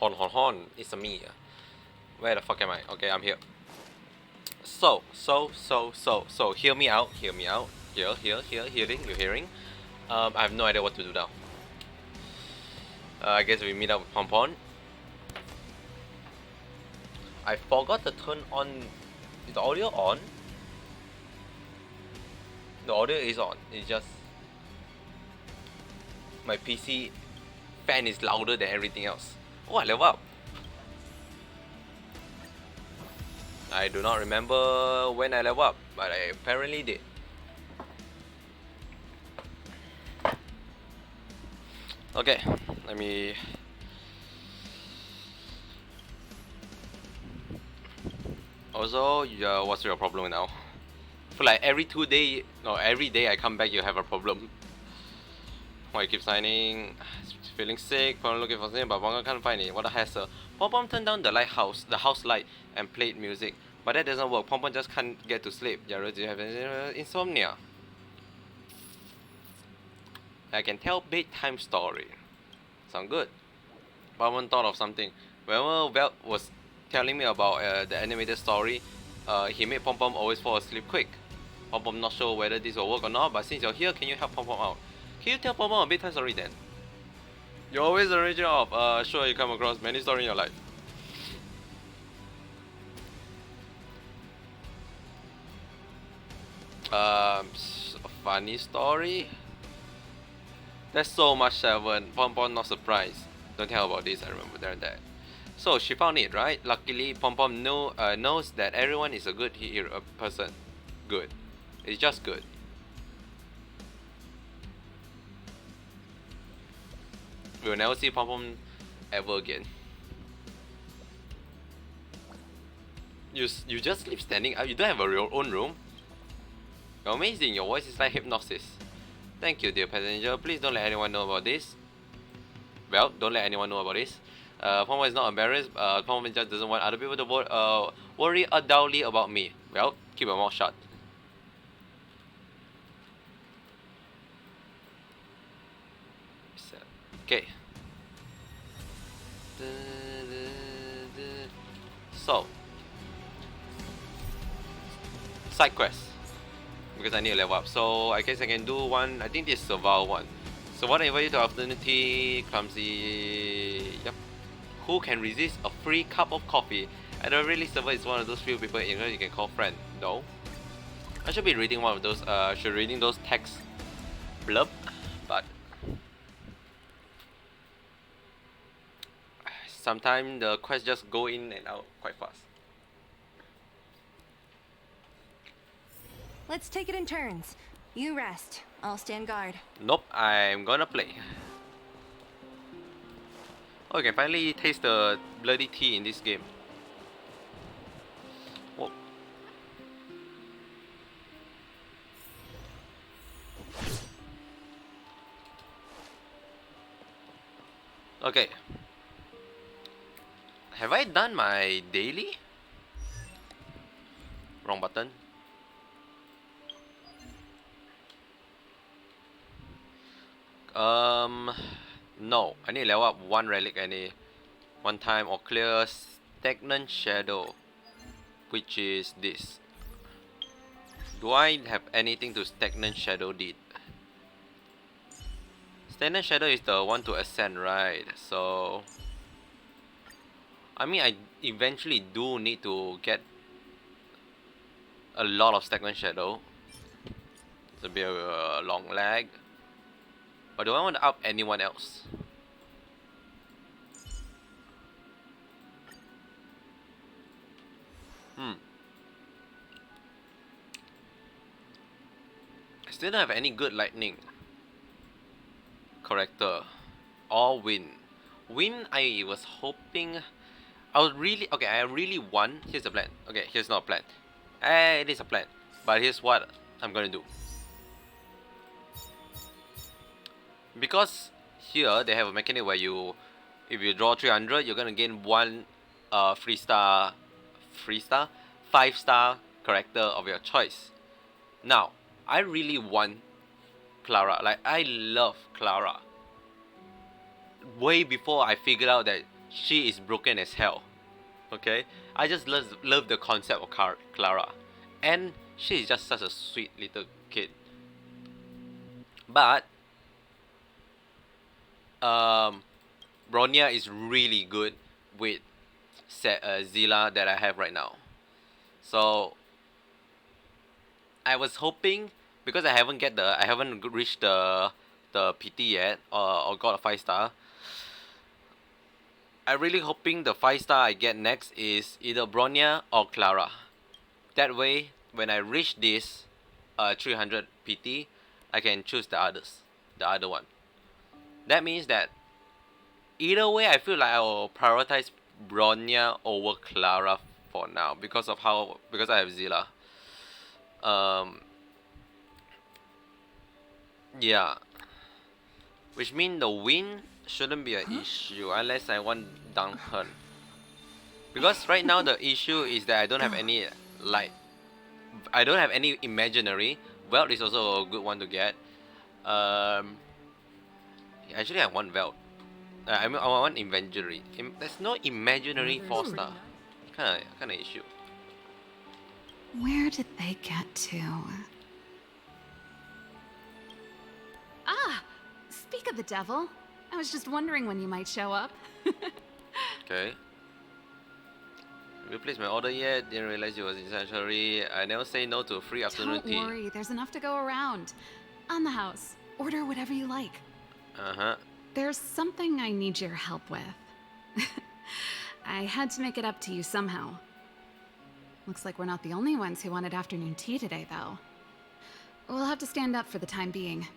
Hon, it's me. Where the fuck am I? Okay, I'm here. Hear me out, hear me out. Hearing, you're hearing. I have no idea what to do now. I guess we meet up with Pompon. I forgot to turn on. Is the audio on? The audio is on. It's just my PC fan is louder than everything else. Oh, I level up. I do not remember when I level up, but I apparently did. Okay, let me. Also, what's your problem now? For like every every day I come back, you have a problem. Why you keep signing? Feeling sick, probably looking for something, but Bonga can't find it. What a hassle. Pom turned down the house light, and played music. But that doesn't work. Pom just can't get to sleep. Jared, do you have insomnia? I can tell bedtime story. Sound good. Pom thought of something. Whenever Vel was telling me about the animated story, he made Pom always fall asleep quick. Pom not sure whether this will work or not, but since you're here, can you help Pom out? Can you tell Pom a bedtime story then? You're always a ranger of, sure you come across many stories in your life. A funny story? There's so much 7. Pom not surprised. Don't tell about this, I remember that. So she found it, right? Luckily, Pom knows that everyone is a good hero person. Good. It's just good. We'll never see Pom ever again. You just sleep standing up. You don't have your own room. You're amazing. Your voice is like hypnosis. Thank you, dear passenger. Please don't let anyone know about this. Well, don't let anyone know about this. Pom is not embarrassed. Pom just doesn't want other people to worry undoubtedly about me. Well, keep your mouth shut. Okay. So, side quest. Because I need to level up. So I guess I can do one. I think this is survival one. So what I invite you to afternoon tea, clumsy. Yep. Who can resist a free cup of coffee? And the really server is one of those few people in England you can call friend. No. I should be reading one of those. Should reading those text blurb, but sometimes the quest just go in and out quite fast. Let's take it in turns. You rest. I'll stand guard. Nope, I'm gonna play. Oh, you can finally taste the bloody tea in this game. Whoa. Okay. Have I done my daily? Wrong button. No. I need to level up one relic one time or clear stagnant shadow, which is this. Do I have anything to stagnant shadow did? Stagnant shadow is the one to ascend, right? So I mean, I eventually do need to get a lot of stagnant shadow. It's a bit of a long lag. Or do I want to up anyone else? I still don't have any good lightning character. Or wind. Wind, I was hoping. I really want. Here's the plan. Okay, here's not a plan. It is a plan. But here's what I'm gonna do. Because here they have a mechanic where if you draw 300, you're gonna gain one 5-star character of your choice. Now, I really want Clara. Like, I love Clara. Way before I figured out that she is broken as hell. Okay, I just love the concept of Clara, and she is just such a sweet little kid. But Bronya is really good with Zilla that I have right now. So I was hoping, because I haven't reached the PT yet, or got a 5 star. I really hoping the 5 star I get next is either Bronya or Clara. That way, when I reach this 300 PT, I can choose the other one. That means that either way, I feel like I will prioritize Bronya over Clara for now because I have Zilla. Yeah, which means the win shouldn't be an issue unless I want Duncan. Because right now the issue is that I don't have any I don't have any imaginary. Welt is also a good one to get. Actually I want Welt. I want imaginary. There's no imaginary 4 star. Kind of issue. Where did they get to? Ah! Speak of the devil. I was just wondering when you might show up. Okay. Have you placed my order yet? Didn't realize it was in sanctuary. I never say no to a free afternoon tea. Don't worry, there's enough to go around. On the house. Order whatever you like. Uh-huh. There's something I need your help with. I had to make it up to you somehow. Looks like we're not the only ones who wanted afternoon tea today, though. We'll have to stand up for the time being.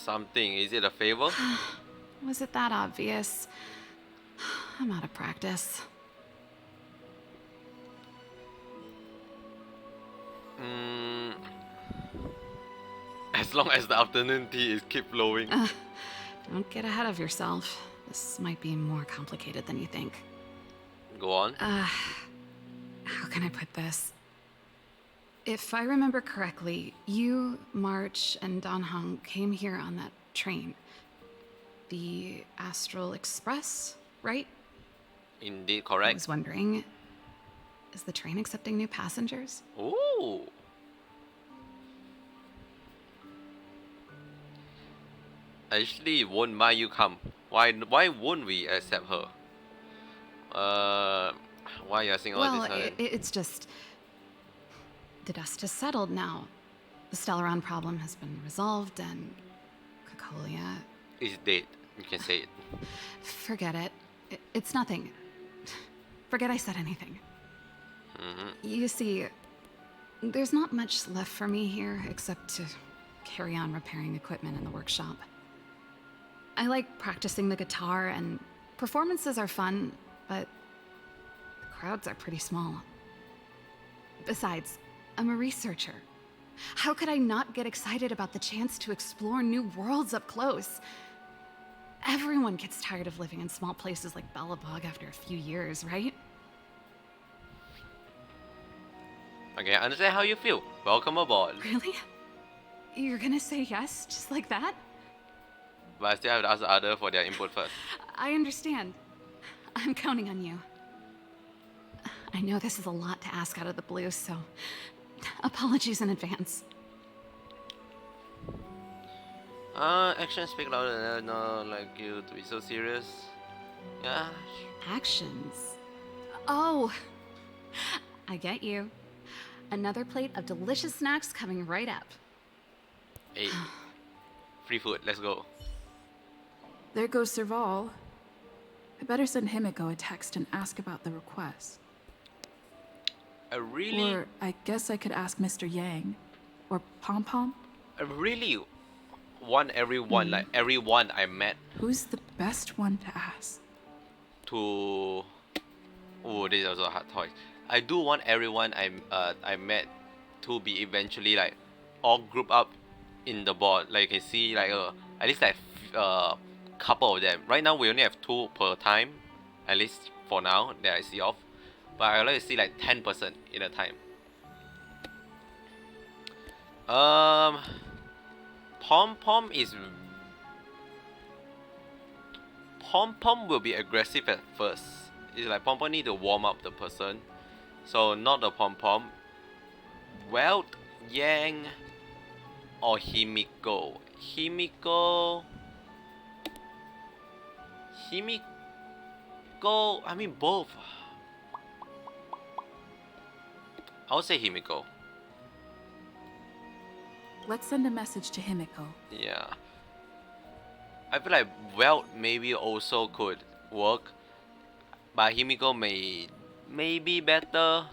Something. Is it a favor? Was it that obvious? I'm out of practice. As long as the afternoon tea is keep flowing. Don't get ahead of yourself. This might be more complicated than you think. Go on. How can I put this? If I remember correctly, you, March, and Don Hung came here on that train. The Astral Express, right? Indeed, I correct. was wondering, is the train accepting new passengers? Ooh. Actually, won't mind you come. Why won't we accept her? Why you asking all Well, this? it's just... The dust has settled now. The Stellaron problem has been resolved, and Cocolia... It's dead. You can say it. Forget it. It's nothing. Forget I said anything. You see, there's not much left for me here except to carry on repairing equipment in the workshop. I like practicing the guitar, and performances are fun, but the crowds are pretty small. Besides, I'm a researcher. How could I not get excited about the chance to explore new worlds up close? Everyone gets tired of living in small places like Bellabog after a few years, right? Okay, I understand how you feel. Welcome aboard. Really? You're gonna say yes, just like that? But I still have to ask the other for their input first. I understand. I'm counting on you. I know this is a lot to ask out of the blue, so apologies in advance. Actions speak louder than no, like you to be so serious. Yeah. Actions? Oh, I get you. Another plate of delicious snacks coming right up. Hey. Free food, let's go. There goes Serval. I better send Himiko a text and ask about the request. I really... Or I guess I could ask Mr. Yang. Or Pom Pom. I really want everyone, like everyone I met Who's the best one to ask? to... Oh, this is also a hard choice. I do want everyone I met to be eventually like all group up in the board. Like you can see like at least like couple of them. Right now we only have 2 per time, at least for now that I see of. But I would like to see like 10% in a time. Pom Pom is Pom Pom will be aggressive at first. It's like Pom Pom need to warm up the person, so not the Pom Pom. Well, Yang or Himiko. Himiko. I mean both. I would say Himiko. Let's send a message to Himiko. Yeah. I feel like Welt maybe also could work, but Himiko may be better.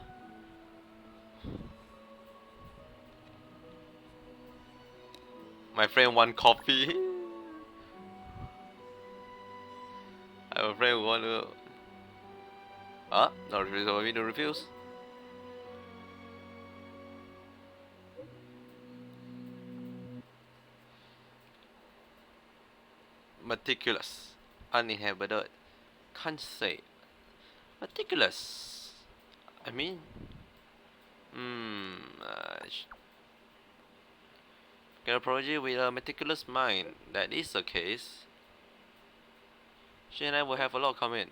My friend want coffee. I have a friend who want to. No refuse. Want me to refuse? Meticulous, uninhabited. Can't say. Meticulous. I mean, get a project with a meticulous mind. That is the case. She and I will have a lot common.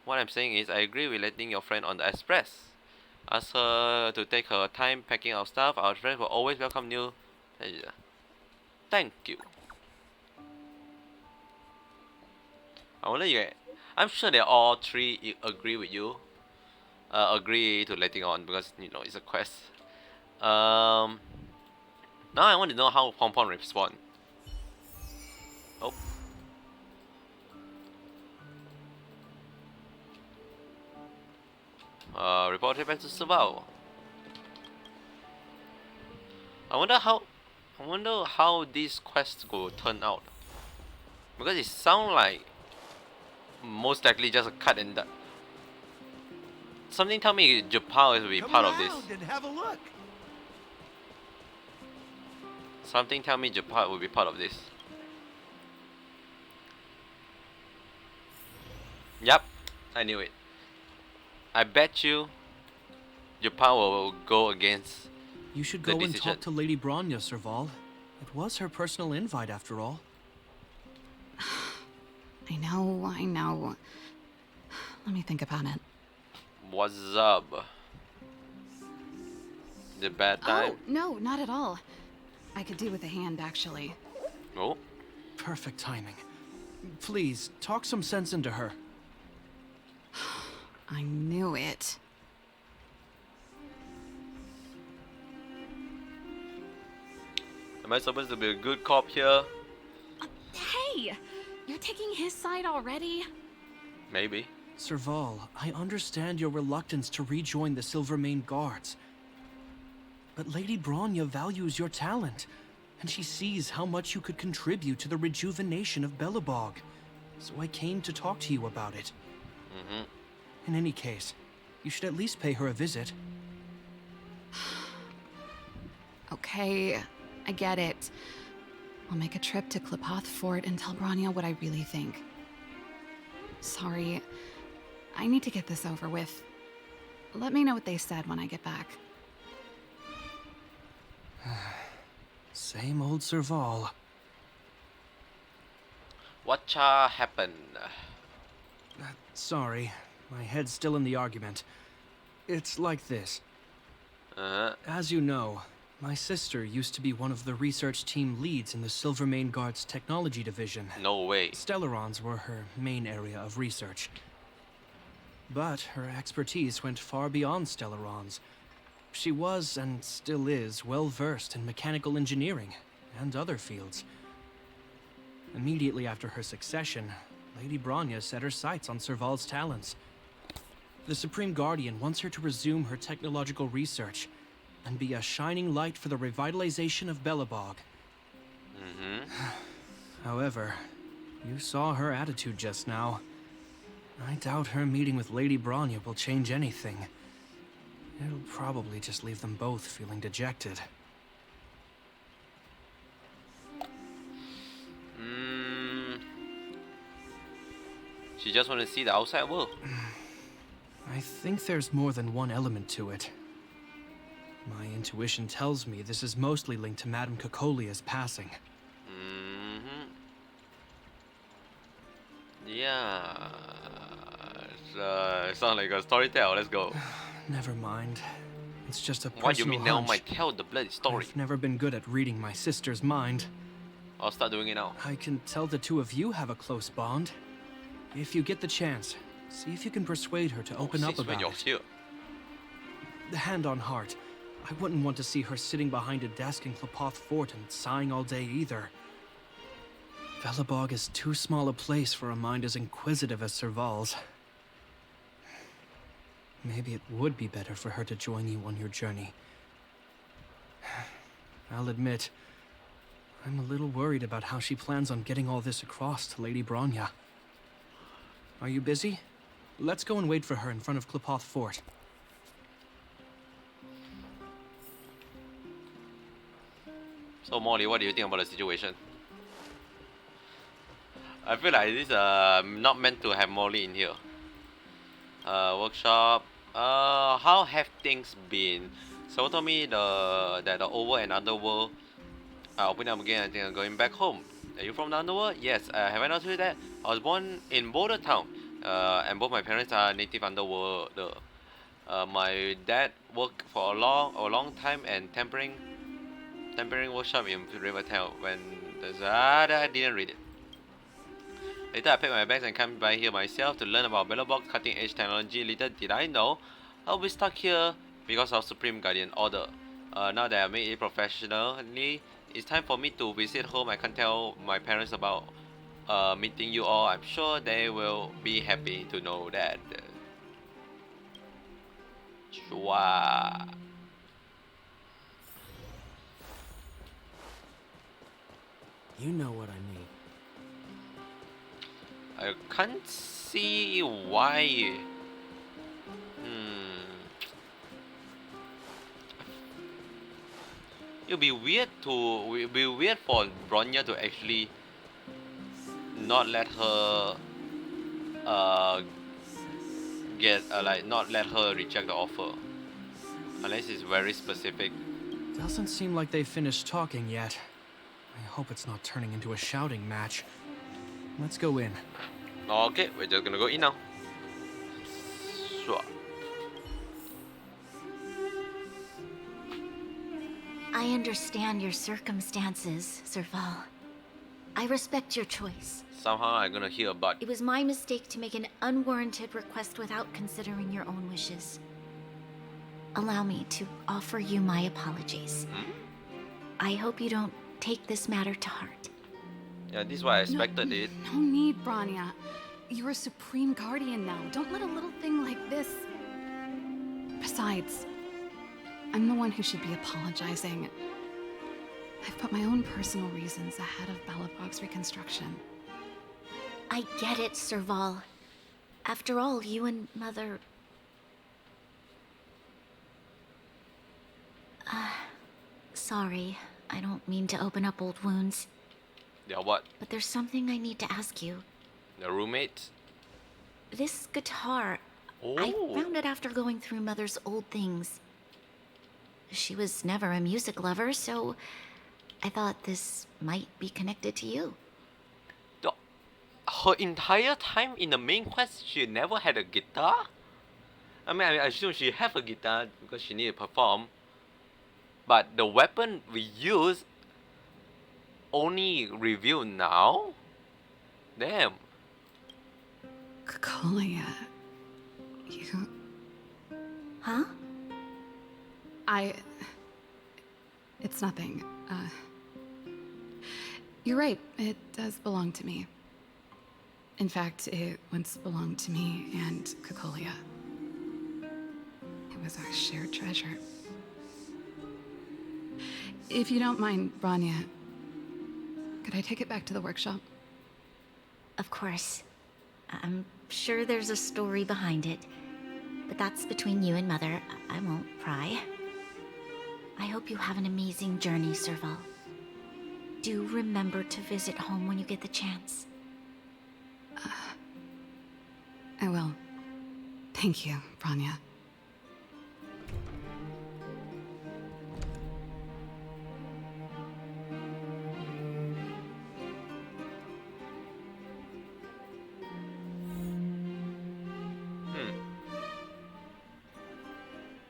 What I'm saying is, I agree with letting your friend on the express. Ask her to take her time packing our stuff. Our friends will always welcome you. Thank you. I wonder you. I'm sure they all three agree with you. Agree to letting on because it's a quest. Now I want to know how Pom Pom respond. Oh. Report it back to survival. I wonder how this quest will turn out. Because it sounds like most likely just a cut and done. Something tell me Japal will be part of this. And have a look. Something tell me Japal will be part of this. Yep, I knew it. I bet you Japal will go against You should the go and decision. talk to Lady Bronya, Serval. It was her personal invite after all. I know. Let me think about it. What's up? The bad time? Oh, no, not at all. I could do with a hand, actually. Oh. Perfect timing. Please, talk some sense into her. I knew it. Am I supposed to be a good cop here? Hey! You're taking his side already? Maybe. Serval, I understand your reluctance to rejoin the Silvermane Guards. But Lady Bronya values your talent, and she sees how much you could contribute to the rejuvenation of Belobog. So I came to talk to you about it. In any case, you should at least pay her a visit. Okay, I get it. I'll make a trip to Klipoth Fort and tell Bronya what I really think. Sorry, I need to get this over with. Let me know what they said when I get back. Same old Serval. Whatcha happened? Sorry, my head's still in the argument. It's like this. As you know, my sister used to be one of the research team leads in the Silvermane Guard's technology division. No way. Stellarons were her main area of research. But her expertise went far beyond Stellarons. She was, and still is, well versed in mechanical engineering and other fields. Immediately after her succession, Lady Bronya set her sights on Serval's talents. The Supreme Guardian wants her to resume her technological research and be a shining light for the revitalization of Belobog. However, you saw her attitude just now. I doubt her meeting with Lady Bronya will change anything. It'll probably just leave them both feeling dejected. She just want to see the outside world. I think there's more than one element to it. My intuition tells me this is mostly linked to Madame Cocolia's passing. Mm-hmm. Yeah. Sound like a storyteller. Let's go. Never mind. It's just a What you personal mean now? hunch. Might tell the bloody story. I've never been good at reading my sister's mind. I'll start doing it now. I can tell the two of you have a close bond. If you get the chance, see if you can persuade her to open up Since when about you're it. here. Hand on heart, I wouldn't want to see her sitting behind a desk in Klapoth Fort and sighing all day either. Velabog is too small a place for a mind as inquisitive as Serval's. Maybe it would be better for her to join you on your journey. I'll admit, I'm a little worried about how she plans on getting all this across to Lady Bronya. Are you busy? Let's go and wait for her in front of Klapoth Fort. So Molly, what do you think about the situation? I feel like this not meant to have Molly in here. Workshop. How have things been? So told me that the over and underworld are opening up again. I think I'm going back home. Are you from the underworld? Yes. Have I not told you that? I was born in Boulder Town. And both my parents are native underworlder. My dad worked for a long time and tempering workshop in Rivertown. When I didn't read it. Later I packed my bags and came by here myself to learn about Belobog's cutting edge technology. Little did I know I'll be stuck here because of Supreme Guardian Order. Now that I made it professionally, it's time for me to visit home. I can't tell my parents about meeting you all. I'm sure they will be happy to know that. Chua. You know what I mean. I can't see why. It'll be weird for Bronya to actually not let her not let her reject the offer unless it's very specific. Doesn't seem like they've finished talking yet. I hope it's not turning into a shouting match. Let's go in. Okay, we're just gonna go in now. Sure. I understand your circumstances, Serval. I respect your choice. Somehow I'm gonna hear about. It was my mistake to make an unwarranted request without considering your own wishes. Allow me to offer you my apologies. I hope you don't take this matter to heart. Yeah, this is what I expected it. No need, Bronya. You're a Supreme Guardian now. Don't let a little thing like this... Besides, I'm the one who should be apologizing. I've put my own personal reasons ahead of Belobog's reconstruction. I get it, Serval. After all, you and Mother... Sorry, I don't mean to open up old wounds. Yeah, what? But there's something I need to ask you. The roommate? This guitar, I found it after going through Mother's old things. She was never a music lover, so I thought this might be connected to you. Her entire time in the main quest, she never had a guitar? I mean, I assume she have a guitar because she need to perform. But the weapon we use only revealed now? Damn. Cocolia... You... Huh? It's nothing. You're right. It does belong to me. In fact, it once belonged to me and Cocolia. It was our shared treasure. If you don't mind, Bronya, could I take it back to the workshop? Of course. I'm sure there's a story behind it. But that's between you and Mother. I won't pry. I hope you have an amazing journey, Serval. Do remember to visit home when you get the chance. I will. Thank you, Bronya.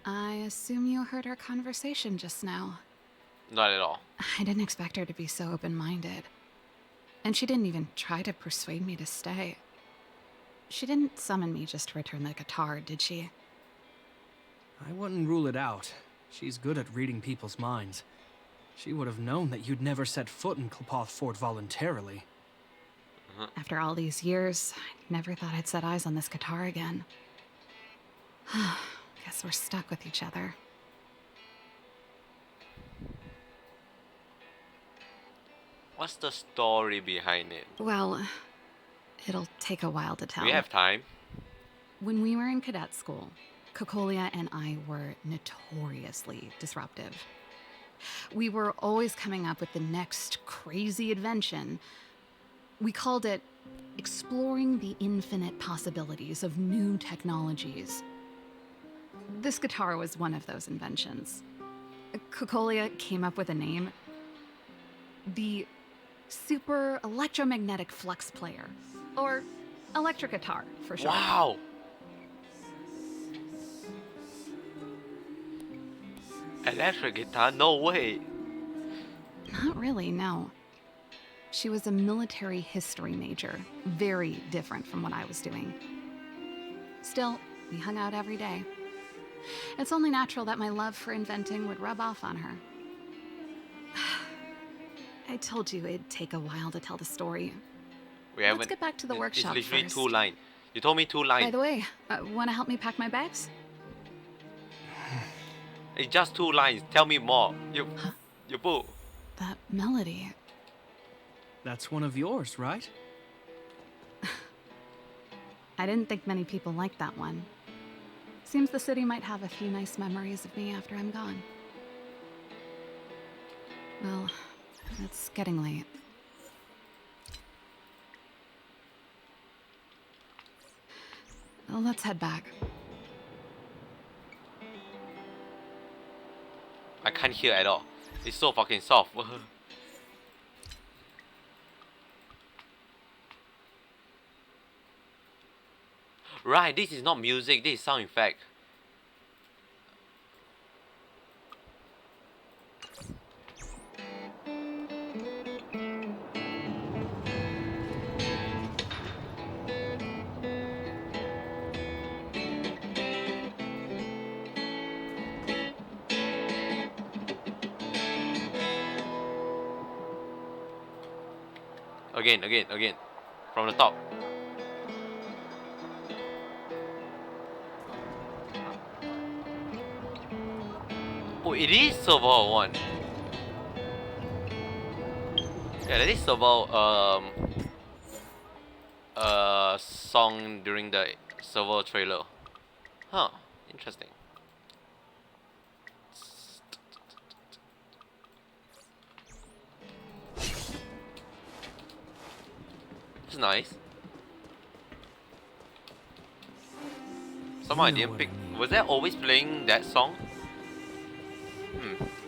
I assume you heard our conversation just now. Not at all. I didn't expect her to be so open-minded. And she didn't even try to persuade me to stay. She didn't summon me just to return the guitar, did she? I wouldn't rule it out. She's good at reading people's minds. She would have known that you'd never set foot in Clopoth Fort voluntarily. After all these years, I never thought I'd set eyes on this guitar again. Guess we're stuck with each other. What's the story behind it? Well, it'll take a while to tell. We have time. When we were in cadet school, Cocolia and I were notoriously disruptive. We were always coming up with the next crazy invention. We called it exploring the infinite possibilities of new technologies. This guitar was one of those inventions. Cocolia came up with a name. The Super Electromagnetic Flux Player, or electric guitar, for short. Wow! Electric guitar? No way! Not really, no. She was a military history major, very different from what I was doing. Still, we hung out every day. It's only natural that my love for inventing would rub off on her. I told you it'd take a while to tell the story. Let's get back to the workshop It's literally first. 2 lines. You told me 2 By lines. the way, want to help me pack my bags? It's just 2 lines. Tell me more. You boo. That melody. That's one of yours, right? I didn't think many people liked that one. Seems the city might have a few nice memories of me after I'm gone. Well, it's getting late. Well, let's head back. I can't hear at all. It's so fucking soft. Right, this is not music, this is sound effect. Again. From the top. Oh, it is server 1. Yeah, that is server song during the server trailer. Huh, interesting. It's nice. Somehow I didn't pick. Was that always playing that song?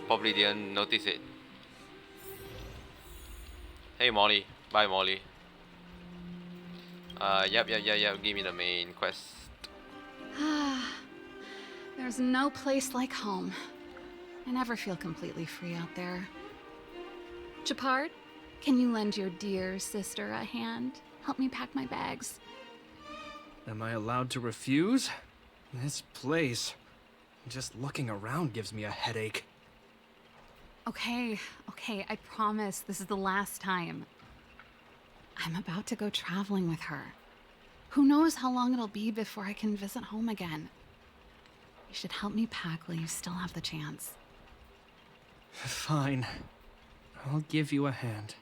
Probably didn't notice it. Hey Molly. Bye Molly. Yep. Give me the main quest. There's no place like home. I never feel completely free out there. Chapard, can you lend your dear sister a hand? Help me pack my bags. Am I allowed to refuse? This place, just looking around gives me a headache. Okay, I promise this is the last time. I'm about to go traveling with her. Who knows how long it'll be before I can visit home again. You should help me pack while you still have the chance. Fine. I'll give you a hand.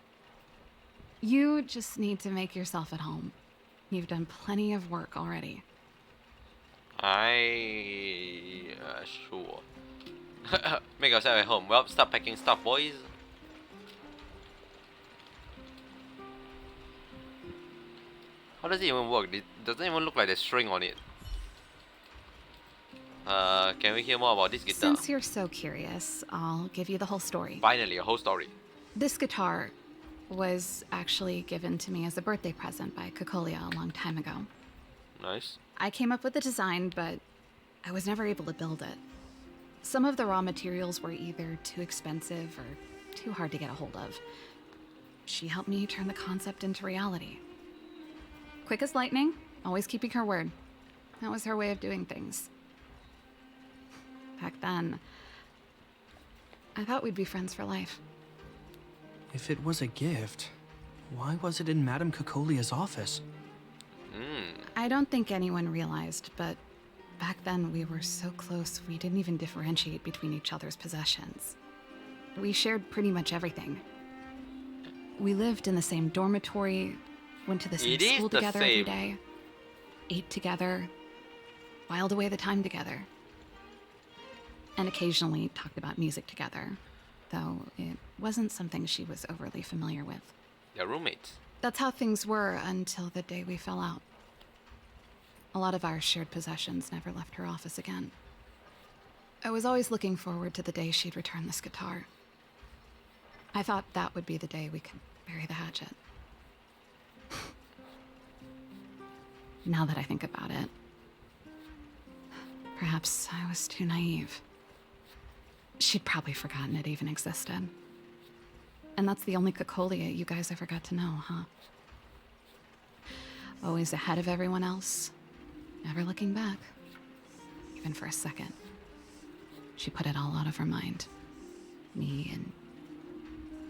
You just need to make yourself at home. You've done plenty of work already. Sure. Make yourself at home. Well, start packing stuff, boys. How does it even work? It doesn't even look like there's string on it. Can we hear more about this guitar? Since you're so curious, I'll give you the whole story. Finally, a whole story. This guitar was actually given to me as a birthday present by Cocolia a long time ago. Nice. I came up with the design, but I was never able to build it. Some of the raw materials were either too expensive or too hard to get a hold of. She helped me turn the concept into reality. Quick as lightning, always keeping her word. That was her way of doing things. Back then, I thought we'd be friends for life. If it was a gift, why was it in Madame Cocolia's office? I don't think anyone realized, but back then we were so close we didn't even differentiate between each other's possessions. We shared pretty much everything. We lived in the same dormitory, went to the same school together every day, ate together, whiled away the time together, and occasionally talked about music together, though it wasn't something she was overly familiar with. They're roommates. That's how things were until the day we fell out. A lot of our shared possessions never left her office again. I was always looking forward to the day she'd return this guitar. I thought that would be the day we could bury the hatchet. Now that I think about it, perhaps I was too naive. She'd probably forgotten it even existed. And that's the only Cocolia you guys ever got to know, huh? Always ahead of everyone else, never looking back, even for a second. She put it all out of her mind. Me and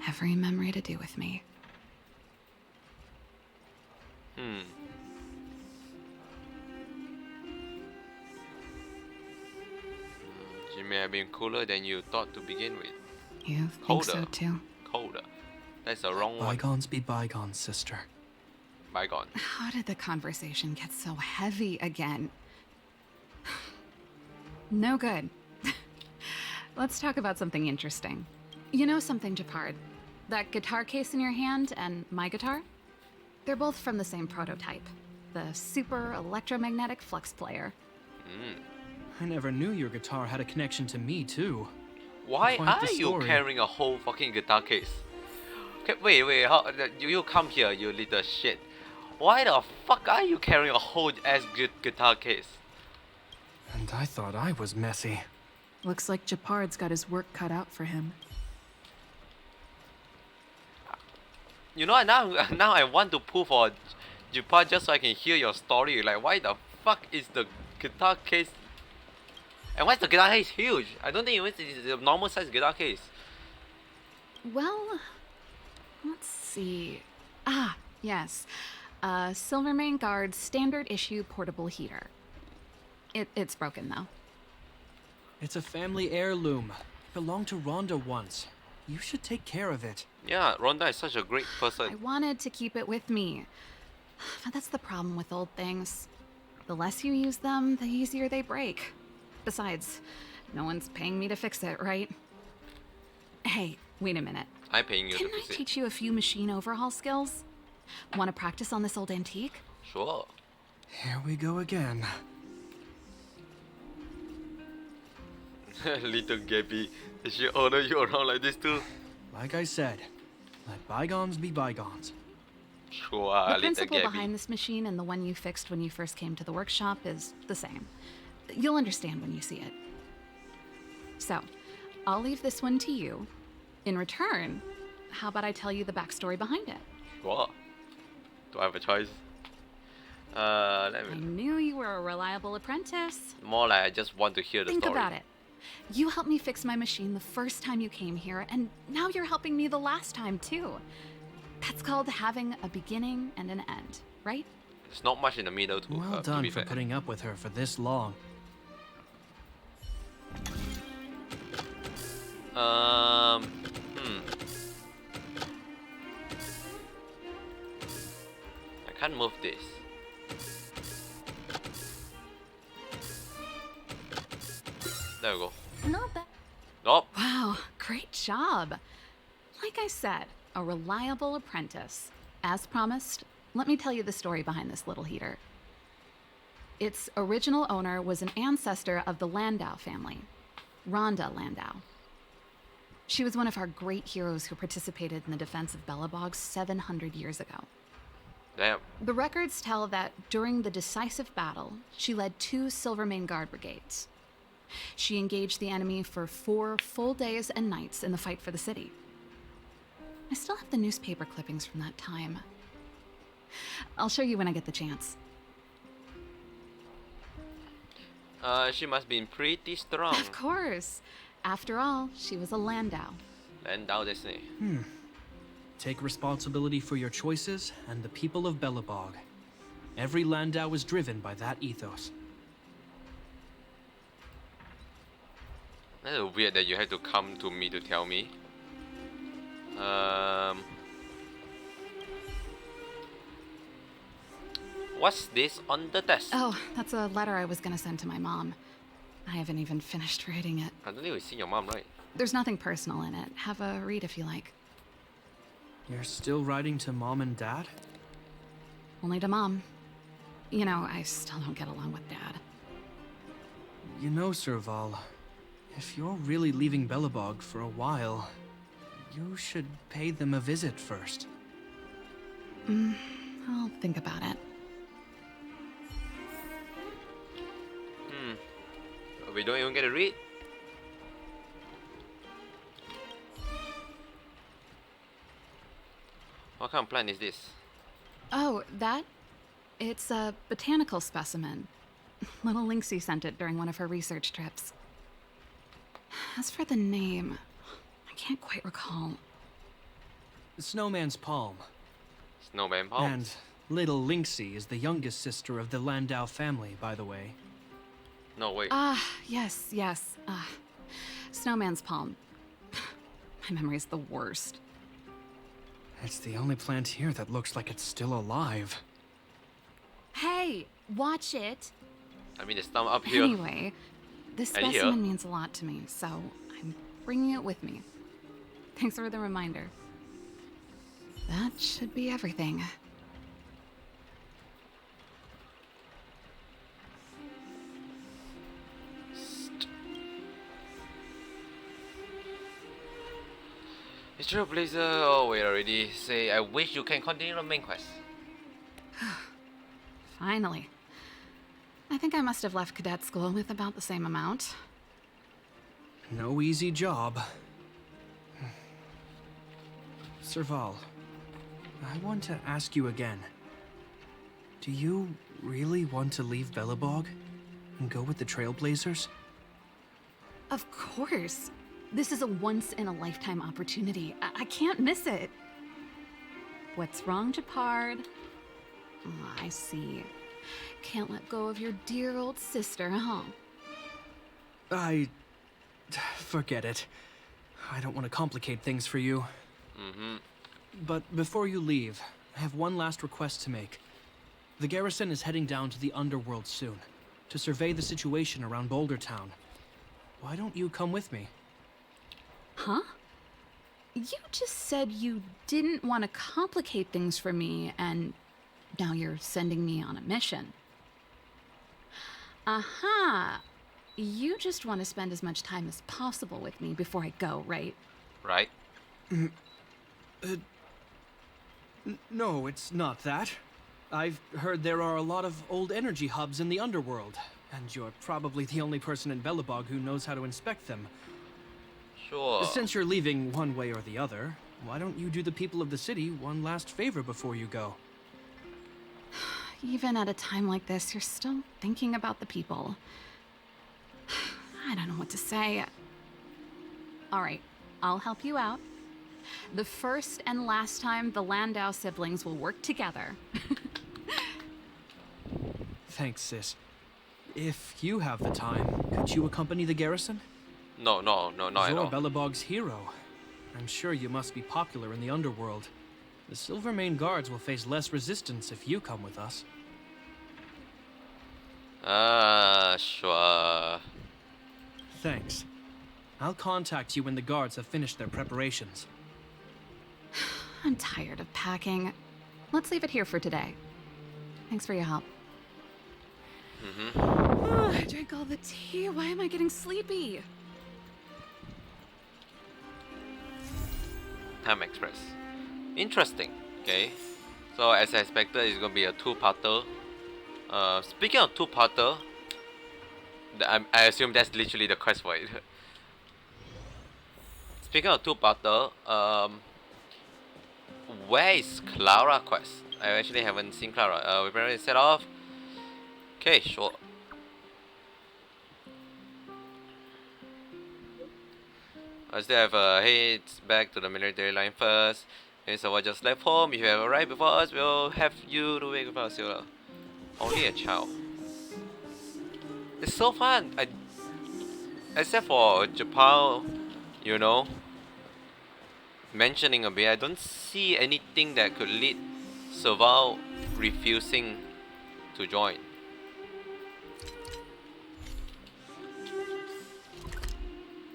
every memory to do with me. She may have been cooler than you thought to begin with. You think so too? Colder. That's the wrong one. Bygones be bygones, sister. Bygone. How did the conversation get so heavy again? No good. Let's talk about something interesting. You know something, Japard? That guitar case in your hand and my guitar? They're both from the same prototype. The Super Electromagnetic Flux Player. I never knew your guitar had a connection to me, too. Why Quite the are you story. carrying a whole fucking guitar case? Okay, wait, how, you come here, you little shit. Why the fuck are you carrying a whole ass guitar case? And I thought I was messy. Looks like Japard's got his work cut out for him. You know, now I want to pull for Japan just so I can hear your story. Like, why the fuck is the guitar case? And why is the guitar case huge? I don't think it's a normal size guitar case. Well, let's see. Ah, yes. Silvermane Guard's standard issue portable heater. It's broken though. It's a family heirloom. Belonged to Rhonda once. You should take care of it. Yeah, Rhonda is such a great I person. wanted to keep it with me. But that's the problem with old things. The less you use them, the easier they break. Besides, no one's paying me to fix it, right? Hey, wait a minute. I'm paying you Can to I fix it. teach you a few machine overhaul skills? Want to practice on this old antique? Sure. Here we go again. Little Gabby, did she order you around like this too? Like I said, let bygones be bygones. Sure, The little principle Gabby. behind this machine and the one you fixed when you first came to the workshop is the same. You'll understand when you see it. So, I'll leave this one to you. In return, how about I tell you the backstory behind it? Sure. Do I have a choice? Let I me. knew you were a reliable apprentice. More like I just want to hear the Think story. about it. You helped me fix my machine the first time you came here, and now you're helping me the last time too. That's called having a beginning and an end, right? There's not much in the middle to, Well to done be for fair. putting up with her for this long. I can't move this. There we go. Not bad. Nope. Wow, great job. Like I said, a reliable apprentice. As promised, let me tell you the story behind this little heater. Its original owner was an ancestor of the Landau family, Rhonda Landau. She was one of our great heroes who participated in the defense of Belobog 700 years ago. Damn. The records tell that during the decisive battle, she led 2 Silvermane Guard brigades. She engaged the enemy for 4 full days and nights in the fight for the city. I still have the newspaper clippings from that time. I'll show you when I get the chance. She must be pretty strong. Of course. After all, she was a Landau. Landau Destiny. Take responsibility for your choices and the people of Belobog. Every Landau is driven by that ethos. That's weird that you had to come to me to tell me. What's this on the desk? Oh, that's a letter I was gonna send to my mom. I haven't even finished writing it. I don't think we've seen your mom, right? There's nothing personal in it. Have a read if you like. You're still writing to Mom and Dad? Only to Mom. You know, I still don't get along with Dad. You know, Serval, if you're really leaving Belobog for a while, you should pay them a visit first. I'll think about it. We don't even get to read. What kind of plant is this? Oh, that? It's a botanical specimen. Little Lynxie sent it during one of her research trips. As for the name, I can't quite recall. Snowman's Palm. Snowman palm. And little Lynxie is the youngest sister of the Landau family, by the way. No way. Yes. Snowman's palm. My memory's the worst. It's the only plant here that looks like it's still alive. Hey, watch it. I mean, there's some up here. Anyway, this And here. specimen means a lot to me, so I'm bringing it with me. Thanks for the reminder. That should be everything. Is Trailblazer? Oh, wait, already say, I wish you can continue the main quest. Finally. I think I must have left cadet school with about the same amount. No easy job. Serval, I want to ask you again. Do you really want to leave Belobog and go with the Trailblazers? Of course. This is a once-in-a-lifetime opportunity. I can't miss it. What's wrong, Japard? Oh, I see. Can't let go of your dear old sister, huh? Forget it. I don't want to complicate things for you. But before you leave, I have one last request to make. The garrison is heading down to the underworld soon, to survey the situation around Boulder Town. Why don't you come with me? Huh? You just said you didn't want to complicate things for me, and now you're sending me on a mission. Aha! You just want to spend as much time as possible with me before I go, right? Right? No, it's not that. I've heard there are a lot of old energy hubs in the underworld, and you're probably the only person in Belobog who knows how to inspect them. Sure. Since you're leaving one way or the other, why don't you do the people of the city one last favor before you go? Even at a time like this, you're still thinking about the people. I don't know what to say. All right, I'll help you out. The first and last time the Landau siblings will work together. Thanks, sis. If you have the time, could you accompany the garrison? No, not at You're all. Belobog's hero. I'm sure you must be popular in the underworld. The Silvermane Guards will face less resistance if you come with us. Sure. Thanks. I'll contact you when the guards have finished their preparations. I'm tired of packing. Let's leave it here for today. Thanks for your help. Oh, I drank all the tea. Why am I getting sleepy? Time Express. Interesting. Okay. So as I expected, it's gonna be a two-parter. Speaking of two-parter, I assume that's literally the quest for it. Speaking of two-parter, where is Clara quest? I actually haven't seen Clara. We're ready to set off. Okay, sure. I still have head back to the military line first. Okay, so I just left home. If you have arrived before us, we'll have you to wait with us. You're only a child. It's so fun. Except for Japan, you know, mentioning a bit, I don't see anything that could lead Serval refusing to join.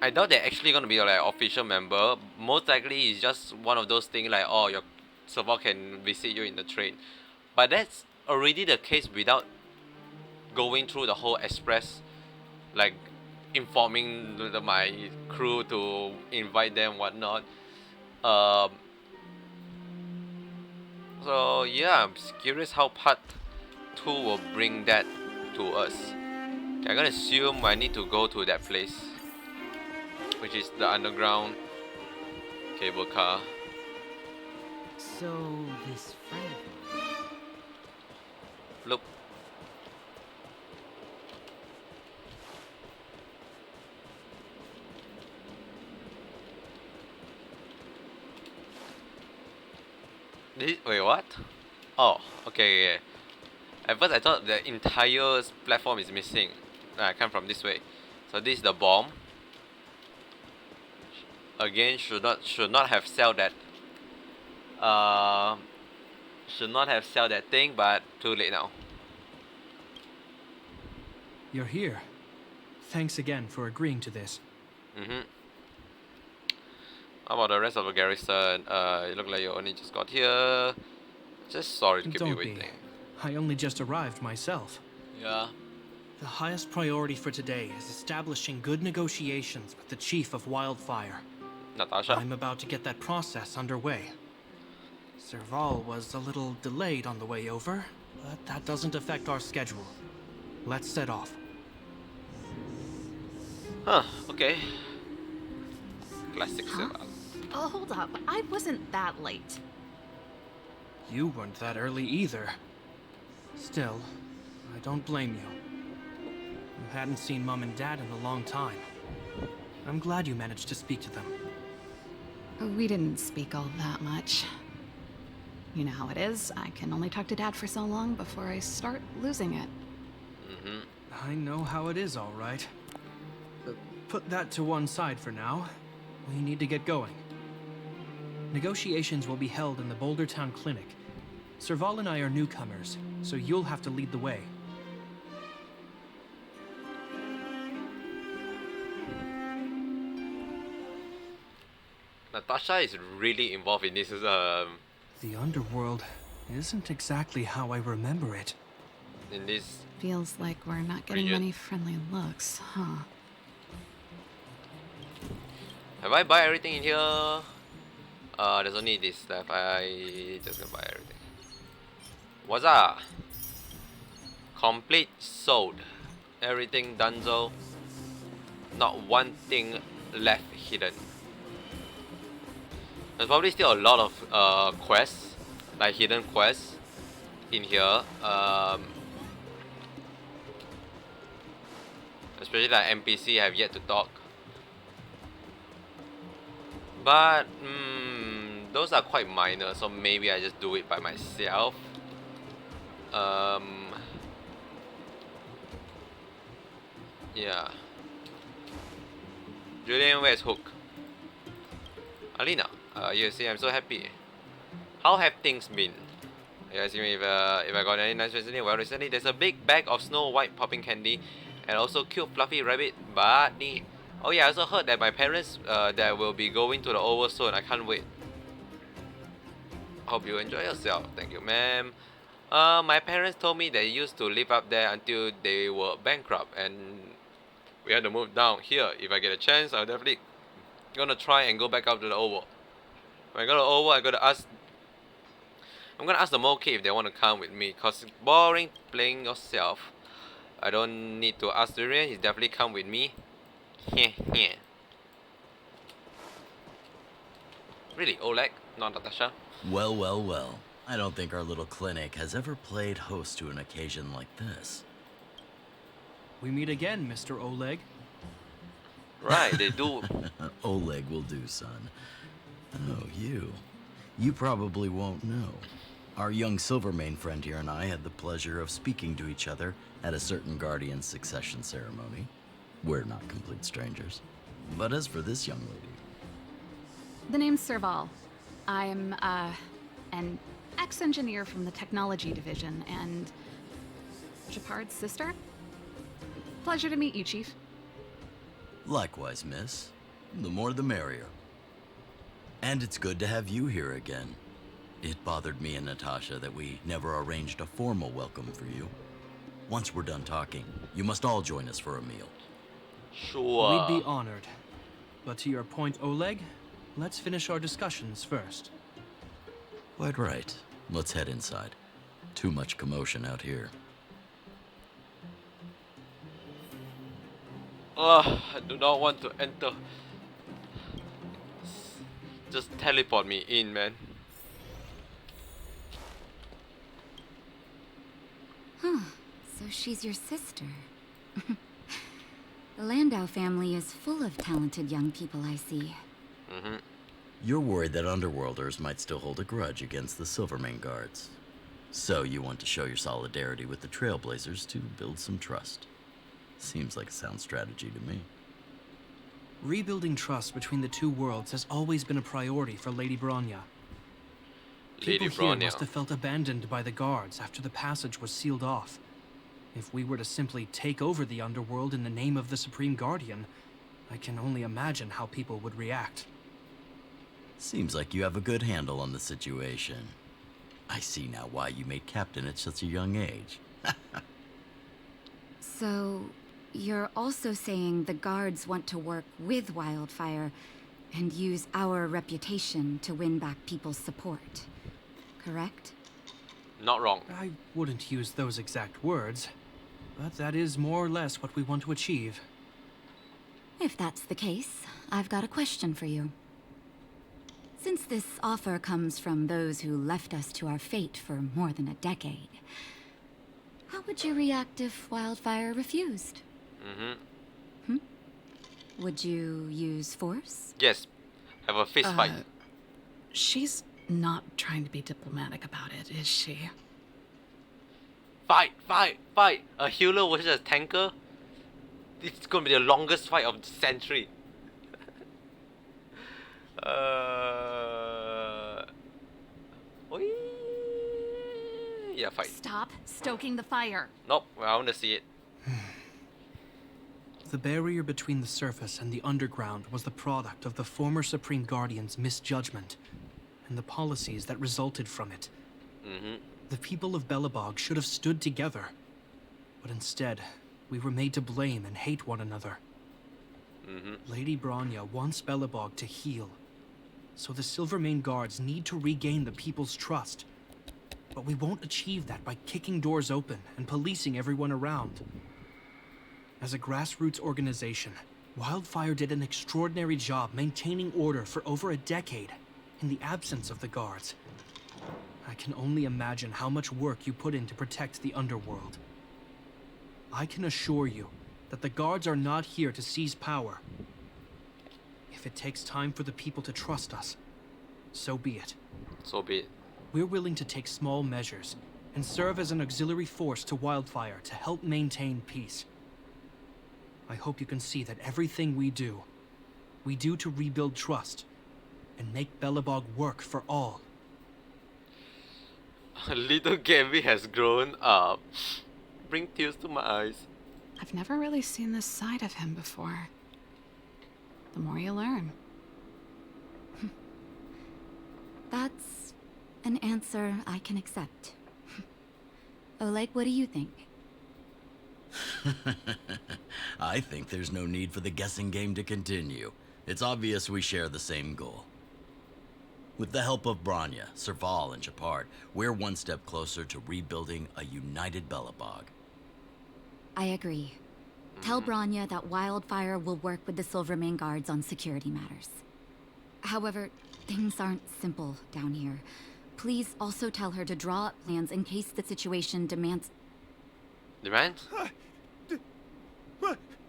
I doubt they're actually gonna be like official member. Most likely it's just one of those things like, oh, your server can visit you in the train. But that's already the case without going through the whole express, like informing my crew to invite them, whatnot. Um, so yeah, I'm curious how part 2 will bring that to us. Okay, I'm gonna assume I need to go to that place, which is the underground cable car. So, this friend of mine. Look. Wait, what? Oh, okay. At first I thought the entire platform is missing. I come from this way. So this is the bomb. Again, should not have sell that. Should not have sell that thing, but too late now. You're here. Thanks again for agreeing to this. How about the rest of the garrison? You look like you only just got here. Just sorry to keep you Don't be. waiting. I only just arrived myself. Yeah. The highest priority for today is establishing good negotiations with the chief of Wildfire. Natasha. I'm about to get that process underway. Serval was a little delayed on the way over, but that doesn't affect our schedule. Let's set off. Huh, okay. Classic Huh? Serval. Oh, hold up. I wasn't that late. You weren't that early either. Still, I don't blame you. You hadn't seen Mom and Dad in a long time. I'm glad you managed to speak to them. We didn't speak all that much. You know how it is. I can only talk to Dad for so long before I start losing it. I know how it is, all right. Put that to one side for now. We need to get going. Negotiations will be held in the Boulder Town Clinic. Serval and I are newcomers, so you'll have to lead the way. Natasha is really involved in this. The underworld isn't exactly how I remember it. In this. Feels like we're not getting Region. many friendly looks, huh? Have I buy everything in here? There's only this stuff. I just gonna buy everything. What's up? Complete sold. Everything done so. Not one thing left hidden. There's probably still a lot of quests, like hidden quests, in here. Especially like NPC have yet to talk. But those are quite minor, so maybe I just do it by myself. Yeah. Julian, where's Hook? Alina, you see, I'm so happy. How have things been? You guys see me if I got any nice recently? Well, recently there's a big bag of Snow White popping candy, and also cute fluffy rabbit. But oh yeah, I also heard that my parents that will be going to the Oval soon. I can't wait. Hope you enjoy yourself. Thank you, ma'am. My parents told me they used to live up there until they were bankrupt, and we had to move down here. If I get a chance, I'll definitely gonna try and go back up to the Oval. When I go to the Oval, I'm gonna ask the Mole Kid if they want to come with me, cause it's boring playing yourself. I don't need to ask Durian, he's definitely come with me. Really, Oleg, not Natasha? Well, well, well. I don't think our little clinic has ever played host to an occasion like this. We meet again, Mr. Oleg. Right, they do. Oleg will do, son. Oh, you. You probably won't know. Our young Silvermane friend here and I had the pleasure of speaking to each other at a certain Guardian succession ceremony. We're not complete strangers. But as for this young lady... The name's Serval. I'm, an ex-engineer from the technology division and... Japard's sister? Pleasure to meet you, Chief. Likewise, miss. The more the merrier. And it's good to have you here again. It bothered me and Natasha that we never arranged a formal welcome for you. Once we're done talking, you must all join us for a meal. Sure. We'd be honored. But to your point, Oleg, let's finish our discussions first. Quite right. Let's head inside. Too much commotion out here. I do not want to enter. Just teleport me in, man. So she's your sister. The Landau family is full of talented young people, I see. You're worried that Underworlders might still hold a grudge against the Silvermane guards. So you want to show your solidarity with the Trailblazers to build some trust. Seems like a sound strategy to me. Rebuilding trust between the two worlds has always been a priority for Lady Bronya. Lady People here Bronya. must have felt abandoned by the guards after the passage was sealed off. If we were to simply take over the underworld in the name of the Supreme Guardian, I can only imagine how people would react. Seems like you have a good handle on the situation. I see now why you made captain at such a young age. So, you're also saying the guards want to work with Wildfire and use our reputation to win back people's support, correct? Not wrong. I wouldn't use those exact words, but that is more or less what we want to achieve. If that's the case, I've got a question for you. Since this offer comes from those who left us to our fate for more than a decade, how would you react if Wildfire refused? Would you use force? Yes. Have a fist fight. She's not trying to be diplomatic about it, is she? Fight, fight, fight! A healer versus a tanker? It's gonna be the longest fight of the century. Oi. Yeah, fight. Stop stoking the fire. Nope, I wanna see it. The barrier between the surface and the underground was the product of the former Supreme Guardian's misjudgment and the policies that resulted from it. The people of Belobog should have stood together, but instead, we were made to blame and hate one another. Lady Bronya wants Belobog to heal, so the Silvermane guards need to regain the people's trust. But we won't achieve that by kicking doors open and policing everyone around. As a grassroots organization, Wildfire did an extraordinary job maintaining order for over a decade in the absence of the guards. I can only imagine how much work you put in to protect the underworld. I can assure you that the guards are not here to seize power. If it takes time for the people to trust us, so be it. So be it. We're willing to take small measures and serve as an auxiliary force to Wildfire to help maintain peace. I hope you can see that everything we do to rebuild trust and make Belobog work for all. Little Gabby has grown up. Bring tears to my eyes. I've never really seen this side of him before. The more you learn. That's an answer I can accept. Oleg, what do you think? I think there's no need for the guessing game to continue. It's obvious we share the same goal. With the help of Bronya, Serval, and Japard, we're one step closer to rebuilding a united Belobog. I agree. Tell Bronya that Wildfire will work with the Silvermane guards on security matters. However, things aren't simple down here. Please also tell her to draw up plans in case the situation demands... Demands?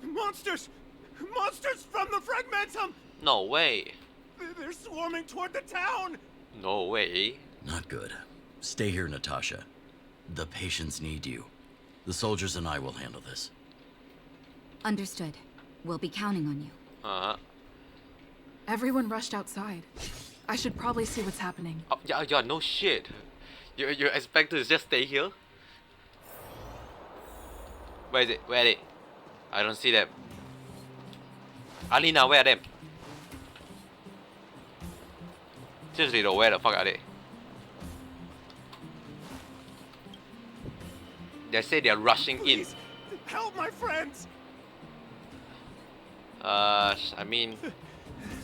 Monsters! Monsters from the Fragmentum! No way. They're swarming toward the town! No way. Not good. Stay here, Natasha. The patients need you. The soldiers and I will handle this. Understood. We'll be counting on you. Uh-huh. Everyone rushed outside. I should probably see what's happening. Oh, yeah, no shit. You expect to just stay here? Where is it? Where are they? I don't see them. Alina, where are them? Seriously though, where the fuck are they? They say they're rushing Please, help my friends! in. I mean,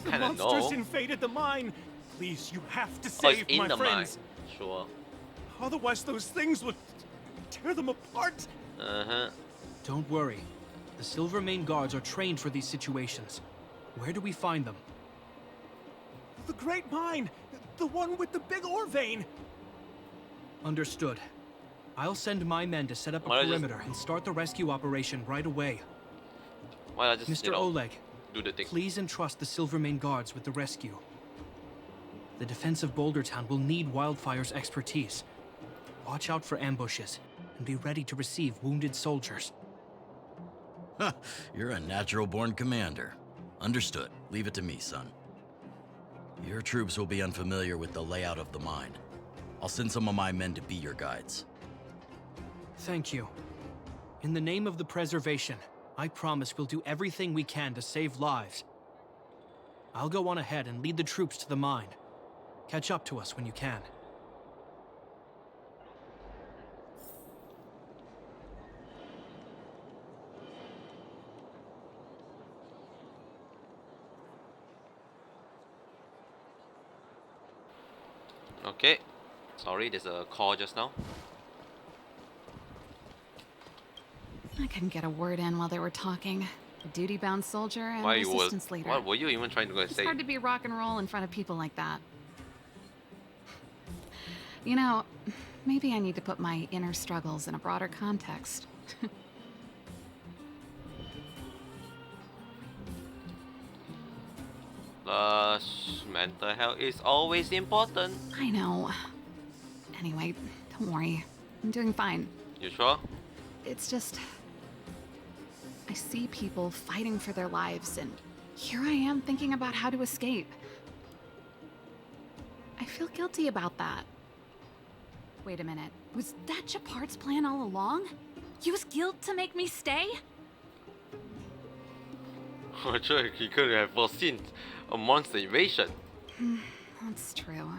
The kinda monsters know. invaded the mine. Please, you have to Oh, it's save in my the mine. friends. Sure. Otherwise, those things would tear them apart. Uh-huh. Don't worry. The Silvermane guards are trained for these situations. Where do we find them? The Great Mine, the one with the big ore vein. Understood. I'll send my men to set up a Why don't I just- perimeter and start the rescue operation right away. Why not just, Mr. you know, Oleg, do the thing? please entrust the Silvermane guards with the rescue. The defense of Boulder Town will need Wildfire's expertise. Watch out for ambushes and be ready to receive wounded soldiers. Huh, you're a natural-born commander. Understood. Leave it to me, son. Your troops will be unfamiliar with the layout of the mine. I'll send some of my men to be your guides. Thank you. In the name of the preservation, I promise we'll do everything we can to save lives. I'll go on ahead and lead the troops to the mine. Catch up to us when you can. Okay. Sorry, there's a call just now. I couldn't get a word in while they were talking. A duty-bound soldier and Why a you were? resistance leader. What were you even trying to go and It's say? hard to be rock and roll in front of people like that. You know, maybe I need to put my inner struggles in a broader context. Mental health is always important. I know. Anyway, don't worry. I'm doing fine. You sure? It's just... I see people fighting for their lives, and here I am thinking about how to escape. I feel guilty about that. Wait a minute. Was that Japard's plan all along? Use guilt to make me stay? I'm sure he could have foreseen a monster invasion. That's true.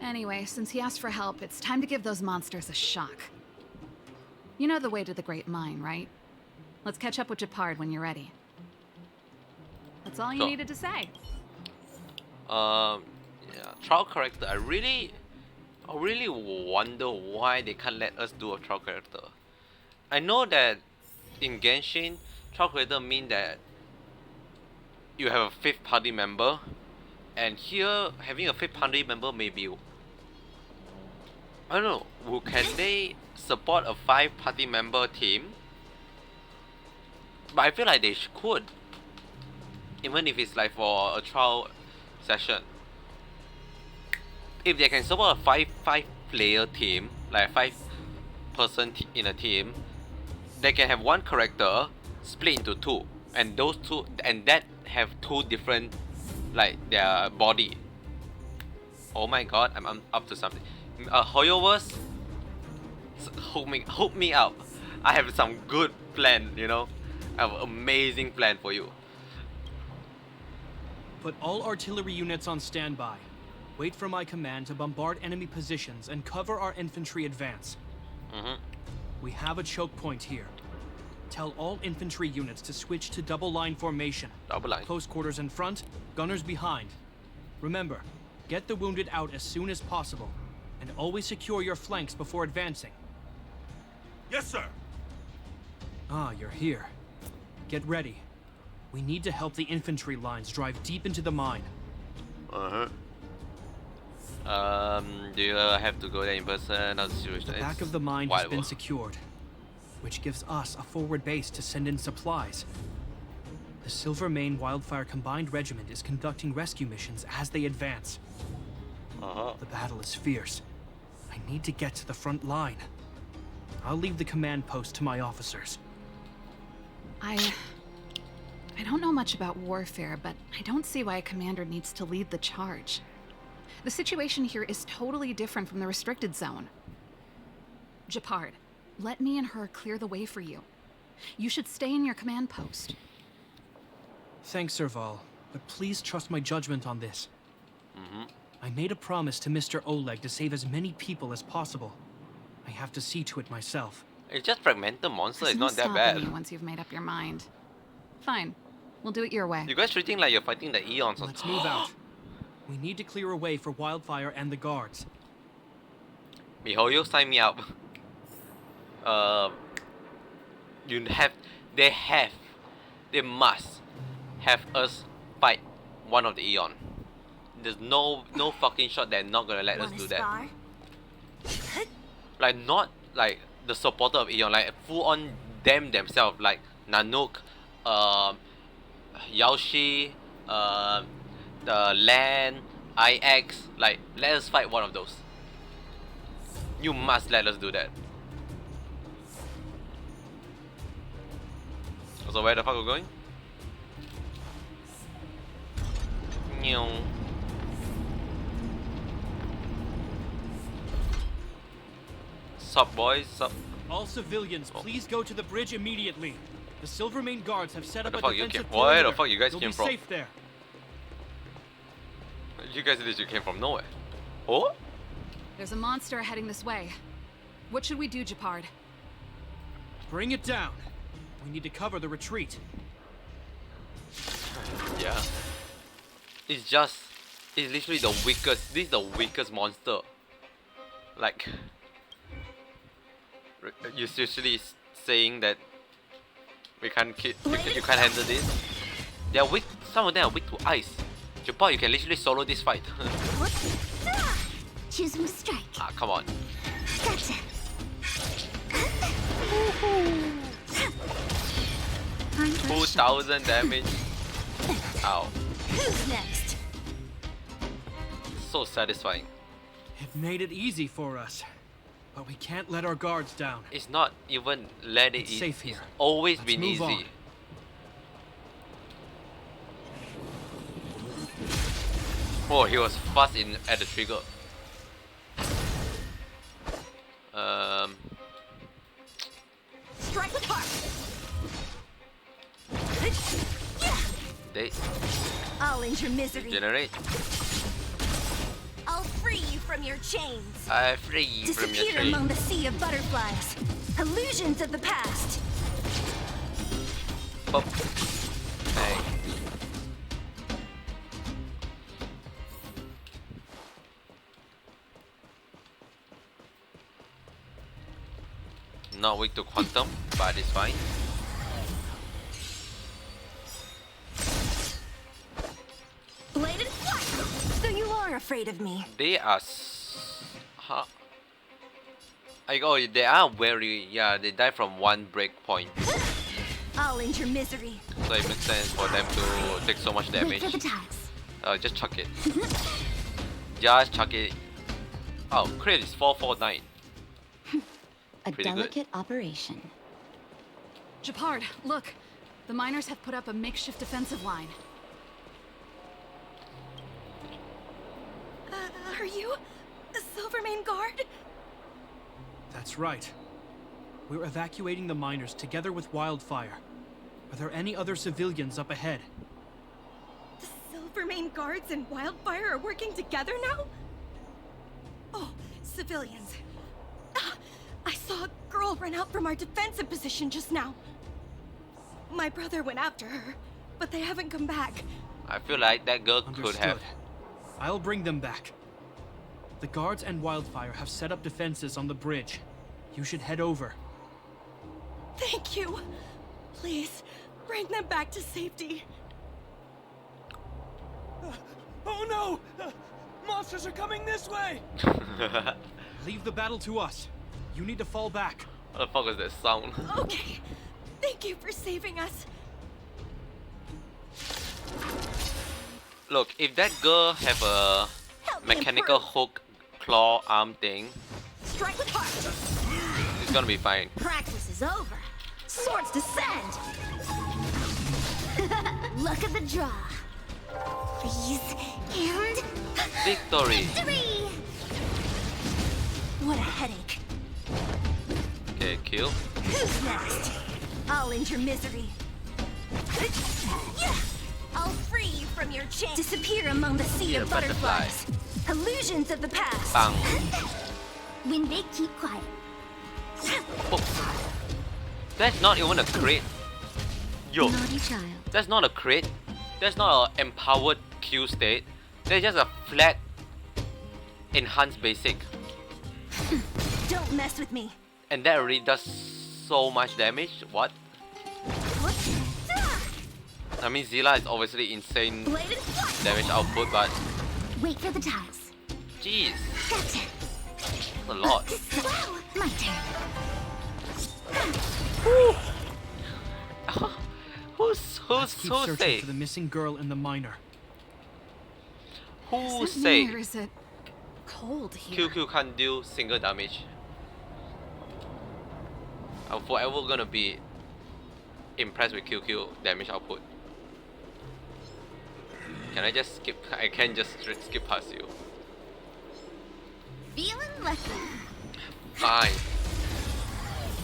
Anyway, since he asked for help, it's time to give those monsters a shock. You know the way to the Great Mine, right? Let's catch up with Japard when you're ready. That's all you Sure. needed to say. Yeah, trial character. I really wonder why they can't let us do a trial character. I know that in Genshin, trial character mean that you have a fifth party member, and here having a fifth party member may be, I don't know, can they support a 5-party member team? But I feel like they could, even if it's like for a trial session. If they can support a 5 player team, like a 5-person in a team, they can have one character split into 2, and those 2 and that have 2 different, like, their body. Oh my god, I'm up to something. Hoyoverse, hook me up. I have some good plan, you know. I have an amazing plan for you. Put all artillery units on standby. Wait for my command to bombard enemy positions and cover our infantry advance. We have a choke point here. Tell all infantry units to switch to double line formation. Double line. Close quarters in front, gunners behind. Remember, get the wounded out as soon as possible, and always secure your flanks before advancing. Yes, sir. Ah, you're here. Get ready. We need to help the infantry lines drive deep into the mine. Do you have to go there in person? How's the situation? The back of the mine has been secured, which gives us a forward base to send in supplies. The Silvermane Wildfire Combined Regiment is conducting rescue missions as they advance. The battle is fierce. I need to get to the front line. I'll leave the command post to my officers. I don't know much about warfare, but I don't see why a commander needs to lead the charge. The situation here is totally different from the restricted zone. Japard, let me and her clear the way for you. You should stay in your command post. Thanks, Serval, but please trust my judgment on this. I made a promise to Mr. Oleg to save as many people as possible. I have to see to it myself. It's just fragmented monster. There's It's no not that stopping you bad. once you've made up your mind. Fine, we'll do it your way. You guys treating like you're fighting the Eons. Let's move out. We need to clear a way for Wildfire and the guards. Mihoyo, sign me up. They must have us fight one of the Eon. There's no fucking shot they're not gonna let us do that. Like, not like the supporter of Eon, like full on themselves, like Nanook, Yaoshi, the Land, IX, like, let us fight one of those. You must let us do that. So where the fuck are we going? Meow. Sup boys, sup. All civilians, please go to the bridge immediately. The Silvermane guards have set up a defensive Where the perimeter. fuck you guys You'll came be from? safe there. You guys literally came from nowhere. Oh? There's a monster heading this way. What should we do, Japard? Bring it down. We need to cover the retreat. Yeah. It's literally the weakest. This is the weakest monster. Like, you're seriously saying that we can't you can't handle this? They are weak. Some of them are weak to ice. Japard, you can literally solo this fight. Choose one strike. Ah, come on. Gotcha. 2,000 damage. Ow. Who's next? So satisfying. It made it easy for us. But we can't let our guards down. It's not even let it It's easy. safe here. It's always Let's been move easy. on. Oh, he was fast at the trigger. Strike with heart. They I'll end your misery. generate. I'll free you from your chains. I free you from your Disappear tree. among the sea of butterflies. Illusions of the past. Pop. Hey. Not weak to quantum, but it's fine. Bladed flight. So you are afraid of me. They are. Huh? They are very. Yeah, they die from one break point. I'll end your misery. So it makes sense for them to take so much Wait damage. for the tags. Just chuck it. Just chuck it. Oh, crit is 449. A Pretty good. delicate operation. Japard, look. The miners have put up a makeshift defensive line. Are you the Silvermane Guard? That's right. We're evacuating the miners together with Wildfire. Are there any other civilians up ahead? The Silvermane Guards and Wildfire are working together now? Oh, civilians. Ah, I saw a girl run out from our defensive position just now. My brother went after her, but they haven't come back. I feel like that girl could Understood. have. I'll bring them back. The guards and Wildfire have set up defenses on the bridge. You should head over. Thank you. Please, bring them back to safety. Oh no! Monsters are coming this way! Leave the battle to us. You need to fall back. What the fuck is that sound? Okay. Thank you for saving us. Look, if that girl have a Help me mechanical improve. hook claw arm thing, Strike with heart. it's gonna be fine. Practice is over. Swords descend. Look at the draw. Please, and Victory! victory! What a headache. Okay, kill. Who's next? I'll end your misery. I'll free you from your chain. Disappear among the sea Yeah, of butterflies. Illusions of the past. Bang. When they keep quiet. Oh. That's not even a crit. Yo, Naughty child. that's not a crit. That's not an empowered Q state. That's just a flat enhanced basic. Don't mess with me. And that already does so much damage. What? What? I mean, Zilla is obviously insane Bladed flight. damage output, but Wait for the tiles. jeez, Gotcha. that's a lot. Wow, my turn. Keep Who searching say? for the missing girl and the miner. Who Is it me say or is it cold here? QQ can't deal single damage? I'm forever gonna be impressed with QQ damage output. Can I just skip? I can't just skip past you. Feeling lucky. Fine.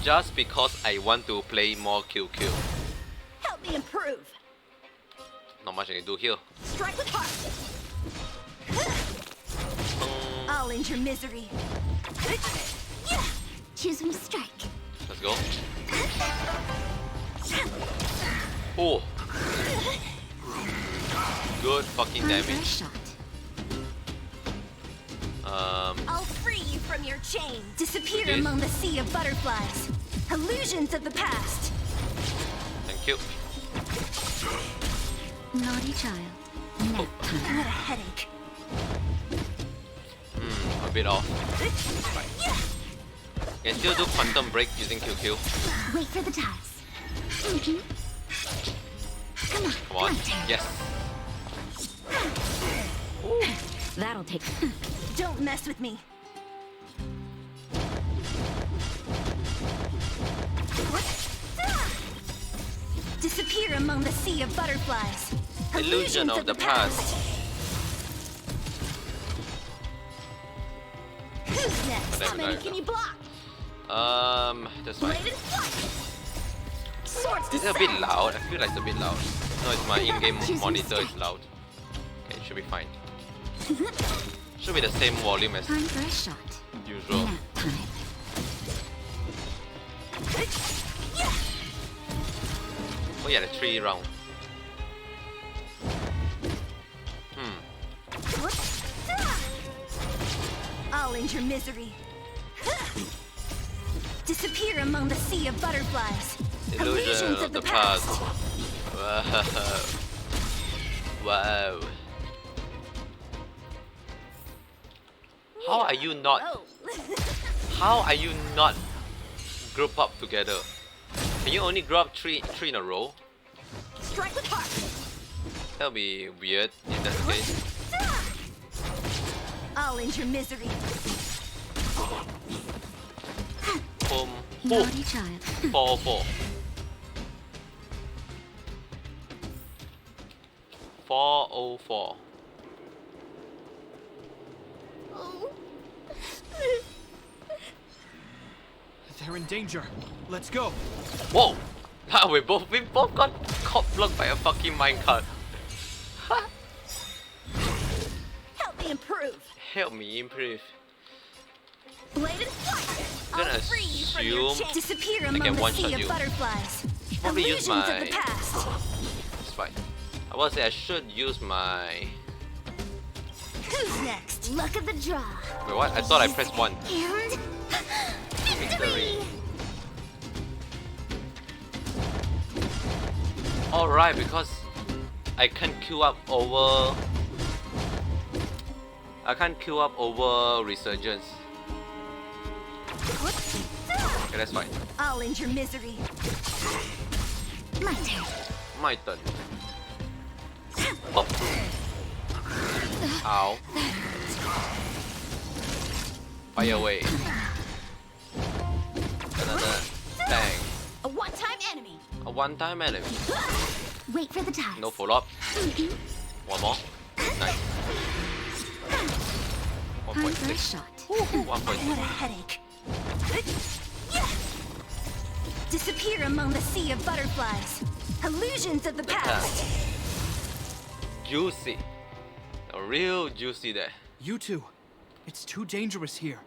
Just because I want to play more QQ. Help me improve. Not much I can do here. Strike with heart. I'll end your misery. Choose from strike. Let's go. Oh. Good fucking Time for a damage. shot. I'll free you from your chains. Disappear This? among the sea of butterflies. Illusions of the past. Thank you. Naughty child. Nap time. What a headache. A bit off. Can still do quantum break using QQ. Wait for the tiles. Mm-hmm. Come on. Come on. my turn. Yes. That'll take. Don't mess with me. Disappear among the sea of butterflies. Illusion of the past. Who's next? Whatever, How many whatever. can you block? That's fine. Bladed flight. Swords Is it a bit descend. loud? I feel like it's a bit loud. No, it's my in-game Choose monitor is mistake. loud. Okay, it should be fine. Should be the same volume as Time for a shot. usual. Nap time. Oh yeah, the 3 round. I'll end your misery. Disappear among the sea of butterflies. Illusion of the past. Wow. Wow. How are you not? Oh. How are you not group up together? Can you only group up three in a row? Strike with heart. That'll be weird if that's the case. I'll end your misery. Oh, Naughty child. 404. 404. They're in danger. Let's go. Whoa! we both got caught blocked by a fucking minecart. Help me improve. Help me improve. Bladed flight. I'm gonna I'll free you from your assume chains. Disappear I among can the one-shot sea you. of butterflies. Probably use Illusions of my- the past. It's fine. I was say I should use my. Who's next? Look at the draw. Wait, what? I thought I pressed 1. And Victory. Alright, because I can't queue up over. I can't queue up over resurgence. Okay, that's fine. I'll end your misery. My turn. My turn. Oh. Ow. Fire away. Another bang. A one-time enemy. A one-time enemy. Wait for the dice. No follow-up. One more. Nice. Time for a 1.6. shot. 1.6. What a headache. Disappear among the sea of butterflies. Illusions of the past. Juicy. A real juicy there. You two, it's too dangerous here.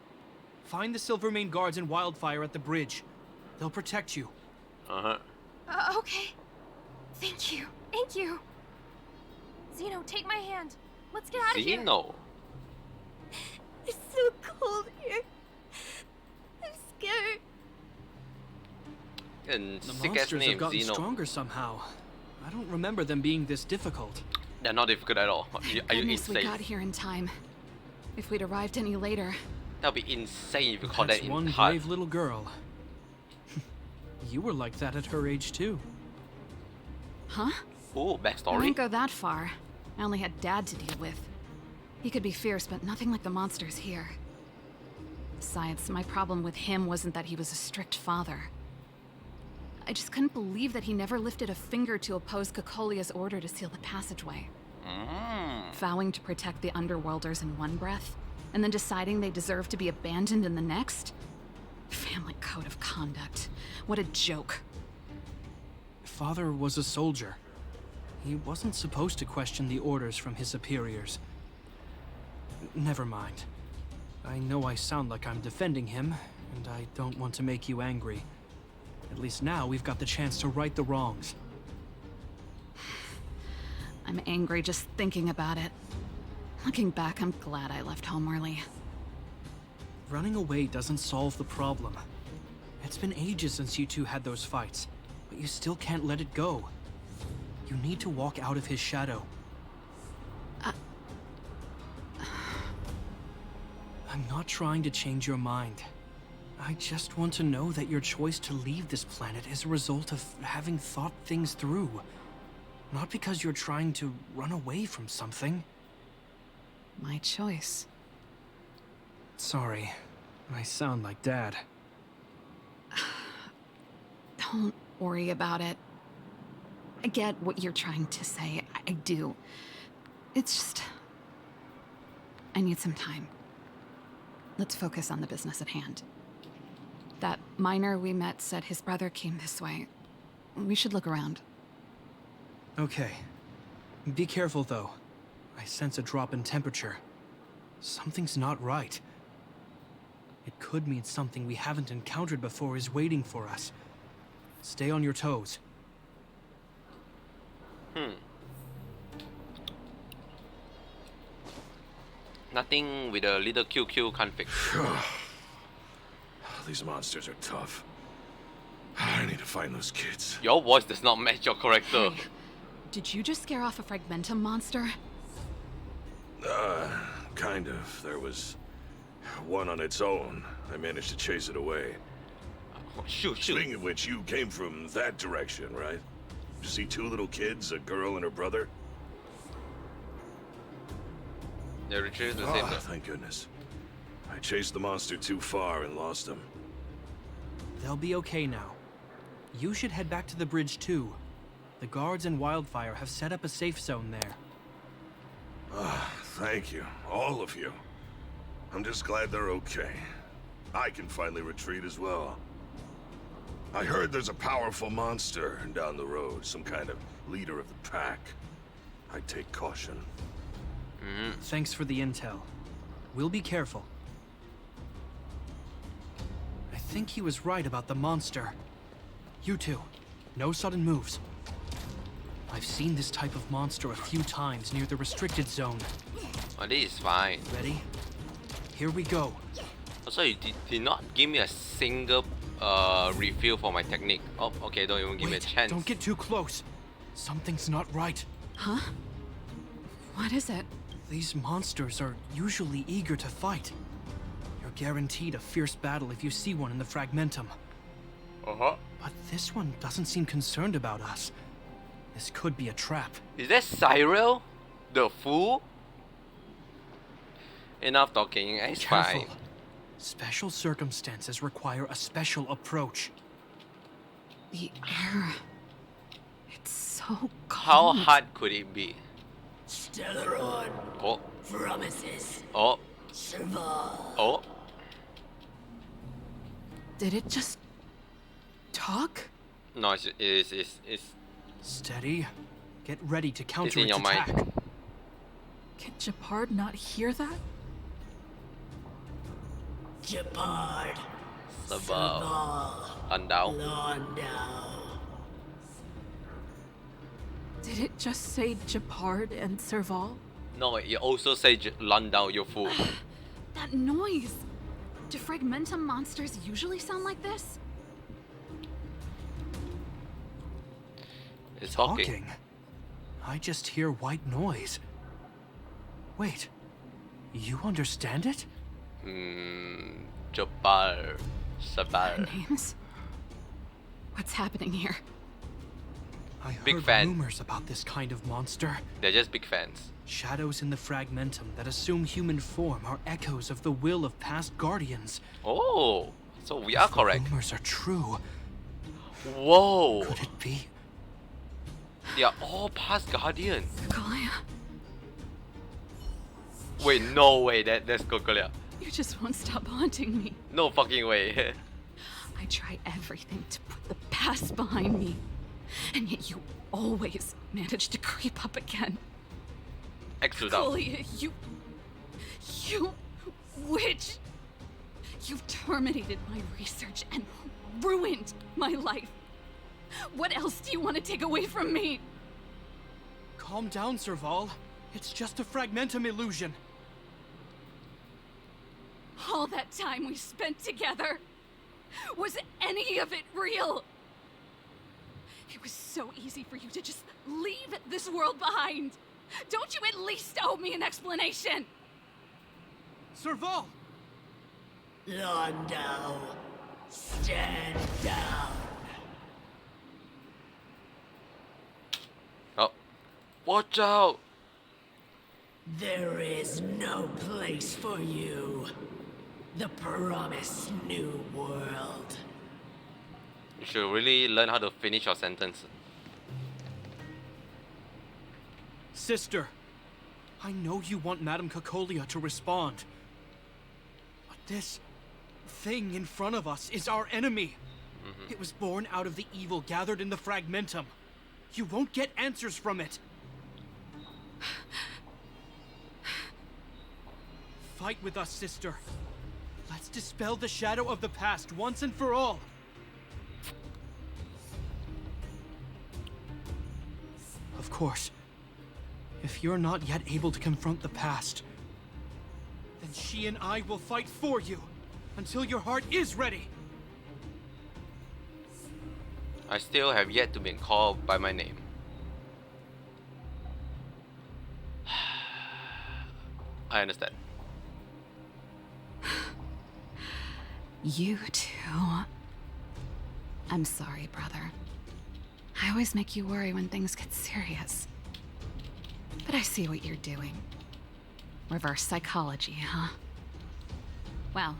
Find the Silvermane guards and Wildfire at the bridge. They'll protect you. Uh-huh. Okay. Thank you. Thank you. Zeno, take my hand. Let's get out of here. Zeno. It's so cold here. I'm scared. And The sick ass monsters have name, gotten Zeno. stronger somehow. I don't remember them being this difficult. They're not difficult at all. Are you Goodness, we insane? got here in time. If we'd arrived any later, That'd be insane if you call That's that one in hard. brave little girl. You were like that at her age too. huh? Oh, I backstory. didn't go that far. I only had Dad to deal with. He could be fierce, but nothing like the monsters here. Besides, my problem with him wasn't that he was a strict father. I just couldn't believe that he never lifted a finger to oppose Cocolia's order to seal the passageway. Vowing to protect the Underworlders in one breath, and then deciding they deserve to be abandoned in the next? Family code of conduct. What a joke. Father was a soldier. He wasn't supposed to question the orders from his superiors. Never mind. I know I sound like I'm defending him, and I don't want to make you angry. At least now we've got the chance to right the wrongs. I'm angry just thinking about it. Looking back, I'm glad I left home early. Running away doesn't solve the problem. It's been ages since you two had those fights, but you still can't let it go. You need to walk out of his shadow. I'm not trying to change your mind. I just want to know that your choice to leave this planet is a result of having thought things through. Not because you're trying to run away from something. My choice. Sorry, I sound like Dad. Don't worry about it. I get what you're trying to say. I do. It's just... I need some time. Let's focus on the business at hand. That miner we met said his brother came this way. We should look around. Okay. Be careful, though. I sense a drop in temperature. Something's not right. It could mean something we haven't encountered before is waiting for us. Stay on your toes. Nothing with a little QQ can't fix. These monsters are tough. I need to find those kids. Your voice does not match your character. Hey, did you just scare off a Fragmentum monster? Kind of. There was one on its own. I managed to chase it away. Shoot. Speaking of which, you came from that direction, right? Did you see two little kids, a girl and her brother? They retrieved the same Oh, though. thank goodness. I chased the monster too far and lost him. They'll be okay now. You should head back to the bridge, too. The guards and Wildfire have set up a safe zone there. Thank you, all of you. I'm just glad they're okay. I can finally retreat as well. I heard there's a powerful monster down the road, some kind of leader of the pack. I'd take caution. Thanks for the intel. We'll be careful. I think he was right about the monster. You two, no sudden moves. I've seen this type of monster a few times near the restricted zone. Oh, this is fine. Ready? Here we go. Also, you did not give me a single refill for my technique. Oh, okay, don't even give me a Wait, chance. don't get too close. Something's not right. Huh? What is it? These monsters are usually eager to fight. You're guaranteed a fierce battle if you see one in the Fragmentum. Uh-huh. But this one doesn't seem concerned about us. This could be a trap. Is that Cyril? The fool? Enough talking, it's Careful. fine. Special circumstances require a special approach. The air. It's so cold. How hard could it be? Stellaron Oh, promises oh, survive. oh. Did it just talk? No, it's Steady. Get ready to counter It's in its your mind. attack. Can Japard not hear that? Japard, Sabal. Landau. Landau. Did it just say Japard and Serval? No, you also say Landau, you fool. That noise! Do Fragmentum monsters usually sound like this? It's talking. Talking? I just hear white noise. Wait. You understand it? Jabal. Sabal. Names? What's happening here? I Big heard fan. rumors about this kind of monster. They're just big fans. Shadows in the Fragmentum that assume human form are echoes of the will of past guardians. Oh, so we are If the correct. rumors are true. Whoa, Could it be? they are all past guardians. Golia, Wait, no way, that's Gokulia. you just won't stop haunting me. No fucking way. I try everything to put the past behind me, and yet you always manage to creep up again. Extra down. Golia, you witch! You've terminated my research and ruined my life. What else do you want to take away from me? Calm down, Serval. It's just a Fragmentum illusion. All that time we spent together, was any of it real? It was so easy for you to just leave this world behind. Don't you at least owe me an explanation? Serval! Landau, stand down. Oh, watch out! There is no place for you. The promised new world. You should really learn how to finish your sentence. Sister, I know you want Madame Cocolia to respond. But this thing in front of us is our enemy. It was born out of the evil gathered in the Fragmentum. You won't get answers from it. Fight with us, sister. Let's dispel the shadow of the past once and for all. Of course, if you're not yet able to confront the past, then she and I will fight for you until your heart is ready. I still have yet to be called by my name. I understand. You too. I'm sorry, brother. I always make you worry when things get serious. But I see what you're doing. Reverse psychology, huh? Well,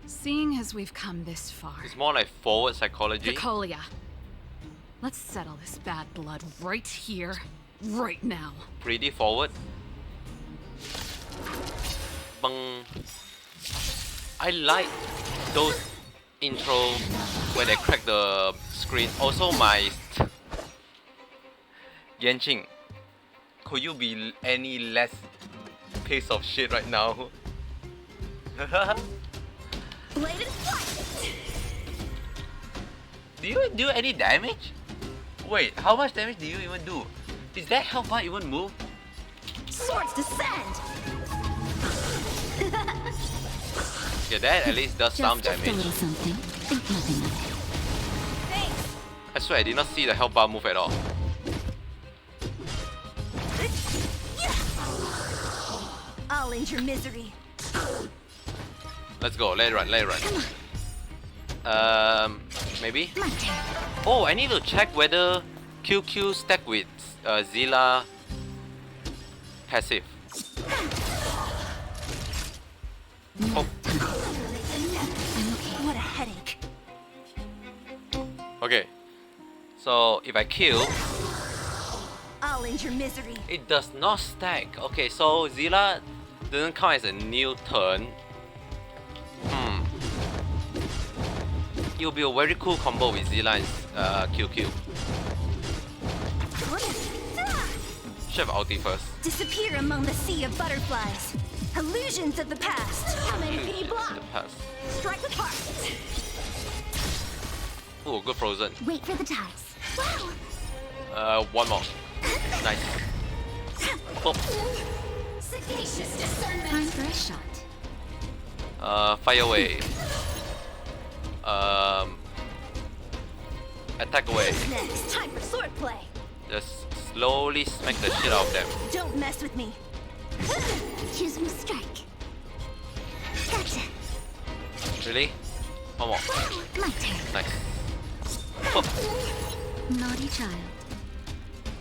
seeing as we've come this far... It's more like forward psychology. Cocolia, let's settle this bad blood right here, right now. Pretty forward. Bang. I like those intro where they crack the screen. Also my Yanqing, could you be any less piece of shit right now? Do you do any damage? Wait, how much damage do you even do? Is that health bar even move? Swords descend! Yeah, that at least does some Just a damage. little something. Think nothing of it. I swear I did not see the health bar move at all. I'll end your misery. Let's go. Let it run. Let it run. Maybe. My turn. Oh, I need to check whether QQ stack with Zilla passive. Oh. What a headache. Okay. So if I kill, I'll end your misery. it does not stack. Okay, so Zilla doesn't count as a new turn. It will be a very cool combo with Zilla and QQ. Should have ulti first. Disappear among the sea of butterflies. Illusions of the past. How many can you The block? past. Strike apart. Ooh, good frozen. Wait for the tides. One more. Nice. Boom. Sagacious discernment. Time for a shot. Fire away. Attack away. Next, time for swordplay. Just slowly smack the shit out of them. Don't mess with me. Choose my strike. Gotcha. Really? One more. My turn. Nice. Boom. Naughty child.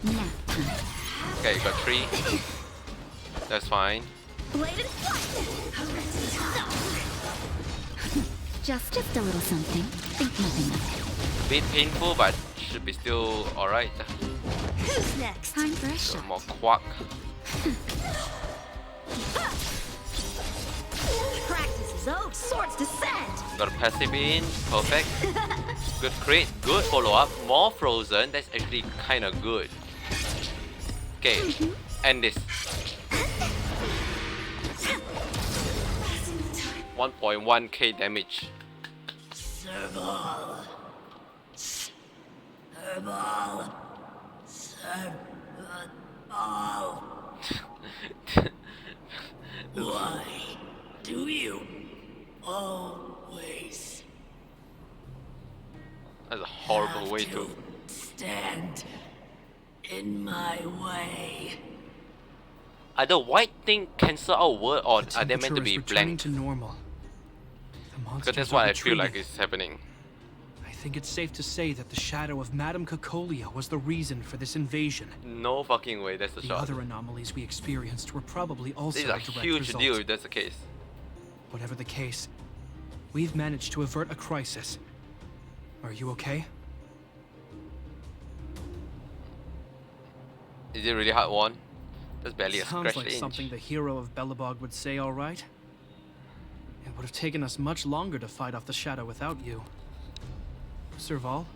Nap time. Okay, you got 3. That's fine. Blade and flight. Just a little something. Think nothing of it. Bit painful, but should be still alright. Who's next? Time for a So shot. more quack. Practice is over. Swords descend. Got a passive in. Perfect. Good crit. Good follow up. More frozen. That's actually kind of good. Okay. End this. 1.1k damage. Serval. Serval. Serval. Why do you always That's a horrible have way to. stand in my way? Are the white thing cancel out word or The are they meant to temperature be is returning blank? to normal. The Because monsters that's are what I feel like retreating. is happening. I think it's safe to say that the shadow of Madame Cocolia was the reason for this invasion. No fucking way. That's a The shot. other anomalies we experienced were probably also This is a a direct huge result. deal if that's the case. Whatever the case, we've managed to avert a crisis. Are you okay? Is it really hard won? That's barely a Sounds scratch like inch. something the hero of Belobog would say, all right? It would have taken us much longer to fight off the shadow without you. Serval,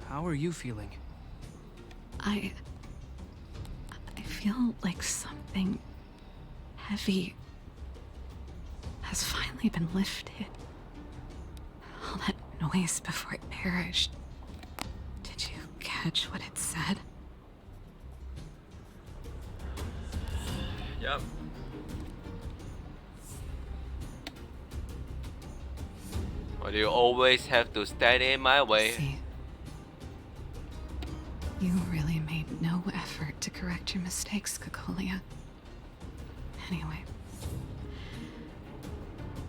how are you feeling? I feel like something heavy has finally been lifted. All that noise before it perished. Did you catch what it said? Yep. Why do you always have to stand in my way? See, you really made no effort to correct your mistakes, Cocolia. Anyway,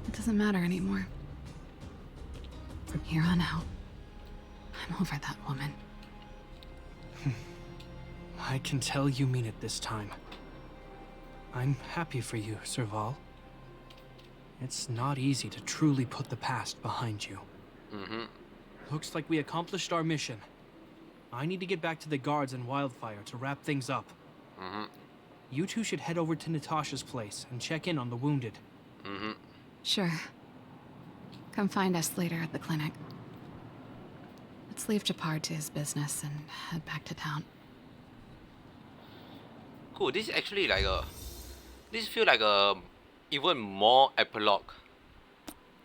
it doesn't matter anymore. From here on out, I'm over that woman. I can tell you mean it this time. I'm happy for you, Serval. It's not easy to truly put the past behind you. Looks like we accomplished our mission. I need to get back to the guards and Wildfire to wrap things up. You two should head over to Natasha's place and check in on the wounded. Sure. Come find us later at the clinic. Let's leave Japar to his business and head back to town. Cool. This is actually like a. This feels like a even more epilogue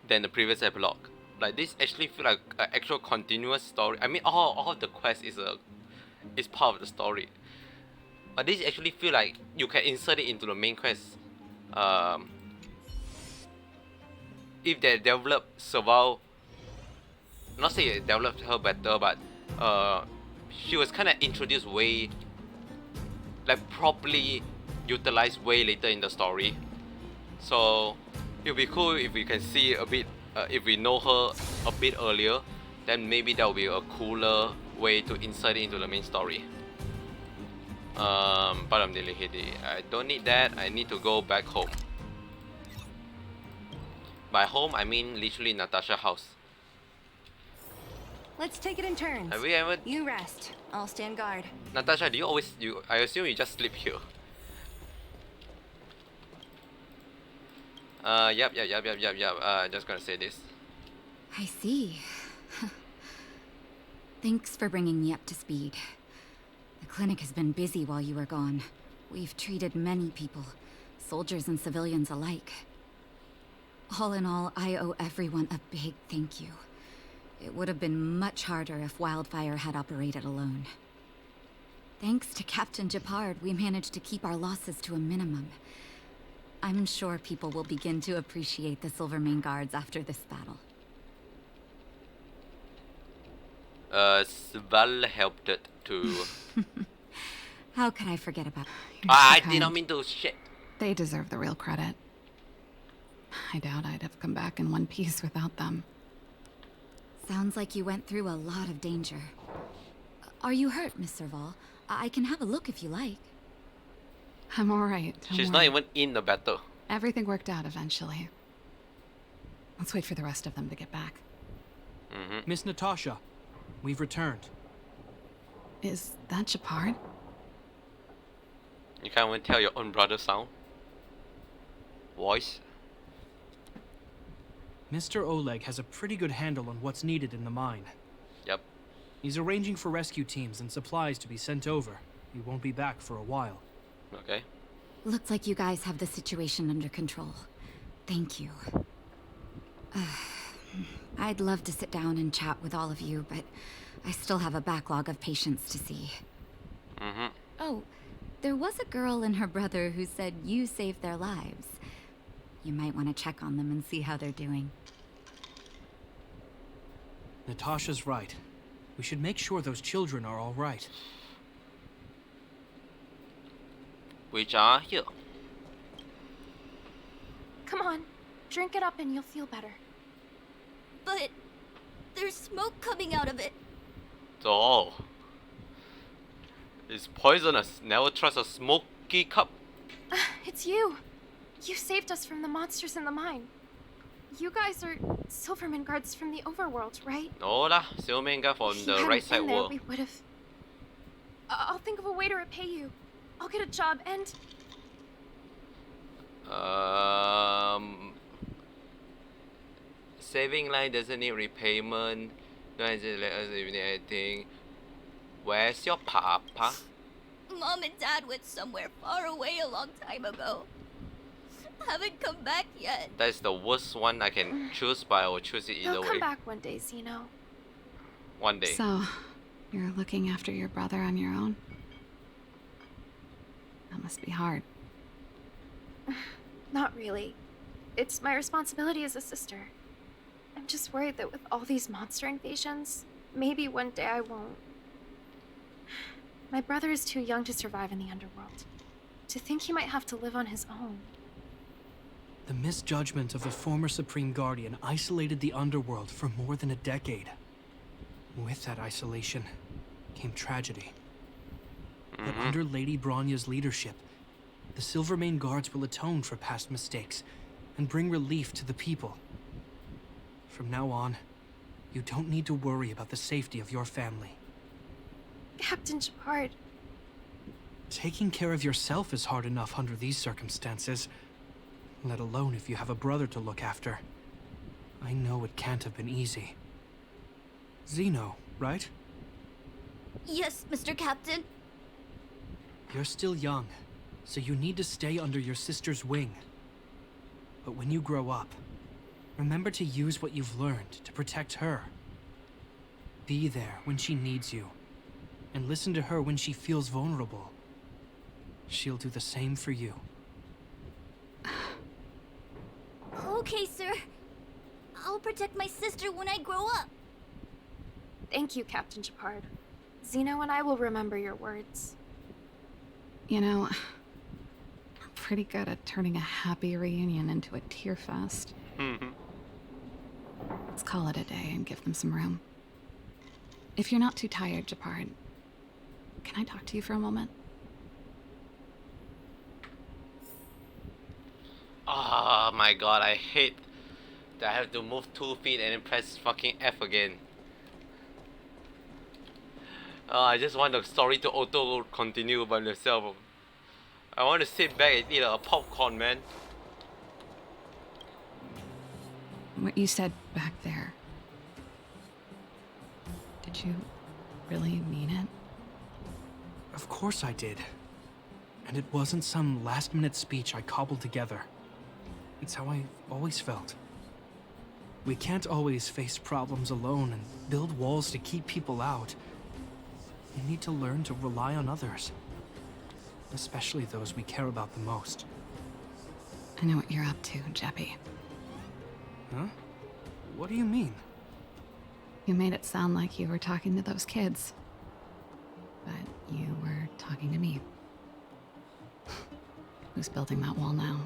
than the previous epilogue. Like this actually feel like an actual continuous story. I mean, all of the quest is part of the story. But this actually feel like you can insert it into the main quest. If they develop Serval, not say they developed her better, but she was kind of introduced way, like properly utilized way later in the story. So it'll be cool if we can see a bit, if we know her a bit earlier, then maybe that will be a cooler way to insert it into the main story. But I'm Dilihidi. I don't need that. I need to go back home. By home, I mean literally Natasha's house. Let's take it in turns. Have we ever? You rest. I'll stand guard. Natasha, do you always? I assume you just sleep here. Yep. Just gonna say this. I see. Thanks for bringing me up to speed. The clinic has been busy while you were gone. We've treated many people, soldiers and civilians alike. All in all, I owe everyone a big thank you. It would have been much harder if Wildfire had operated alone. Thanks to Captain Japard, we managed to keep our losses to a minimum. I'm sure people will begin to appreciate the Silvermane Guards after this battle. Sval helped it to. How could I forget about... I did not mean to shit. They deserve the real credit. I doubt I'd have come back in one piece without them. Sounds like you went through a lot of danger. Are you hurt, Miss Serval? I can have a look if you like. I'm alright. She's not even in the battle. Everything worked out eventually. Let's wait for the rest of them to get back. Miss Natasha, we've returned. Is that Japard? You can't even tell your own brother's sound. Voice. Mr. Oleg has a pretty good handle on what's needed in the mine. Yep. He's arranging for rescue teams and supplies to be sent over. He won't be back for a while. Okay. Looks like you guys have the situation under control. Thank you. I'd love to sit down and chat with all of you, but I still have a backlog of patients to see. Oh, there was a girl and her brother who said you saved their lives. You might want to check on them and see how they're doing. Natasha's right. We should make sure those children are all right. Which are here. Come on, drink it up and you'll feel better. But there's smoke coming out of it. Oh. It's poisonous. Never trust a smoky cup. It's you. You saved us from the monsters in the mine. You guys are Silvermane Guards from the overworld, right? No lah, Silvermane Guard from If the you right hadn't side been there, world. we would have. I'll think of a way to repay you. I'll get a job and. Saving life doesn't need repayment. Don't let us even anything. Where's your papa? Mom and Dad went somewhere far away a long time ago. Haven't come back yet. That's the worst one I can choose, but I will choose it either They'll way. come back one day, Zeno. One day. So, you're looking after your brother on your own? That must be hard. Not really. It's my responsibility as a sister. I'm just worried that with all these monster invasions, maybe one day I won't. My brother is too young to survive in the underworld. To think he might have to live on his own. The misjudgment of the former Supreme Guardian isolated the underworld for more than a decade. With that isolation came tragedy. But under Lady Bronya's leadership, the Silvermane Guards will atone for past mistakes and bring relief to the people. From now on, you don't need to worry about the safety of your family. Captain Japard. Taking care of yourself is hard enough under these circumstances, let alone if you have a brother to look after. I know it can't have been easy. Zeno, right? Yes, Mr. Captain. You're still young, so you need to stay under your sister's wing. But when you grow up, remember to use what you've learned to protect her. Be there when she needs you, and listen to her when she feels vulnerable. She'll do the same for you. Okay, sir. I'll protect my sister when I grow up. Thank you, Captain Japard. Zeno and I will remember your words. You know, I'm pretty good at turning a happy reunion into a tear fest. Let's call it a day and give them some room. If you're not too tired, Japard, can I talk to you for a moment? Oh my god, I hate that I have to move 2 feet and then press fucking F again. I just want the story to auto continue by itself. I want to sit back and eat a popcorn, man. What you said back there, did you really mean it? Of course I did. And it wasn't some last-minute speech I cobbled together. It's how I always felt. We can't always face problems alone and build walls to keep people out. We need to learn to rely on others. Especially those we care about the most. I know what you're up to, Jeppy. Huh? What do you mean? You made it sound like you were talking to those kids. But you were talking to me. Who's building that wall now?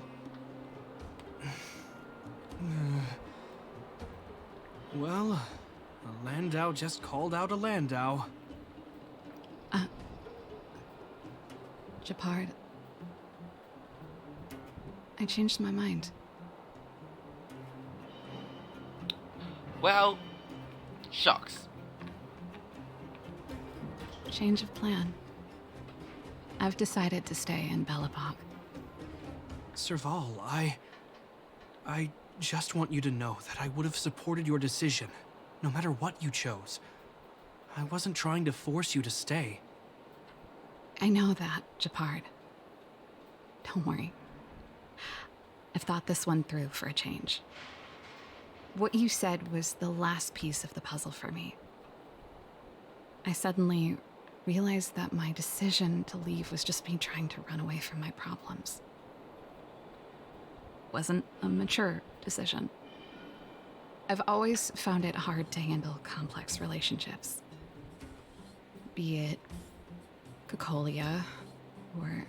Well, a Landau just called out a Landau. Japard, I changed my mind. Well, shucks. Change of plan. I've decided to stay in Belobog. Serval, I just want you to know that I would have supported your decision, no matter what you chose. I wasn't trying to force you to stay. I know that, Japard. Don't worry. I've thought this one through for a change. What you said was the last piece of the puzzle for me. I suddenly realized that my decision to leave was just me trying to run away from my problems. Wasn't a mature decision. I've always found it hard to handle complex relationships. Be it Cocolia or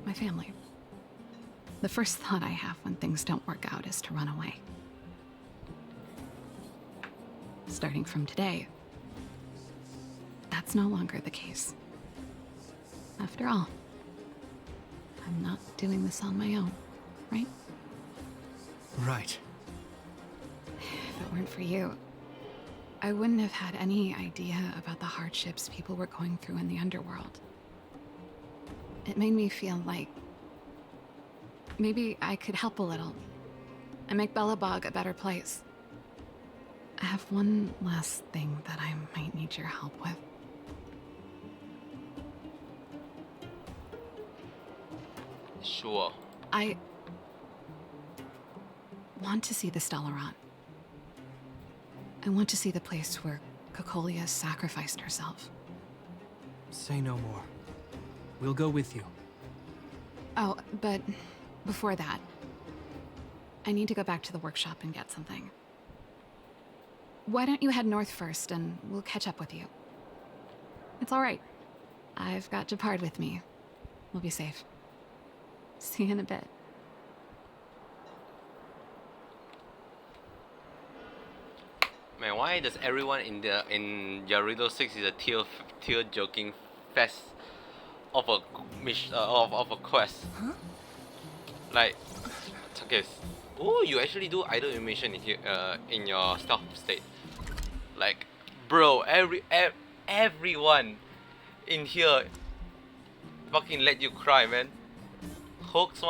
my family. The first thought I have when things don't work out is to run away. Starting from today, that's no longer the case. After all, I'm not doing this on my own, right? Right. If it weren't for you, I wouldn't have had any idea about the hardships people were going through in the underworld. It made me feel like maybe I could help a little and make Belobog a better place. I have one last thing that I might need your help with. Sure. I want to see the Stellaron. I want to see the place where Cocolia sacrificed herself. Say no more. We'll go with you. Oh, but before that, I need to go back to the workshop and get something. Why don't you head north first and we'll catch up with you? It's all right. I've got Japard with me. We'll be safe. See you in a bit. Man, why does everyone in Yarilo 6 is a tear joking fest of a of a quest? Huh? Like, okay, oh, you actually do idle animation in here in your stealth state. Like, bro, everyone in here fucking let you cry, man. Hook's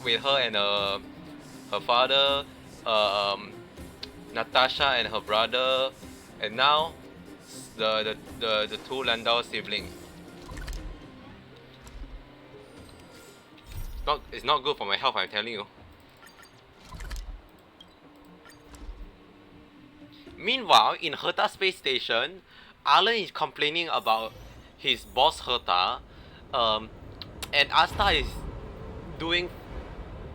with her and her father, Natasha and her brother, and now the two Landau siblings. It's not good for my health, I'm telling you. Meanwhile, in Herta space station, Alan is complaining about his boss Herta, and Asta is doing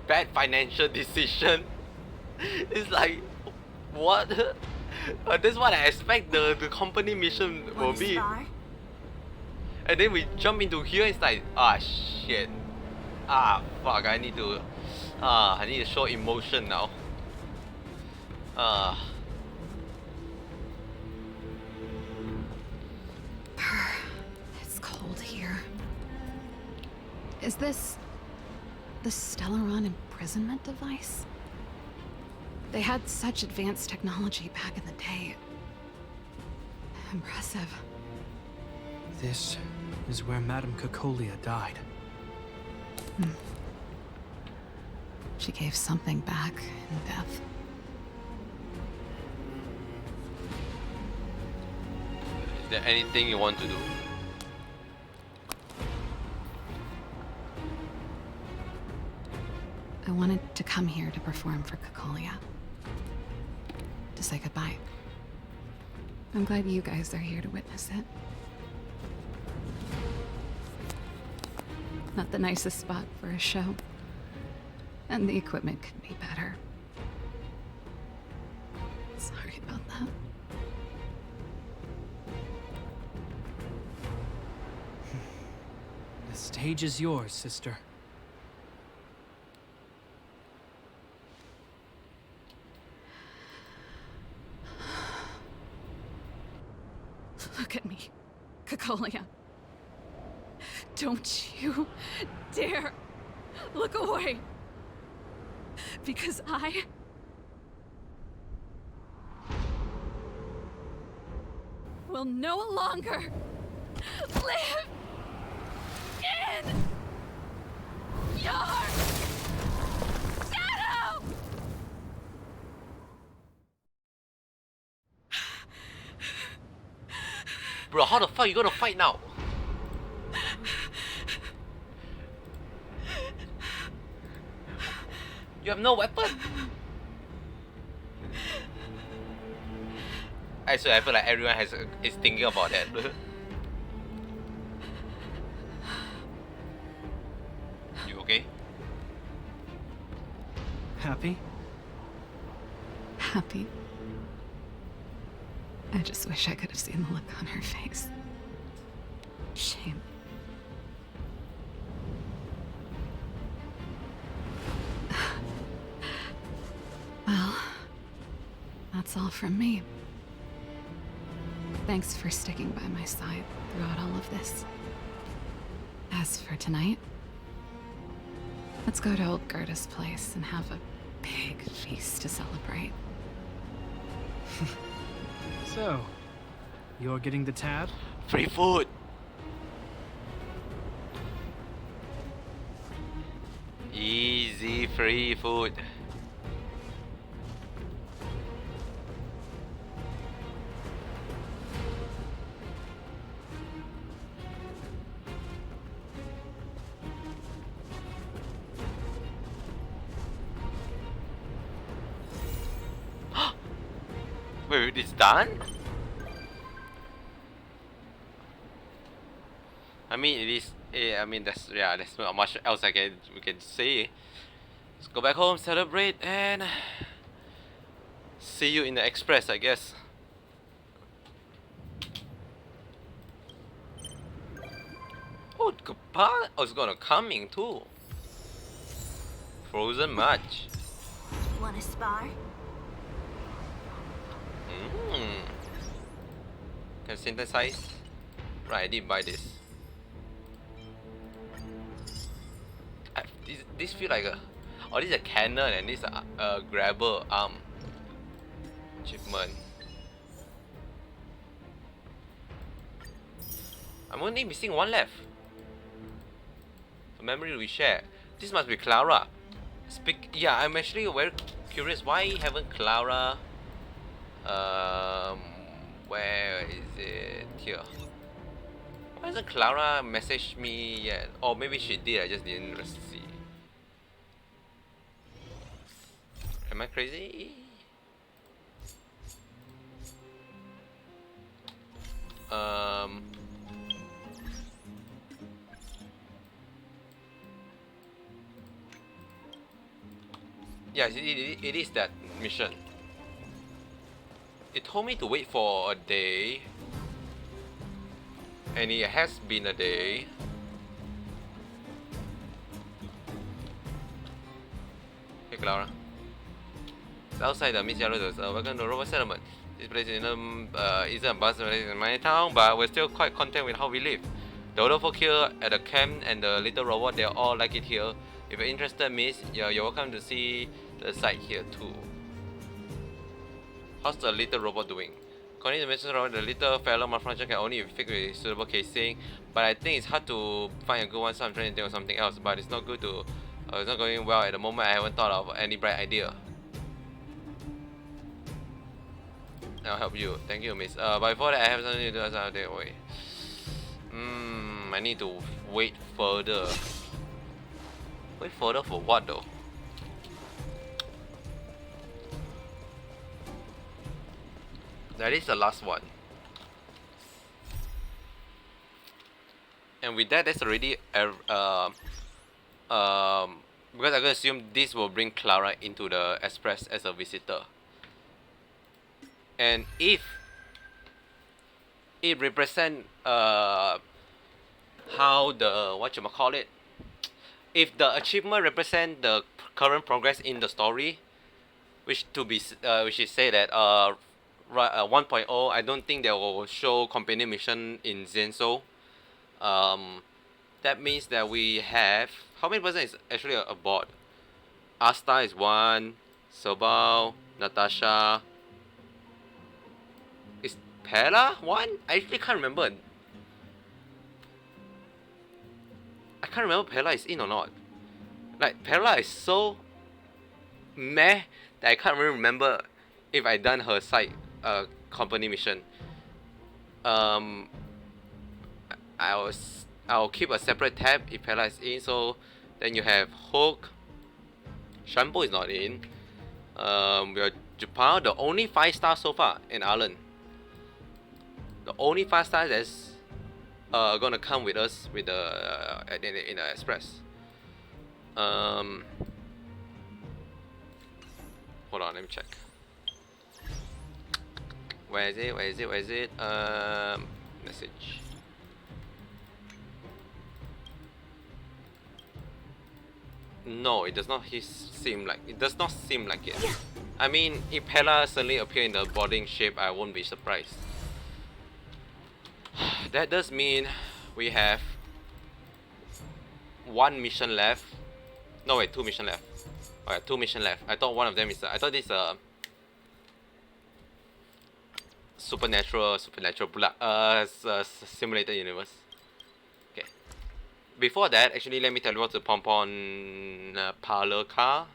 bad financial decision. It's like, what? That's what I expect the company mission will be. And then we jump into here, it's like, ah shit. Fuck, I need to show emotion now. It's cold here. Is this the Stellaron imprisonment device? They had such advanced technology back in the day. Impressive. This is where Madame Cacolia died. She gave something back in death. Is there anything you want to do? I wanted to come here to perform for Cacolia. To say goodbye. I'm glad you guys are here to witness it. Not the nicest spot for a show. And the equipment could be better. Sorry about that. The stage is yours, sister. Look at me, Cacolia. Don't you dare look away. Because I will no longer live in your shadow! Bro, how the fuck you gonna fight now? You have no weapon? Actually, I feel like everyone is thinking about that. You okay? Happy? Happy. I just wish I could have seen the look on her face. Shame. Well, that's all from me. Thanks for sticking by my side throughout all of this. As for tonight, let's go to old Gerda's place and have a big feast to celebrate. So, you're getting the tab? Free food! Easy free food. Wait, it's done? I mean, it is. I mean, there's not much else we can say. Let's go back home, celebrate, and see you in the express, I guess. Oh, Kappa! Oh, it's gonna coming too. Frozen match. Want to spar? Can synthesize. Right, I did buy this. This feel like a. Oh, this is a cannon and this is a grabber arm. Achievement. I'm only missing one left. The memory we share. This must be Clara. Yeah, I'm actually very curious. Why haven't Clara? Where is it? Here. Why hasn't Clara messaged me yet? Or maybe she did. I just didn't see. Am I crazy? Yeah, it is that mission. It told me to wait for a day, and it has been a day. Clara. It's outside the Miss Yellow. Welcome to Robot Settlement. This place isn't a bustling place in my town, but we're still quite content with how we live. The older folk here at the camp and the little robot, they all like it here. If you're interested, miss, you're welcome to see the site here too. How's the little robot doing? According to Mr. Robot, the little fellow malfunction can only be fixed with suitable casing, but I think it's hard to find a good one, so I'm trying to think of something else. But it's not good to, it's not going well at the moment. I haven't thought of any bright idea. I'll help you. Thank you, miss. But before that, I have something to do. I'll take away. I need to wait further. Wait further for what though? That is the last one. And with that, that's already because I'm gonna assume this will bring Clara into the Express as a visitor. And if it represent how the whatchamacallit, if the achievement represent the current progress in the story, which is say that 1.0, I don't think they will show companion mission in Zenso. That means that we have, how many person is actually aboard? Asta is 1, Sobal, Natasha. Is Pella 1? I actually can't remember. I can't remember Pella is in or not. Like, Pella is so meh that I can't really remember if I done her side company mission. I'll keep a separate tab if Pella is in. So then you have Hook. Shambo is not in. We are Japan, the only 5-star so far, in Alan. The only 5 stars that's gonna come with us with the in the Express. Hold on, let me check. Where is it? Message. No, it does not seem like it. I mean, if Pella suddenly appear in the boarding ship, I won't be surprised. That does mean we have 1 mission left. No wait, 2 mission left. Alright, 2 mission left. I thought one of them is I thought this supernatural simulated universe. Okay. Before that, actually, let me tell you what's the Pompon parlor car.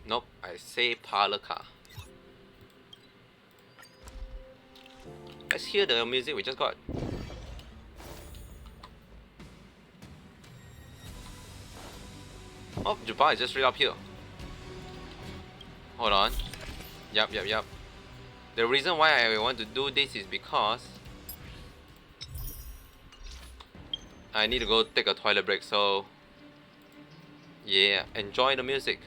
Nope, I say parlor car. Let's hear the music we just got. Oh, Japan is just right up here. Hold on. Yup. The reason why I want to do this is because I need to go take a toilet break, so yeah, enjoy the music.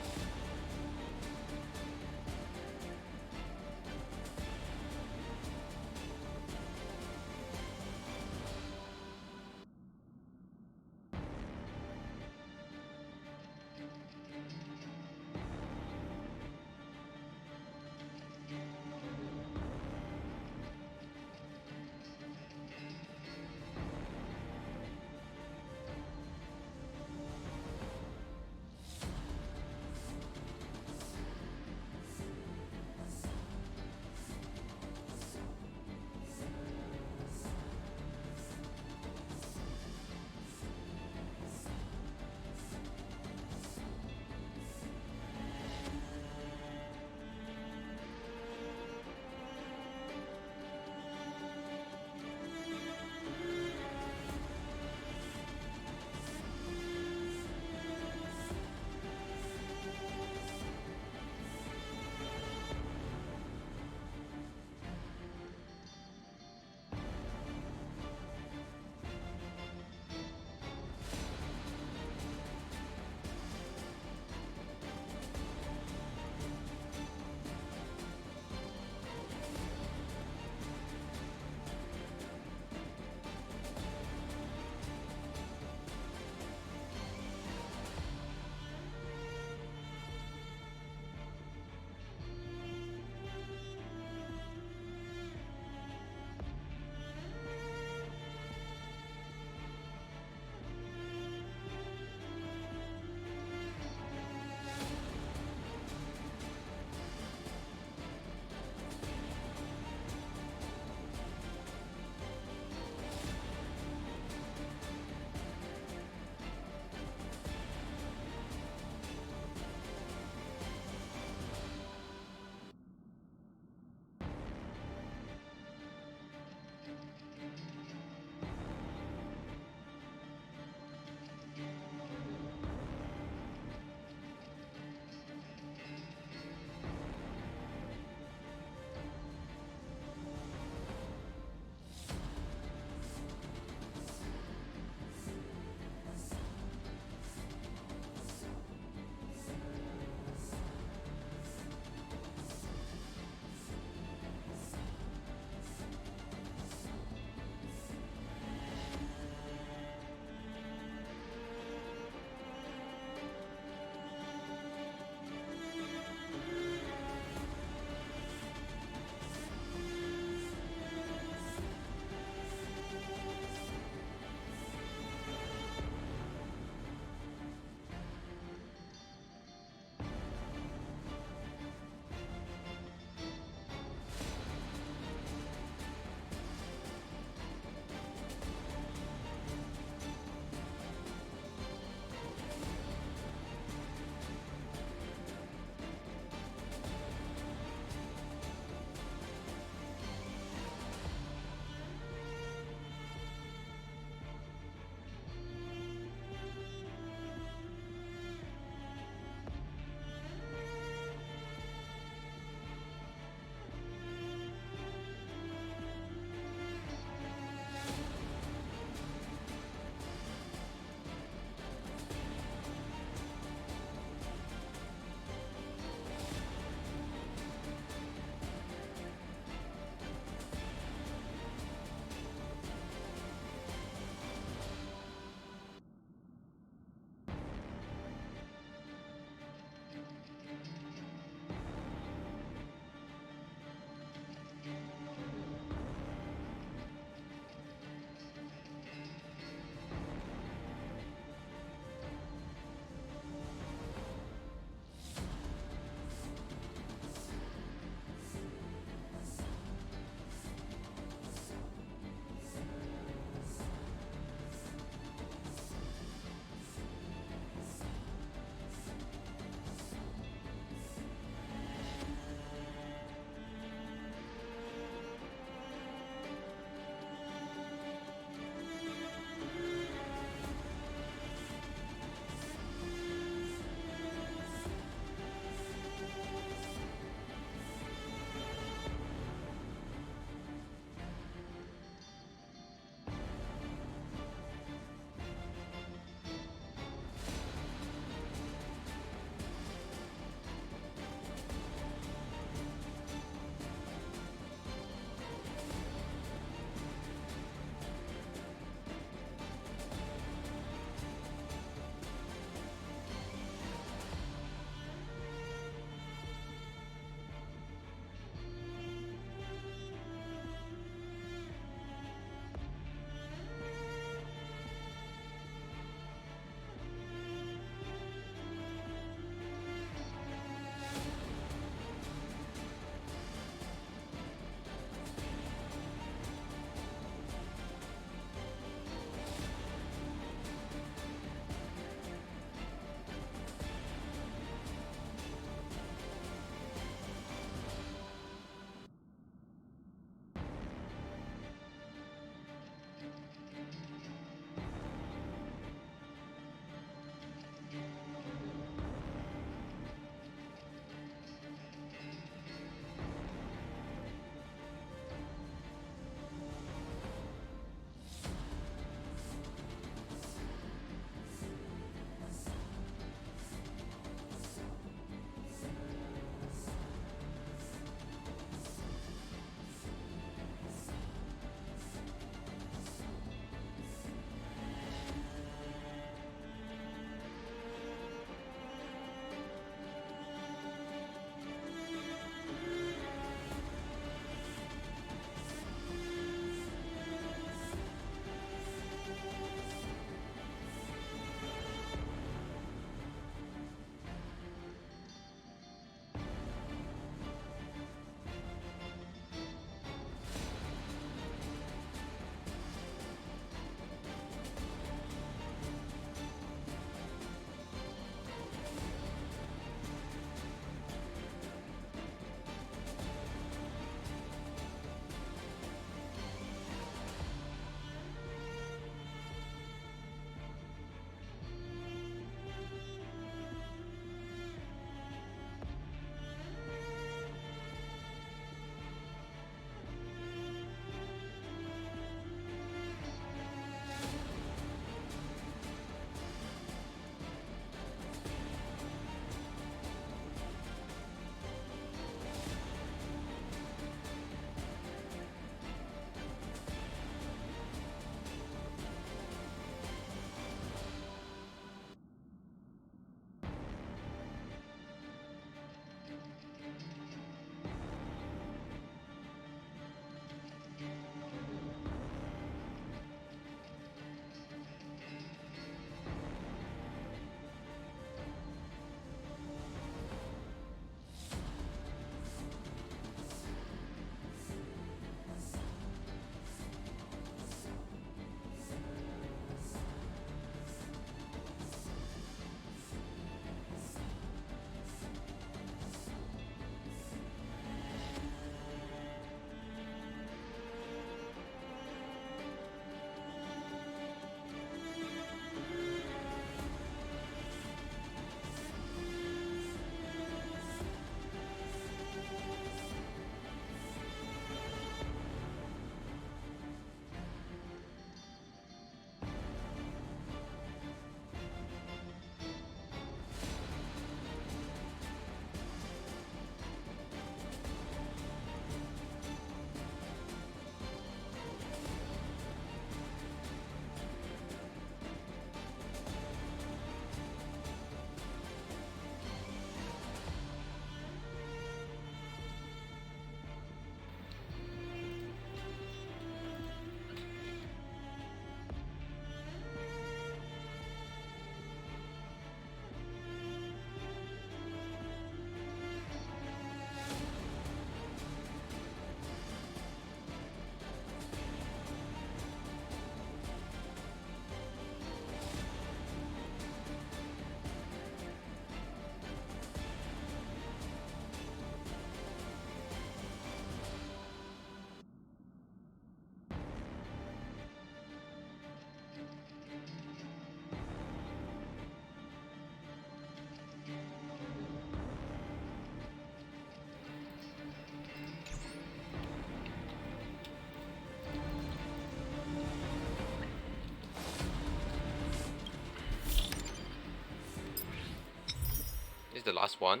the last one.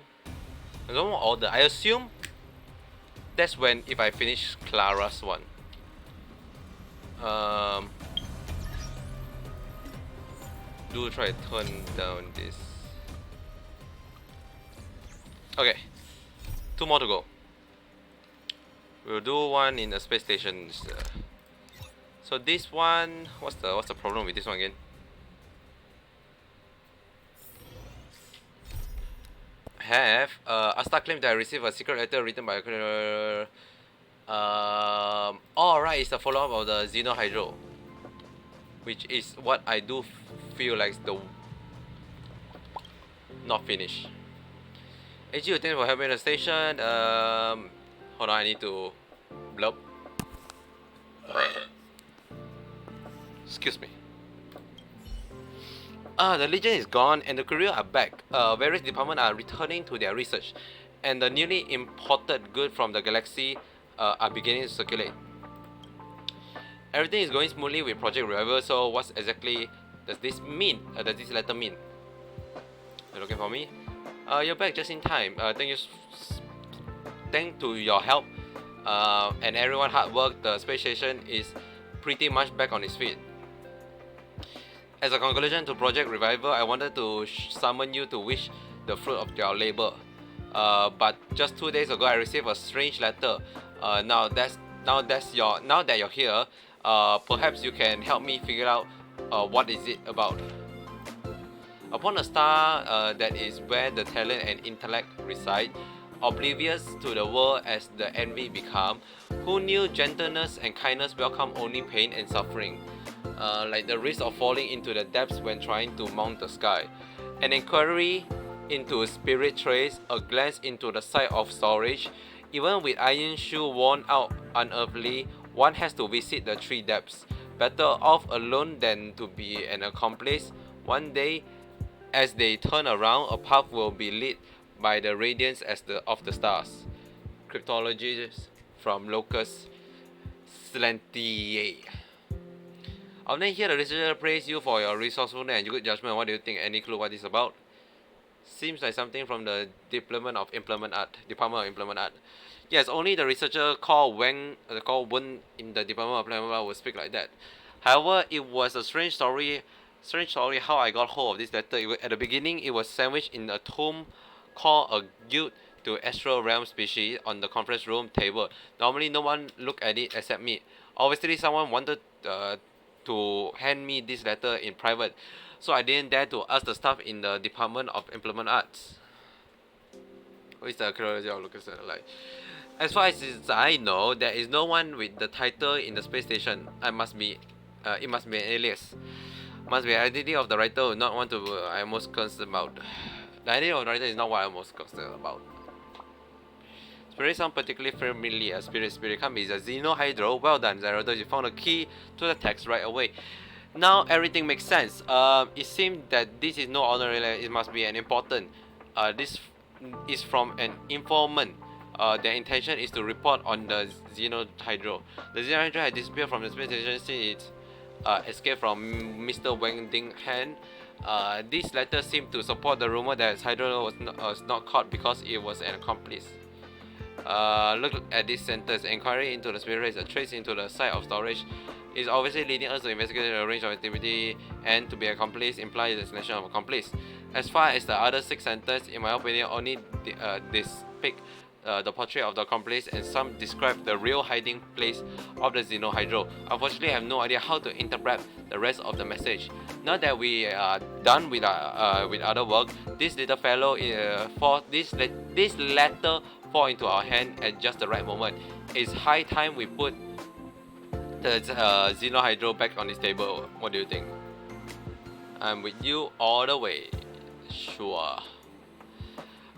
I don't know what order. I assume that's when if I finish Clara's one. Do try to turn down this. Okay, 2 more to go. We'll do one in the space station. So this one, what's the problem with this one again? Have Asta claimed that I received a secret letter written by a oh right, it's the follow-up of the Xenohydro, which is what I do feel like the not finished. AG, thanks for helping the station. Hold on, I need to blurb. Excuse me. The Legion is gone and the Courier are back. Various departments are returning to their research, and the newly imported goods from the galaxy are beginning to circulate. Everything is going smoothly with Project Revival, so what exactly does this mean? Does this letter mean? You're looking for me? You're back just in time. Thanks to your help and everyone's hard work, the space station is pretty much back on its feet. As a conclusion to Project Revival, I wanted to summon you to wish the fruit of your labor. But just 2 days ago, I received a strange letter. Now that you're here, perhaps you can help me figure out what is it about. Upon a star that is where the talent and intellect reside, oblivious to the world as the envy become, who knew gentleness and kindness welcome only pain and suffering, like the risk of falling into the depths when trying to mount the sky. An inquiry into spirit trace, a glance into the site of storage. Even with iron shoe worn out unearthly, one has to visit the 3 depths. Better off alone than to be an accomplice. One day, as they turn around, a path will be lit by the radiance of the stars. Cryptologies from Locus Slentiae. I'll then hear the researcher praise you for your resourcefulness and good judgment. What do you think? Any clue what this is about? Seems like something from the Department of Implement Art. Yes, only the researcher called Wen in the Department of Implement Art will speak like that. However, it was a strange story how I got hold of this letter. At the beginning, it was sandwiched in a tome called a Guide to Astral Realm Species on the conference room table. Normally, no one looked at it except me. Obviously, someone wanted to hand me this letter in private, so I didn't dare to ask the staff in the Department of Implement Arts. What is the curiosity of Lucas like? As far as I know, there is no one with the title in the space station. It must be an alias. Must be the identity of the writer, not one to I'm most concerned about. The identity of the writer is not what I'm most concerned about. Spirit sound particularly familiar. Spirit come is a Xenohydro. Well done, Zerodos. You found a key to the text right away. Now everything makes sense. It seems that this is no ordinary letter. It must be an important. This is from an informant. Their intention is to report on the Xenohydro. The Xenohydro had disappeared from the space station since its escape from Mr. Wang Ding hand. This letter seemed to support the rumor that Hydro was not caught because it was an accomplice. Look at this sentence. Inquiry into the spirit race, a trace into the site of storage, is obviously leading us to investigate a range of activity, and to be accomplice implies the destination of accomplice. As far as the other 6 sentences, in my opinion, only depict the portrait of the accomplice, and some describe the real hiding place of the Xenohydro. Unfortunately, I have no idea how to interpret the rest of the message. Now that we are done with other work, this little fellow this letter fall into our hand at just the right moment. It's high time we put the Xenohydro back on this table. What do you think? I'm with you all the way. Sure.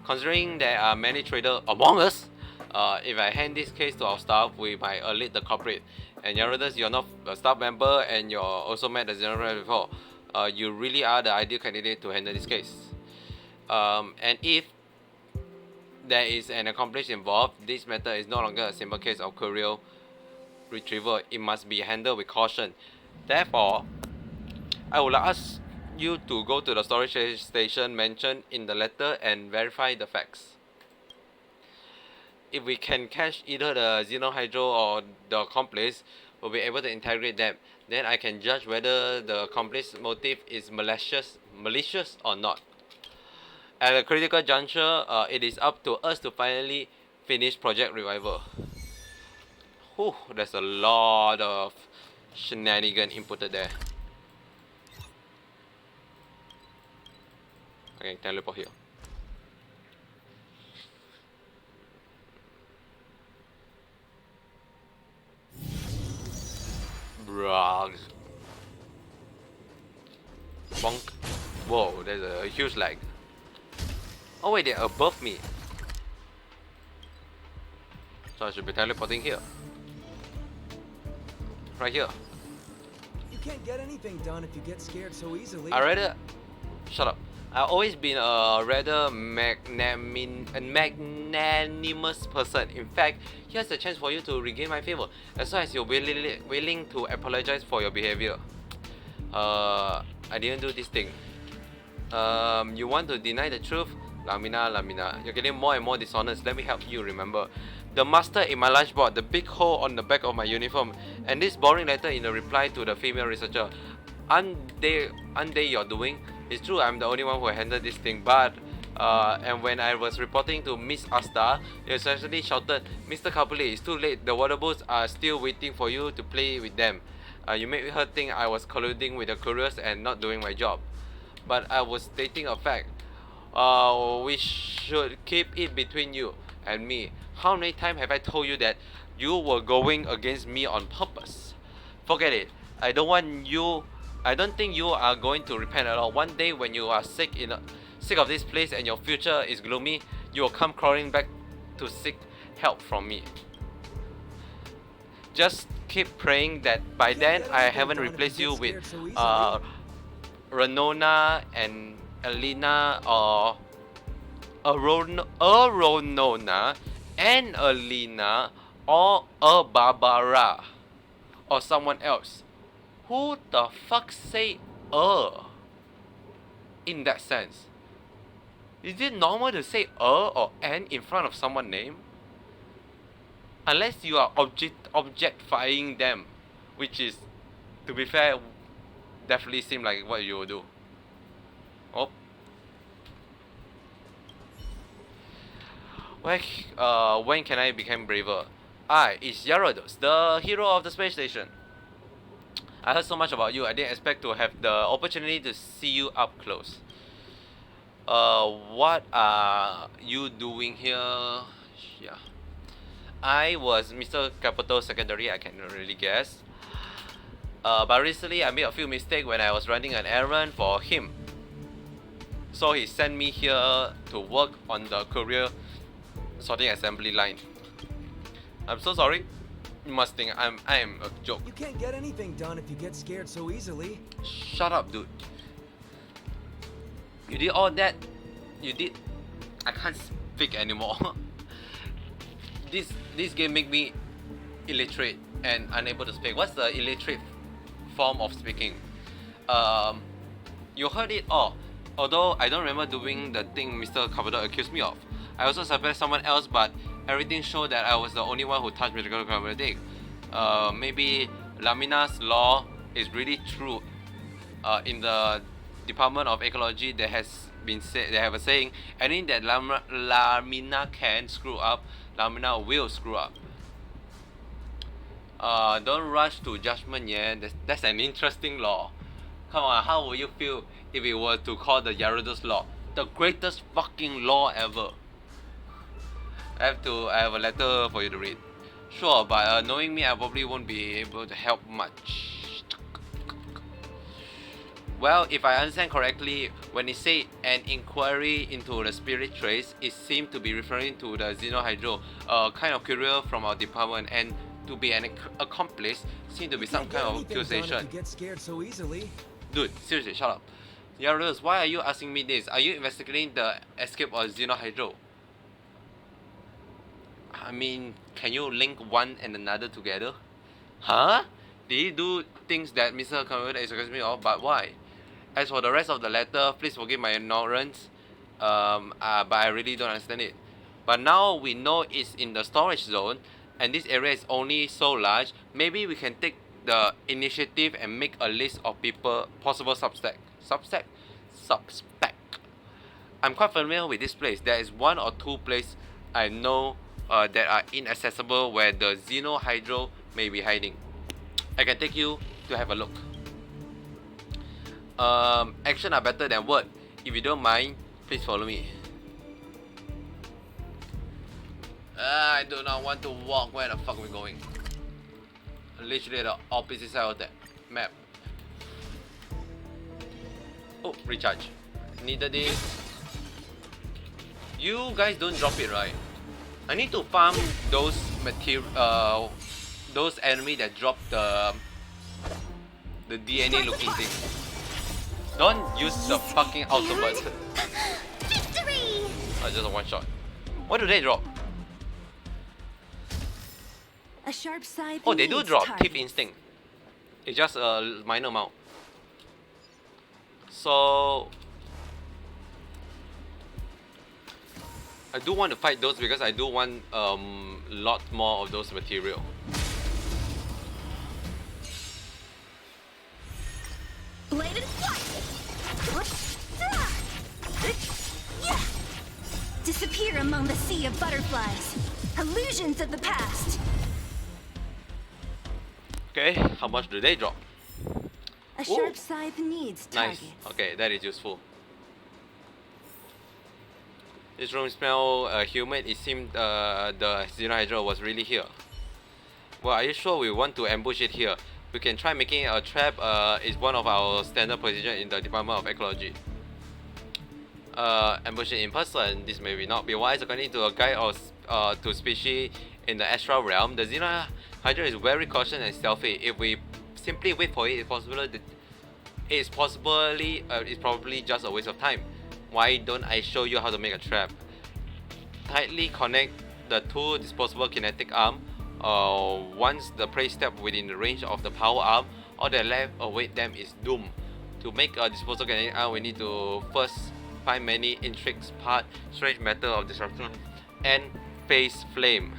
Considering there are many traders among us, if I hand this case to our staff, we might alert the culprit. And Yaradas, you're not a staff member and you're also met the general before. You really are the ideal candidate to handle this case. And if there is an accomplice involved, this matter is no longer a simple case of courier retrieval. It must be handled with caution. Therefore, I would ask you to go to the storage station mentioned in the letter and verify the facts. If we can catch either the Xenohydro or the accomplice, we'll be able to integrate them. Then I can judge whether the accomplice motive is malicious or not. At a critical juncture, it is up to us to finally finish Project Revival. Whew, there's a lot of shenanigans inputted there. Okay, teleport here. Brog. Bonk. Whoa, there's a huge lag. Oh wait, they're above me. So I should be teleporting here. Right here. You can't get anything done if you get scared so easily. Shut up. I've always been a rather magnanimous person. In fact, here's a chance for you to regain my favor, as long as you're willing to apologize for your behavior. I didn't do this thing. You want to deny the truth? Lamina, you're getting more and more dishonest. Let me help you remember. The master in my lunchbox, the big hole on the back of my uniform, and this boring letter in the reply to the female researcher. Aren't they your doing? It's true, I'm the only one who handled this thing, but and when I was reporting to Miss Asta, they essentially shouted, Mr. Capuli, it's too late, the water boats are still waiting for you to play with them. You made her think I was colluding with the couriers and not doing my job. But I was stating a fact. We should keep it between you and me. How many times have I told you that you were going against me on purpose? Forget it. I don't think you are going to repent at all. One day when you are sick of this place and your future is gloomy, you will come crawling back to seek help from me. Just keep praying that by then I haven't replaced you with Renona and Elena or Ronona and Alina or a Barbara or someone else. Who the fuck say in that sense? Is it normal to say or an in front of someone's name? Unless you are objectifying them, which is, to be fair, definitely seem like what you will do. Oh. When can I become braver? It's Gyarados, the hero of the space station. I heard so much about you, I didn't expect to have the opportunity to see you up close. What are you doing here? Yeah. I was Mr. Capital's secretary, I can really guess. But recently I made a few mistakes when I was running an errand for him. So he sent me here to work on the courier sorting assembly line. I'm so sorry. You must think I'm a joke. You can't get anything done if you get scared so easily. Shut up, dude. You did all that. I can't speak anymore. This game make me illiterate and unable to speak. What's the illiterate form of speaking? You heard it all. Although I don't remember doing the thing Mr. Cavador accused me of. I also surprised someone else, but everything showed that I was the only one who touched medical cosmetic. Maybe Lamina's law is really true. In the Department of Ecology, there has been they have a saying, anything that Lamina can screw up, Lamina will screw up. Don't rush to judgment yet. That's an interesting law. Come on, how would you feel if it were to call the Gyarados law the greatest fucking law ever? I have a letter for you to read. Sure, but knowing me, I probably won't be able to help much. Well, if I understand correctly, when it said an inquiry into the spirit trace, it seemed to be referring to the Xenohydro, a kind of courier from our department, and to be an accomplice seemed to be some kind of accusation. You get scared so easily. Dude, seriously, shut up. Gyarados, why are you asking me this? Are you investigating the escape of Xenohydro? I mean, can you link one and another together? Huh? Did he do things that Mr. Kamada is accusing me of? But why? As for the rest of the letter, please forgive my ignorance. But I really don't understand it. But now we know it's in the storage zone, and this area is only so large. Maybe we can take the initiative and make a list of people, possible suspect. I'm quite familiar with this place. There is one or two places I know that are inaccessible where the Xenohydro may be hiding. I can take you to have a look. Action are better than word. If you don't mind, please follow me. I do not want to walk. Where the fuck are we going? Literally the opposite side of that map. Oh, recharge. Needed it. You guys don't drop it, right? I need to farm those those enemy that drop the DNA looking thing. Don't use the fucking ultimate. Victory! Just a one shot. What do they drop? A sharp scythe. Oh, they do needs drop targets. Thief Instinct. It's just a minor amount. So I do want to fight those because I do want lot more of those material. Bladed flight. Disappear among the sea of butterflies. Illusions of the past. Okay, how much do they drop? A sharp scythe needs Nice. targets. Okay, that is useful. This room smells humid. It seemed the Xenohydra was really here. Well, are you sure we want to ambush it here? We can try making a trap. It's one of our standard position in the Department of Ecology. Ambush it in person. This may not be wise according to a guide or to species in the astral realm. The Xenohydra is very cautious and stealthy. If we simply wait for it, it's probably just a waste of time. Why don't I show you how to make a trap? Tightly connect the two disposable kinetic arm. Once the prey step within the range of the power arm, all that left await them is doom. To make a disposable kinetic arm, we need to first find many intrigues, part, strange matter of disruption, and face flame.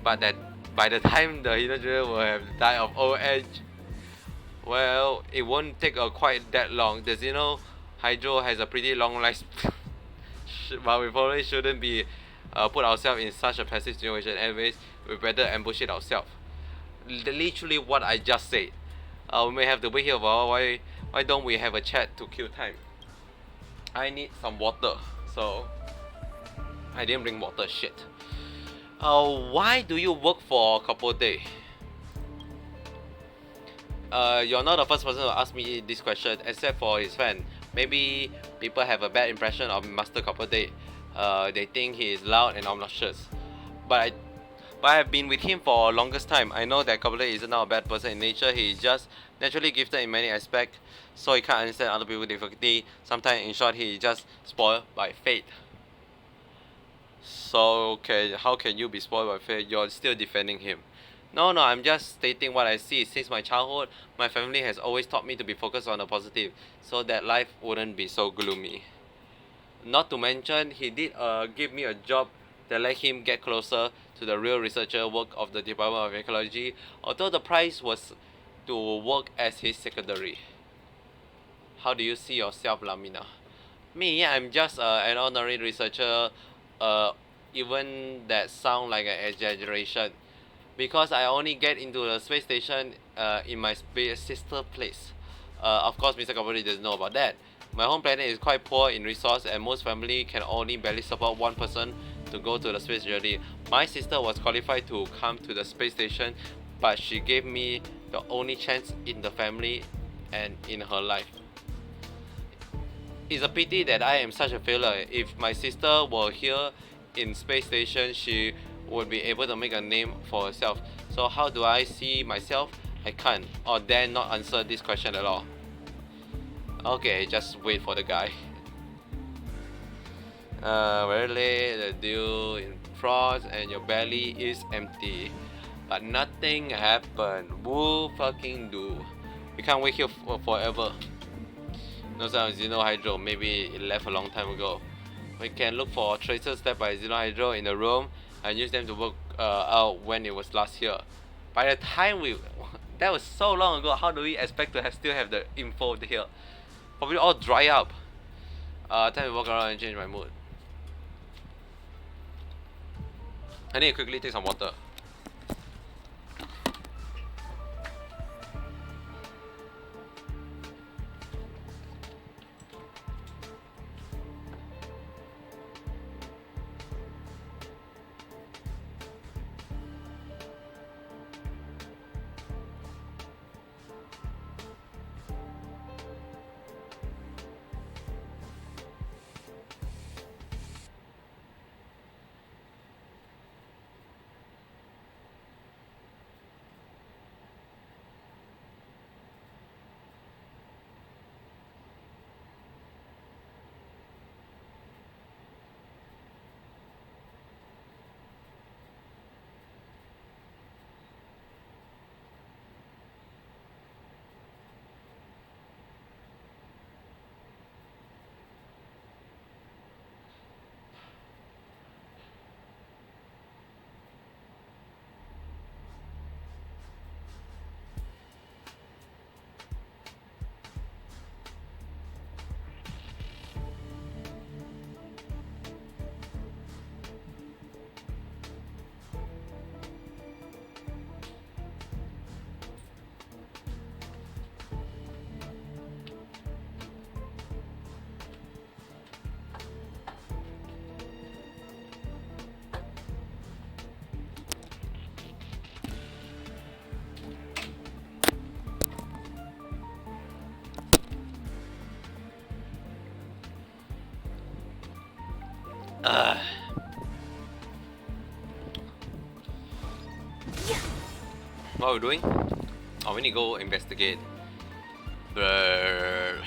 But that by the time the Hydra will have died of old age, well, it won't take quite that long. The Xenohydra has a pretty long life, but we probably shouldn't be put ourselves in such a passive situation. Anyways, we better ambush it ourselves. Literally what I just said. We may have to wait here a while. Why don't we have a chat to kill time? I need some water, so I didn't bring water. Shit. Why do you work for a couple days? You're not the first person to ask me this question, except for his fan. Maybe people have a bad impression of Master Couple Day. They think he is loud and obnoxious. But I've been with him for longest time. I know that Couple Day is not a bad person in nature. He is just naturally gifted in many aspects, so he can't understand other people's difficulty. Sometimes, in short, he is just spoiled by fate. So, okay, how can you be spoiled by fate? You're still defending him. No, I'm just stating what I see. Since my childhood, my family has always taught me to be focused on the positive, so that life wouldn't be so gloomy. Not to mention, he did give me a job that let him get closer to the real researcher work of the Department of Ecology, although the price was to work as his secretary. How do you see yourself, Lamina? Me, I'm just an ordinary researcher. Even that sound like an exaggeration, because I only get into the space station in my sister place. Of course, Mr. Kabari doesn't know about that. My home planet is quite poor in resource, and most family can only barely support one person to go to the space journey. My sister was qualified to come to the space station, but she gave me the only chance in the family and in her life. It's a pity that I am such a failure. If my sister were here in space station, she would be able to make a name for herself. So how do I see myself? I can't or dare not answer this question at all. Okay, just wait for the guy. Very late, the dew in frost and your belly is empty. But nothing happened. Woo fucking do. We can't wait here forever. No sign of Xenohydro. Maybe it left a long time ago. We can look for traces left by Xenohydro in the room and use them to work out when it was last here. By the time that was so long ago, how do we expect to still have the info here? Probably all dry up. Time to walk around and change my mood. I need to quickly take some water. What are we doing? Oh, we need to go investigate. Brrr.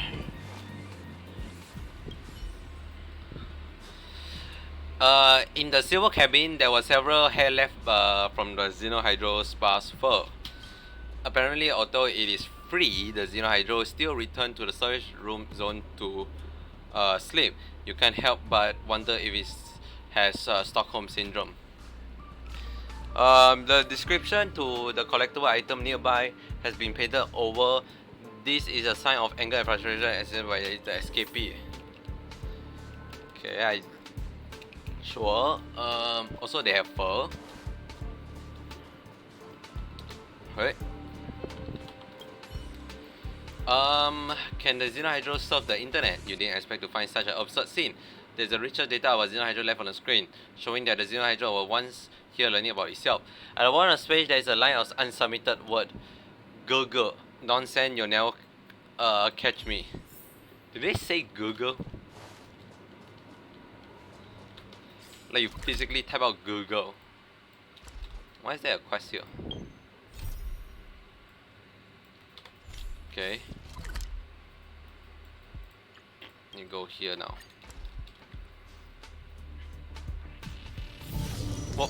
In the silver cabin, there were several hair left from the Xenohydro sparse fur. Apparently, although it is free, the Xenohydro still return to the storage room zone to sleep. You can't help but wonder if it has Stockholm syndrome. The description to the collectible item nearby has been painted over. This is a sign of anger and frustration experienced by the escapee. Okay, sure. Also they have fur. Right. Can the Xenohydro surf the internet? You didn't expect to find such an absurd scene. There's a richer data about Xenohydro left on the screen, showing that the Xenohydro was once here learning about itself. At the bottom of the page, there is a line of unsubmitted word. Google. Nonsense, you'll never catch me. Did they say Google? Like you physically type out Google. Why is there a quest here? Okay. You go here now. Whoa.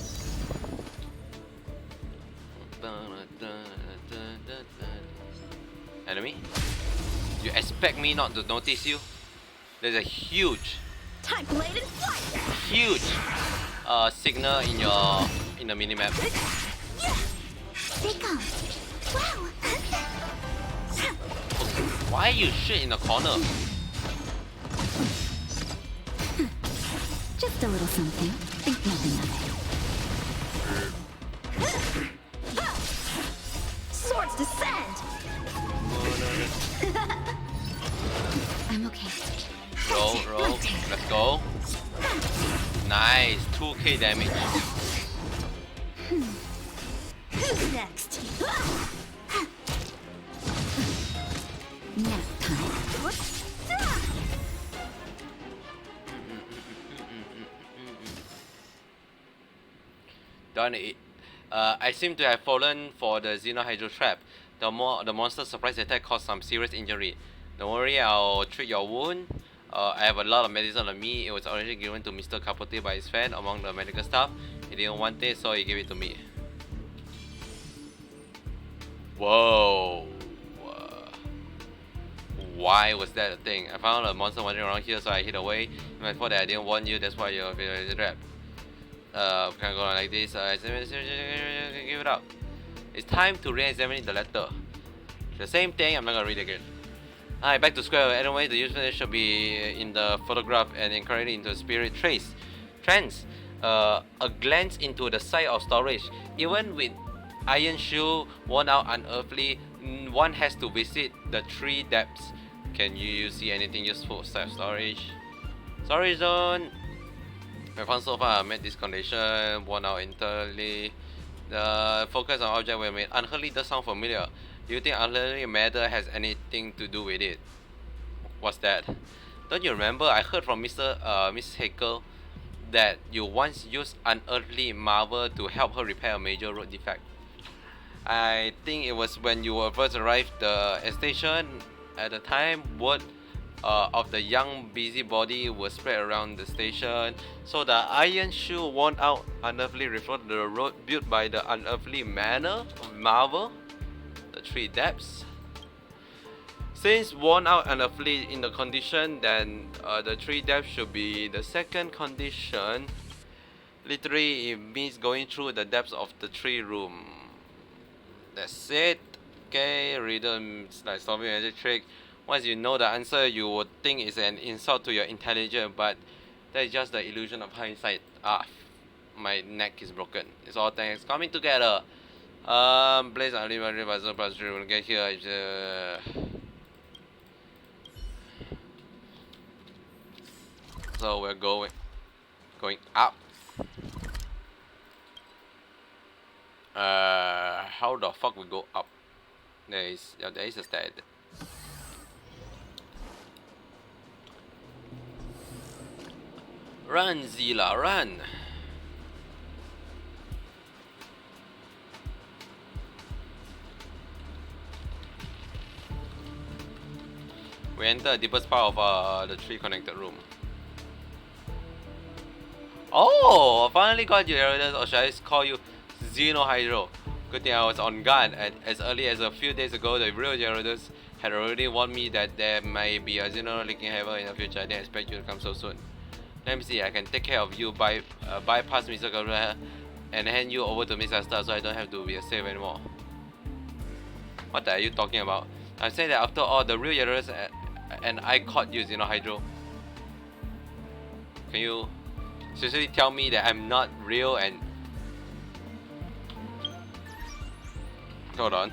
Enemy? You expect me not to notice you? There's a huge signal in the minimap. Why you shit in the corner? Just a little something. Think nothing of it. Swords descend! I'm okay. Roll. Let's go. Nice. 2k damage. Who's next? Nap time. Darn it. I seem to have fallen for the Xenohydro trap. The monster's surprise attack caused some serious injury. Don't worry, I'll treat your wound. I have a lot of medicine on me. It was originally given to Mr. Capote by his friend among the medical staff. He didn't want it, so he gave it to me. Whoa. Why was that a thing? I found a monster wandering around here, so I hid away. And I thought that I didn't warn you, that's why you're trapped. Can't go on like this. Give it up. It's time to re-examine the letter. The same thing, I'm not gonna read again. Alright, back to square. Anyway, the user should be in the photograph and inquiry into spirit trace. Trends. A glance into the side of storage. Even with iron shoe worn out unearthly, one has to visit the 3 depths. Can you see anything useful? Side of storage. Storage zone. I found so far. I met this condition. Worn out entirely. The focus on object we made. Unheardly does sound familiar. Do you think unheardly matter has anything to do with it? What's that? Don't you remember? I heard from Miss Haeckel that you once used unearthly marble to help her repair a major road defect. I think it was when you were first arrived the station. At the time, word of the young busybody was spread around the station. So the iron shoe worn out unearthly referred to the road built by the unearthly manor of marble. The 3 depths. Since worn out unearthly in the condition, then the 3 depths should be the second condition. Literally, it means going through the depths of the 3 room. That's it. Okay, rhythms like solving a magic trick. Once you know the answer, you would think it's an insult to your intelligence, but that is just the illusion of hindsight. Ah, my neck is broken. It's all things coming together. Place unlimited puzzle plus 3 will get here. So we're going up. How the fuck we go up? There is a stair. Run, Zila, run! We enter the deepest part of the 3 connected room. Oh, I finally got you, Eridus, or should I call you Xenohydro? Good thing I was on guard, and as early as a few days ago, the real Gyarados had already warned me that there may be a Xeno leaking heaven in the future. I didn't expect you to come so soon. Let me see, I can take care of you, bypass Mr. Garuda, and hand you over to Miss Asta so I don't have to be a slave anymore. What the are you talking about? I'm saying that after all, the real Gyarados and I caught you, Xenohydro. Can you seriously tell me that I'm not real and... Hold on.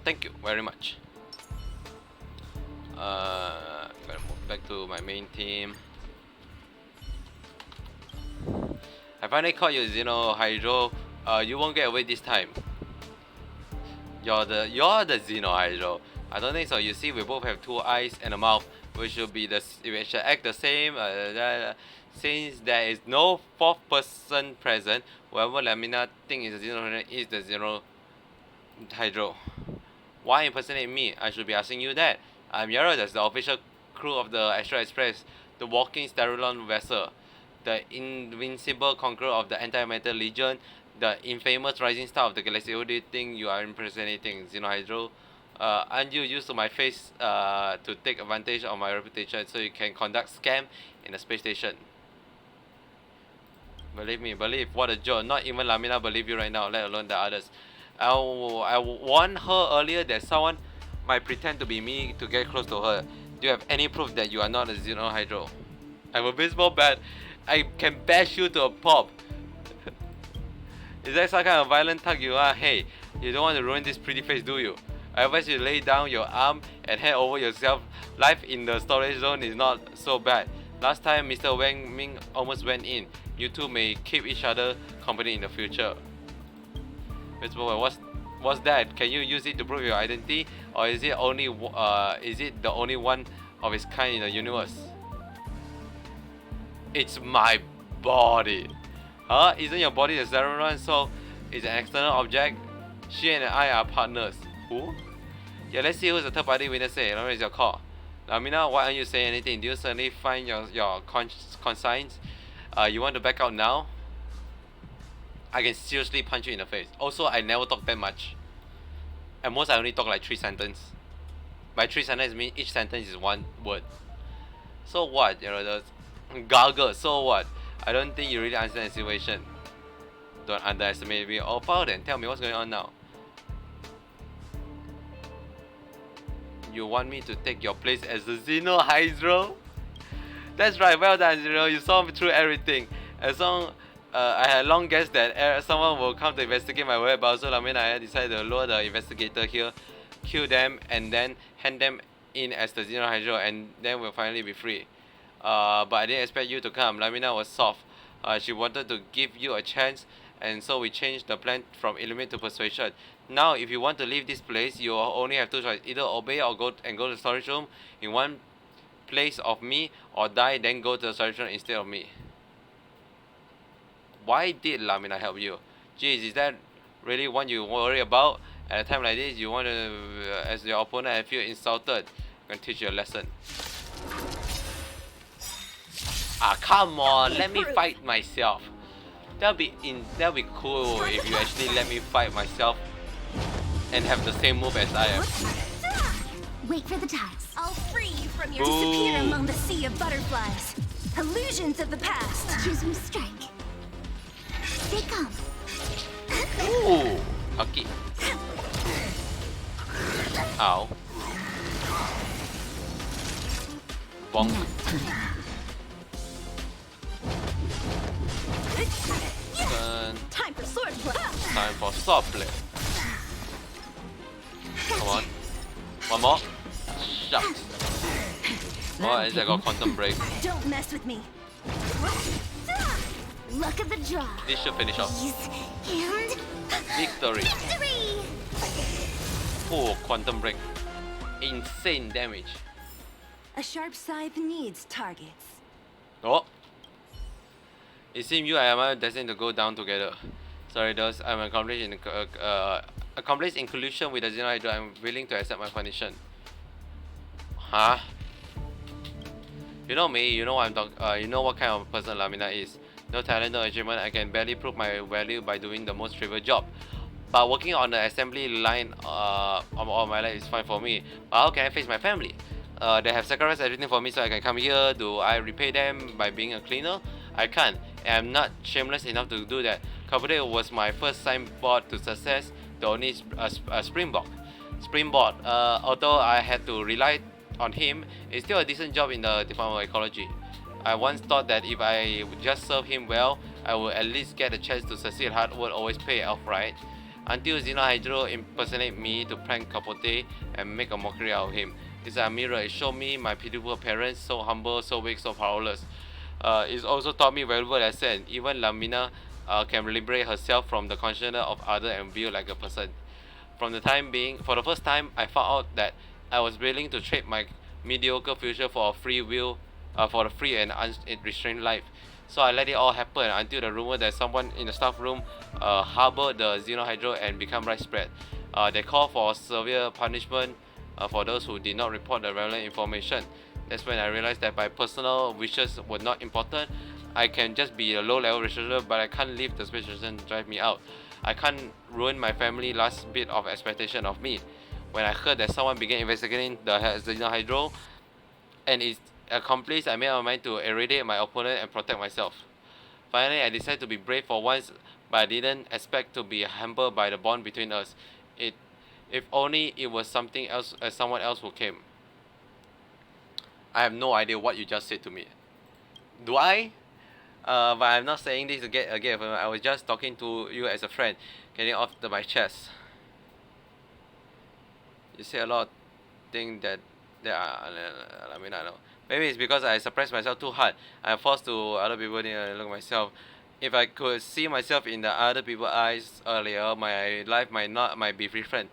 Thank you very much. Gonna move back to my main team. I finally caught you, Xenohydro. You won't get away this time. You're the Xenohydro. I don't think so. You see, we both have 2 eyes and a mouth. We should act the same. Since there is no 4th person present, whoever Lamina thinks is the Xenohydro is the Xenohydro. Why impersonate me? I should be asking you that. I'm Gyarados, the official crew of the Astral Express, the walking Sterilon vessel, the invincible conqueror of the Antimatter Legion, the infamous rising star of the galaxy. Who do you think you are impersonating, Xenohydro? Aren't you used to my face to take advantage of my reputation so you can conduct scam in the space station? Believe me, what a joke. Not even Lamina believe you right now, let alone the others. I warned her earlier that someone might pretend to be me to get close to her. Do you have any proof that you are not a Xenohydro? I'm a baseball bat. I can bash you to a pulp. Is that some kind of violent thug you are? Hey, you don't want to ruin this pretty face, do you? I advise you to lay down your arm and hand over yourself. Life in the storage zone is not so bad. Last time Mr. Wang Ming almost went in. You two may keep each other company in the future. What's that? Can you use it to prove your identity, or is it the only one of its kind in the universe? It's my body. Huh? Isn't your body the serum one? So it's an external object. She and I are partners. Who? Yeah, let's see who's the third party witness say. Let me raise your call. Lamina, why aren't you saying anything? Do you suddenly find your conscience? You want to back out now? I can seriously punch you in the face. Also, I never talk that much. At most, I only talk like 3 sentences. By 3 sentences, mean each sentence is 1 word. So what? You know, the gargle. So what? I don't think you really understand the situation. Don't underestimate me. Oh, Paul, then tell me what's going on now. You want me to take your place as the Xenohydro? That's right. Well done, Zero. You saw me through everything. As long I had long guessed that someone will come to investigate my whereabouts, so I decided to lure the investigator here, kill them, and then hand them in as the Xenohydro, and then we'll finally be free. But I didn't expect you to come. Lamina was soft. She wanted to give you a chance, and so we changed the plan from eliminate to persuasion. Now, if you want to leave this place, you only have 2 choices: either obey or go to the storage room in one place of me, or die then go to the storage room instead of me. Why did Lamina help you? Jeez, is that really what you worry about? At a time like this, you want to, as your opponent, I feel insulted. I'm gonna teach you a lesson. Ah, come on, let me fight myself. That'll be cool if you actually let me fight myself and have the same move as I am. Wait for the tiles. I'll free you from your disappear among the sea of butterflies. Illusions of the past. Choose me strike. They come. Ooh, okay. Ow. Bonk. Time for sword play. Time for sword play. Come on. One more. Shucks. Oh, I got quantum break. Don't mess with me. Look at the draw. This should finish off. And Victory. victory! Oh, quantum break. Insane damage. A sharp scythe needs targets. Oh. It seems you and I are destined to go down together. Sorry, those I'm accomplished in collusion with the Xenohydra. I'm willing to accept my condition. Huh? You know me. You know what I'm talking. You know what kind of person Lamina is. No talent, no achievement. I can barely prove my value by doing the most trivial job. But working on the assembly line all my life is fine for me. But how can I face my family? They have sacrificed everything for me so I can come here. Do I repay them by being a cleaner? I can't. And I'm not shameless enough to do that. Kabute was my first signboard to success, the only springboard. Although I had to rely on him, it's still a decent job in the Department of Ecology. I once thought that if I would just serve him well, I would at least get a chance to succeed. Hard work always pay off, right? Until Xenohydro impersonate me to prank Capote and make a mockery out of him. It's a mirror. It showed me my pitiful parents, so humble, so weak, so powerless. It's also taught me valuable lesson. Even Lamina can liberate herself from the consciousness of others and view like a person. For the first time, I found out that I was willing to trade my mediocre future for a free will, for a free and unrestrained life. So I let it all happen until the rumor that someone in the staff room harbored the Xenohydro and become widespread. They called for severe punishment for those who did not report the relevant information. That's when I realized that my personal wishes were not important. I can just be a low-level researcher, but I can't leave the space station to drive me out. I can't ruin my family's last bit of expectation of me. When I heard that someone began investigating the Xenohydro and its accomplice, I made up my mind to eradicate my opponent and protect myself. Finally, I decided to be brave for once, but I didn't expect to be hampered by the bond between us. If only it was something else, someone else who came. I have no idea what you just said to me. Do I? But I'm not saying this to get again. I was just talking to you as a friend, getting off my chest. You say a lot of things that I mean, I know. Maybe it's because I suppress myself too hard. I'm forced to other people to look at myself. If I could see myself in the other people's eyes earlier, my life might be different.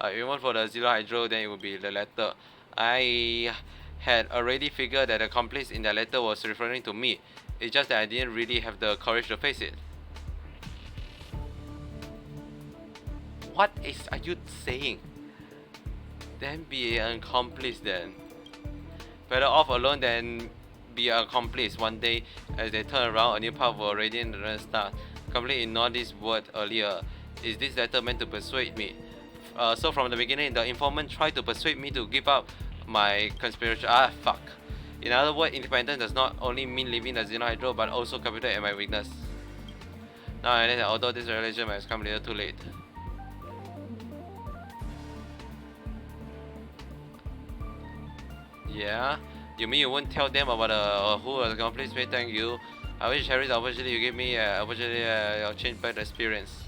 Even for the Xenohydro, then it would be the latter. I had already figured that the accomplice in the letter was referring to me. It's just that I didn't really have the courage to face it. What are you saying? Then be an accomplice then. Better off alone than be an accomplice. One day, as they turn around, a new path will radiate the star. Completely ignore this word earlier. Is this letter meant to persuade me? So from the beginning, the informant tried to persuade me to give up my conspiracy. Ah, fuck. In other words, independence does not only mean leaving the Xenohydro, but also capital at my weakness. Now I realize that although this revelation has come a little too late. Yeah? You mean you won't tell them about who was accomplice? Thank you. I wish Harry the opportunity you gave me opportunity I'll change back the experience.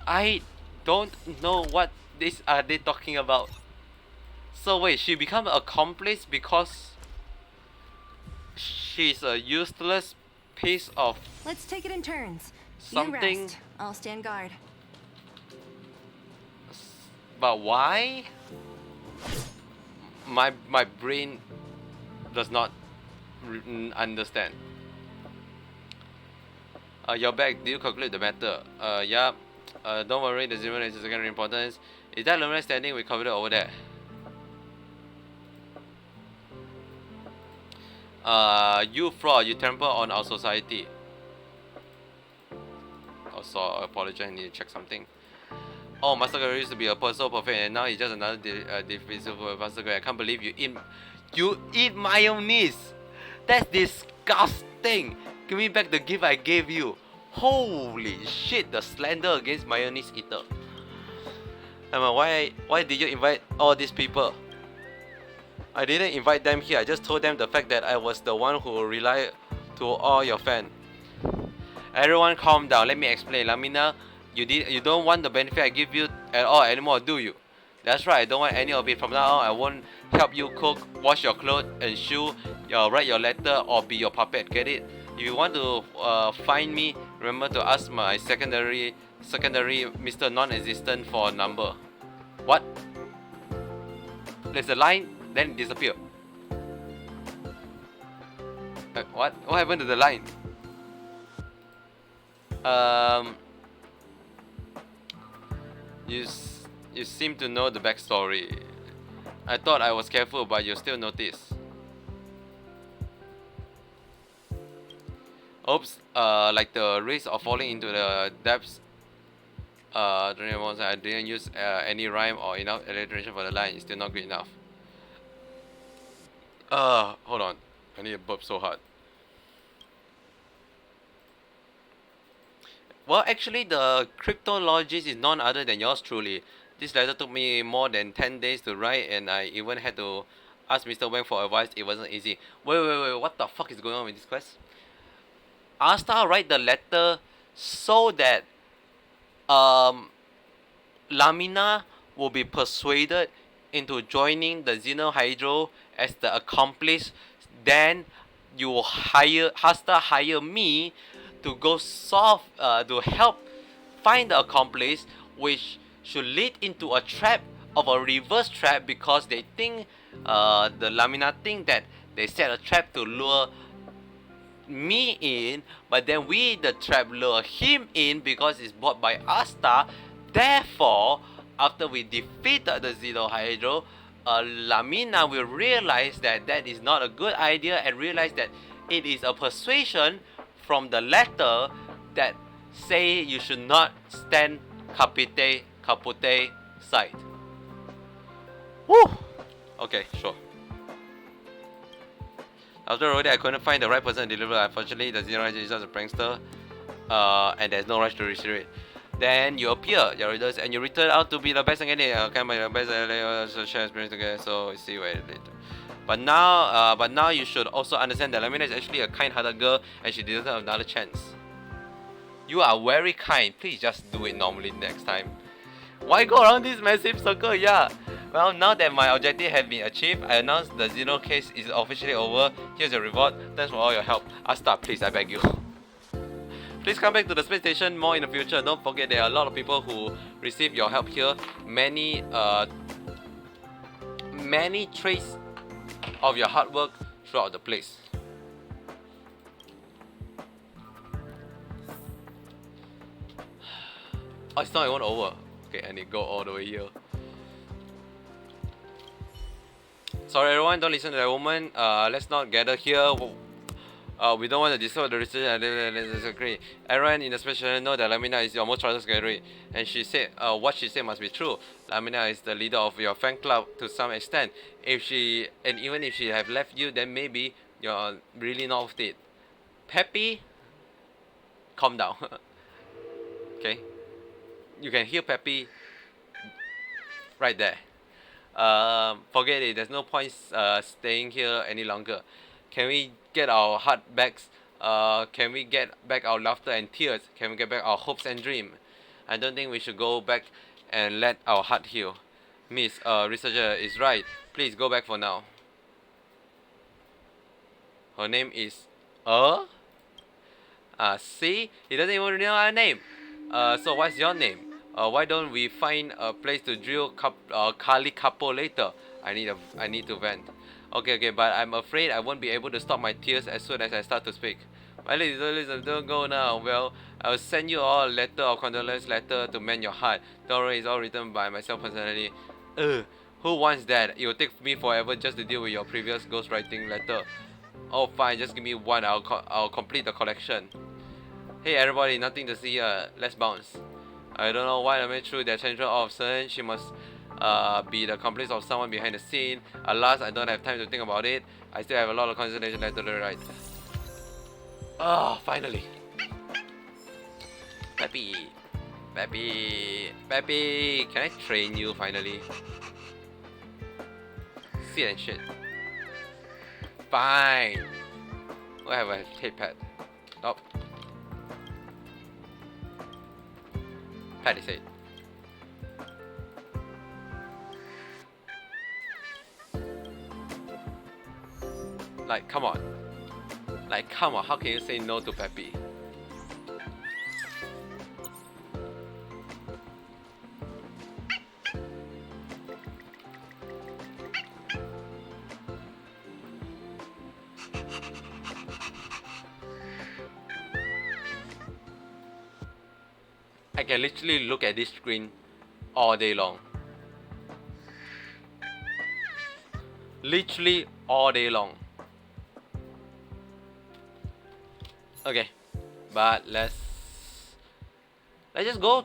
I don't know what this are they talking about. So wait, she become an accomplice because she's a useless piece of Let's take it in turns. something. You rest. I'll stand guard. But why? My brain does not understand. You're back. Do you conclude the matter? Yeah. Don't worry. The zero is of secondary importance. Is that luminous standing? We covered it over there. You fraud. You trample on our society. Also, I apologize. I need to check something. Oh, Master Girl used to be a so perfect, and now he's just another divisible Master Girl. I can't believe you eat mayonnaise. That's disgusting. Give me back the gift I gave you. Holy shit, the slander against mayonnaise eater. Emma, why did you invite all these people? I didn't invite them here. I just told them the fact that I was the one who relied to all your fans. Everyone calm down. Let me explain. Lamina, you don't want the benefit I give you at all anymore, do you? That's right, I don't want any of it. From now on, I won't help you cook, wash your clothes and shoe, write your letter, or be your puppet. Get it? If you want to find me, remember to ask my secondary Mr. Non-existent for a number. What? There's a line, then it disappear. What? What happened to the line? You seem to know the backstory. I thought I was careful, but you still notice. Oops, like the risk of falling into the depths. I didn't use any rhyme or enough alliteration for the line. It's still not good enough. Hold on. I need to burp so hard. Well, actually, the cryptologist is none other than yours truly. This letter took me more than 10 days to write, and I even had to ask Mr. Wang for advice. It wasn't easy. Wait, what the fuck is going on with this quest? Asta write the letter so that Lamina will be persuaded into joining the Xenohydro as the accomplice. Then you hire me to go solve, to help find the accomplice, which should lead into a trap of a reverse trap, because they think, the Lamina think that they set a trap to lure me in, but then we, the trap, lure him in because it's bought by Asta. Therefore, after we defeated the Xenohydro, Lamina will realize that that is not a good idea and realize that it is a persuasion from the letter that say you should not stand Capute side. Woo! Okay, sure. After already I couldn't find the right person to deliver. Unfortunately, the Xenohydro is just a prankster, and there's no rush to retrieve it. Then you appear, your readers, and you return out to be the best again. Okay, my best share experience together. So see you later. But now you should also understand that Lamina is actually a kind-hearted girl, and she deserves another chance. You are very kind. Please just do it normally next time. Why go around this massive circle? Yeah. Well, now that my objective has been achieved, I announce the Xeno case is officially over. Here's your reward. Thanks for all your help. Asta, please, I beg you. Please come back to the space station more in the future. Don't forget there are a lot of people who receive your help here. Many trace of your hard work throughout the place. Oh, it's not even over. Okay, and it go all the way here. Sorry everyone, don't listen to that woman. Let's not gather here. We don't want to disturb the research and disagree. Everyone in the special know that Lamina is your most trusted secretary, and she said what she said must be true. Lamina is the leader of your fan club to some extent. Even if she have left you, then maybe you're really not worth it. Peppy, calm down. Okay, you can hear Peppy right there. Forget it. There's no point staying here any longer. Can we get our heart back? Can we get back our laughter and tears? Can we get back our hopes and dreams? I don't think we should go back and let our heart heal. Miss, researcher is right. Please go back for now. Her name is see? He doesn't even know our name. So what's your name? Why don't we find a place to drill Kali Kapo later? I need to vent. Okay, but I'm afraid I won't be able to stop my tears as soon as I start to speak. My ladies, don't go now. Well, I'll send you all a letter of condolence letter to mend your heart. Don't worry, it's all written by myself personally. Who wants that? It will take me forever just to deal with your previous ghostwriting letter. Oh fine, just give me one. I'll complete the collection. Hey everybody, nothing to see here. Let's bounce. I don't know why I went through that central option. She must be the accomplice of someone behind the scene. Alas, I don't have time to think about it. I still have a lot of consideration left to write. Oh, finally. Peppy. Can I train you finally? Sit and shit. Fine. Where have I tape pad? Nope. Pad is it. Like, come on. How can you say no to Peppy? I can literally look at this screen all day long. Literally all day long. Okay, but let's just go.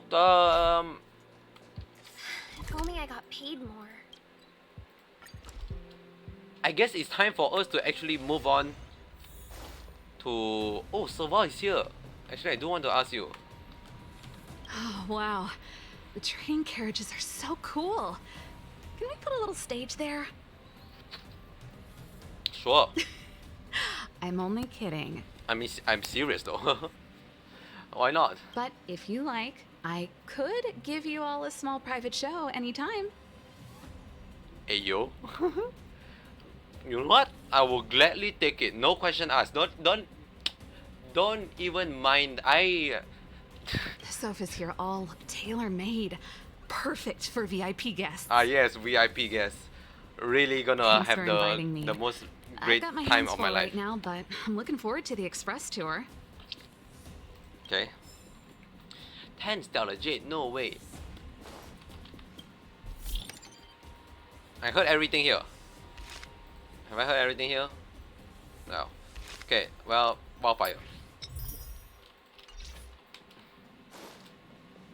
If only I got paid more. I guess it's time for us to actually move on to. Oh, Serval is here. Actually, I do want to ask you. Oh, wow. The train carriages are so cool. Can we put a little stage there? Sure. I'm only kidding. I mean, I'm serious though. Why not? But if you like, I could give you all a small private show anytime. Hey yo. You know what? I will gladly take it. No question asked. Don't even mind. The sofas here all tailor-made. Perfect for VIP guests. Yes, VIP guests. Really gonna Thanks have for inviting me. the most great I've got my time hands of my full life. right now, but I'm looking forward to the express tour. Okay. 10 legit, no way. I heard everything here. Have I heard everything here? No. Okay, well, wildfire.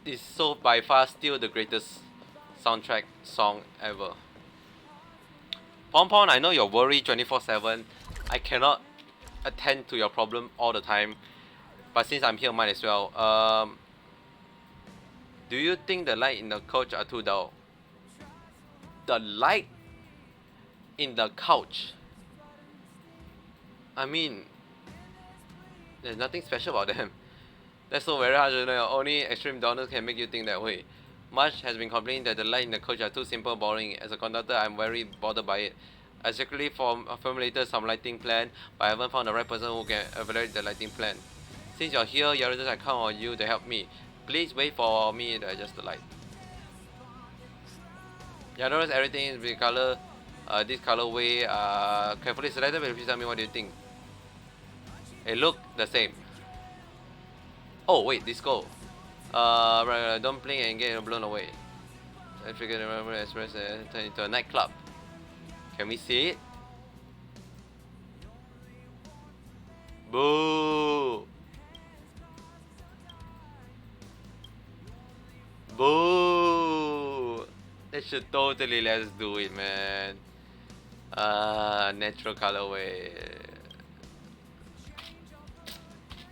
It's so by far still the greatest soundtrack song ever. Pompon, I know you're worried 24/7. I cannot attend to your problem all the time, but since I'm here, might as well. Do you think the light in the couch are too dull? The light in the couch. I mean, there's nothing special about them. That's so very hard to know. Only extreme dullness can make you think that way. Much has been complaining that the light in the coach are too simple, boring. As a conductor, I'm very bothered by it. I secretly formulated some lighting plan, but I haven't found the right person who can evaluate the lighting plan. Since you're here, your residents, I count on you to help me. Please wait for me to adjust the light. Yeah, notice everything is with color. This colorway carefully selected, but please tell me what do you think. It look the same. Oh wait, disco. Right, don't blink and get blown away. I figured remember express turn into a nightclub. Can we see it? Boo! Boo! They should totally let's do it, man. Natural colorway.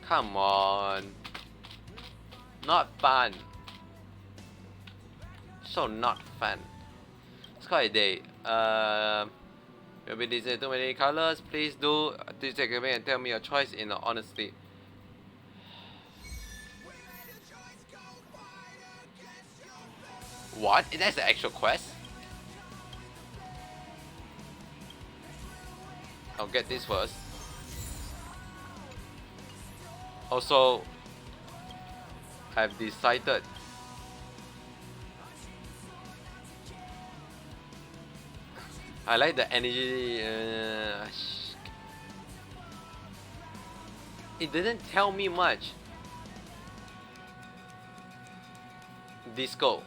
Come on. Not fun. So not fun. It's quite a day. Maybe these are too many colors. Please do take a minute and tell me your choice in honesty. What? That's the actual quest? I'll get this first. Also, I've decided I like the energy. It didn't tell me much. Disco.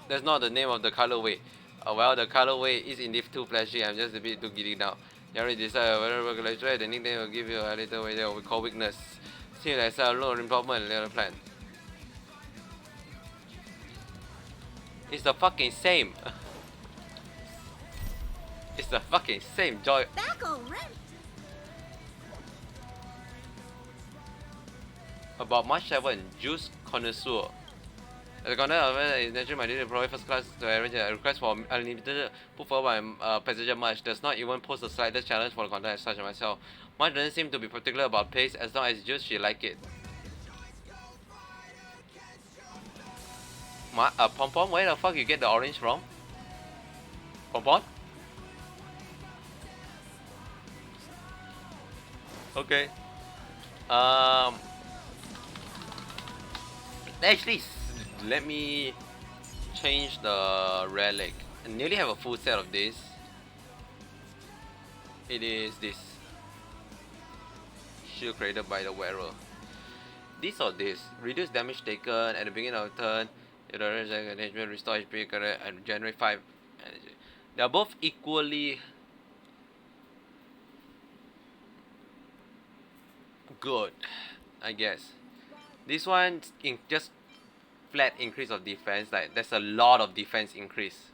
That's not the name of the colorway. Well, the colorway is indeed too flashy. I'm just a bit too giddy now. You already decide whether regular try. The nickname will give you a little way that we call weakness. Seems like a low improvement in the plan. It's the fucking same. It's the fucking same joy. About March 7, Juice Connoisseur. The content is naturally my duty to provide first class to arrange a request for unlimited put forward by passenger March does not even pose the slightest challenge for the content as such as myself. March doesn't seem to be particular about pace as long as Juice she like it. Pom Pom, where the fuck you get the orange from? Pom Pom? Okay. Actually, let me change the relic. I nearly have a full set of this. It is this. Shield created by the wearer. This or this. Reduce damage taken at the beginning of the turn. Restore HP and generate 5 energy. They are both equally good, I guess. This one just flat increase of defense, like there's a lot of defense increase.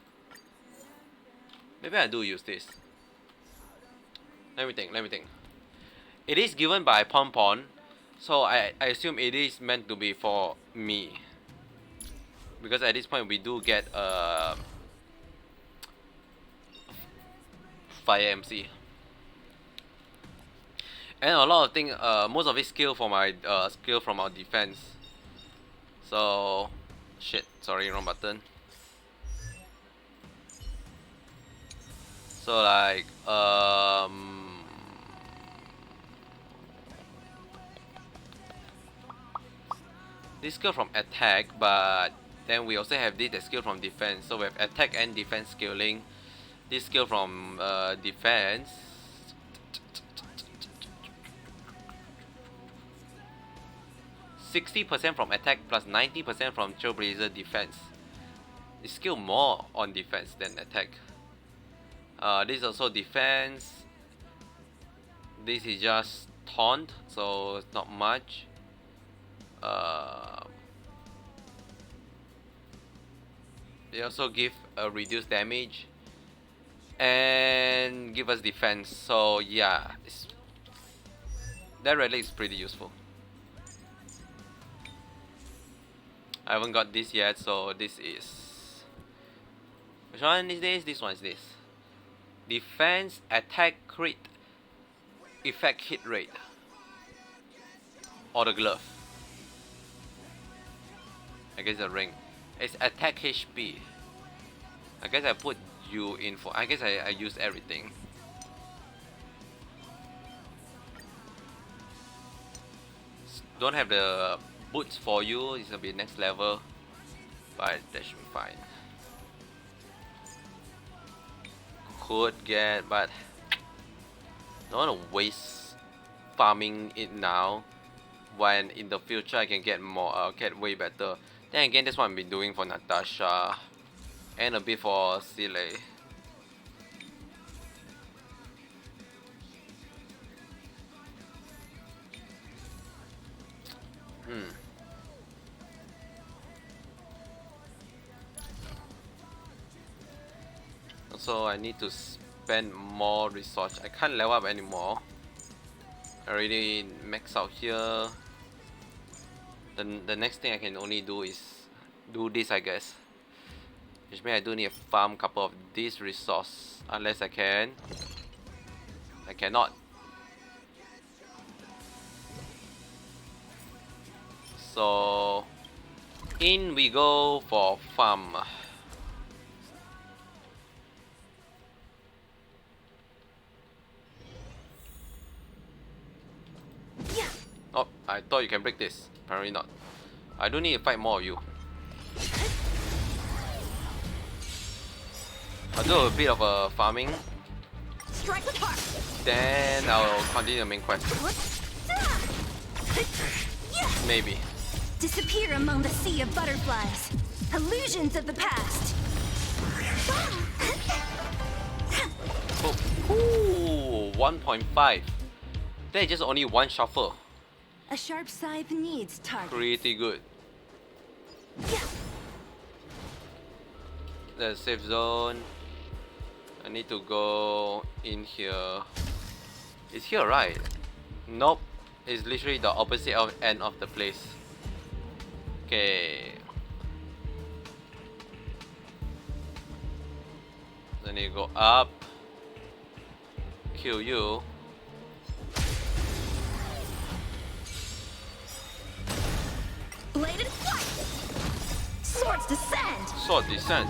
Maybe I do use this. Let me think. It is given by Pom Pom, so I assume it is meant to be for me. Because at this point we do get Fire MC. And a lot of things, most of it skill from my skill from our defense. So, shit, sorry, wrong button. So like, this skill from attack, but then we also have this skill from defense. So we have attack and defense scaling. This skill from defense. 60% from attack plus 90% from Trailblazer defense. It's skill more on defense than attack. This is also defense. This is just taunt, so it's not much. They also give a reduced damage and give us defense. So yeah, that relic is pretty useful. I haven't got this yet, so this is... Which one is this? This one is this. Defense, attack, crit, effect, hit rate. Or the glove. I guess the ring. It's attack HP. I guess I put you in for... I guess I use everything. Don't have the boots for you. It's gonna be next level, but that should be fine. Could get, but don't want to waste farming it now when in the future I can get more, get way better. Then again, that's what I've been doing for Natasha. And a bit for Sile. Also, I need to spend more resource. I can't level up anymore. I already max out here. The next thing I can only do is do this, I guess. Which means I do need to farm a couple of these resource. Unless I can. I cannot. So in we go for farm. Oh, I thought you can break this. Apparently not. I do need to fight more of you. I'll do a bit of a farming. Strike with heart. Then I'll continue the main quest. Maybe. Disappear among the sea of butterflies. Illusions of the past. Ooh, 1.5. That is just only one shuffle. A sharp scythe needs target. Pretty good. The safe zone. I need to go in here. It's here, right? Nope. It's literally the opposite end of the place. Okay. Then you go up. Kill you. Bladed flight. Swords descend. Sword descent.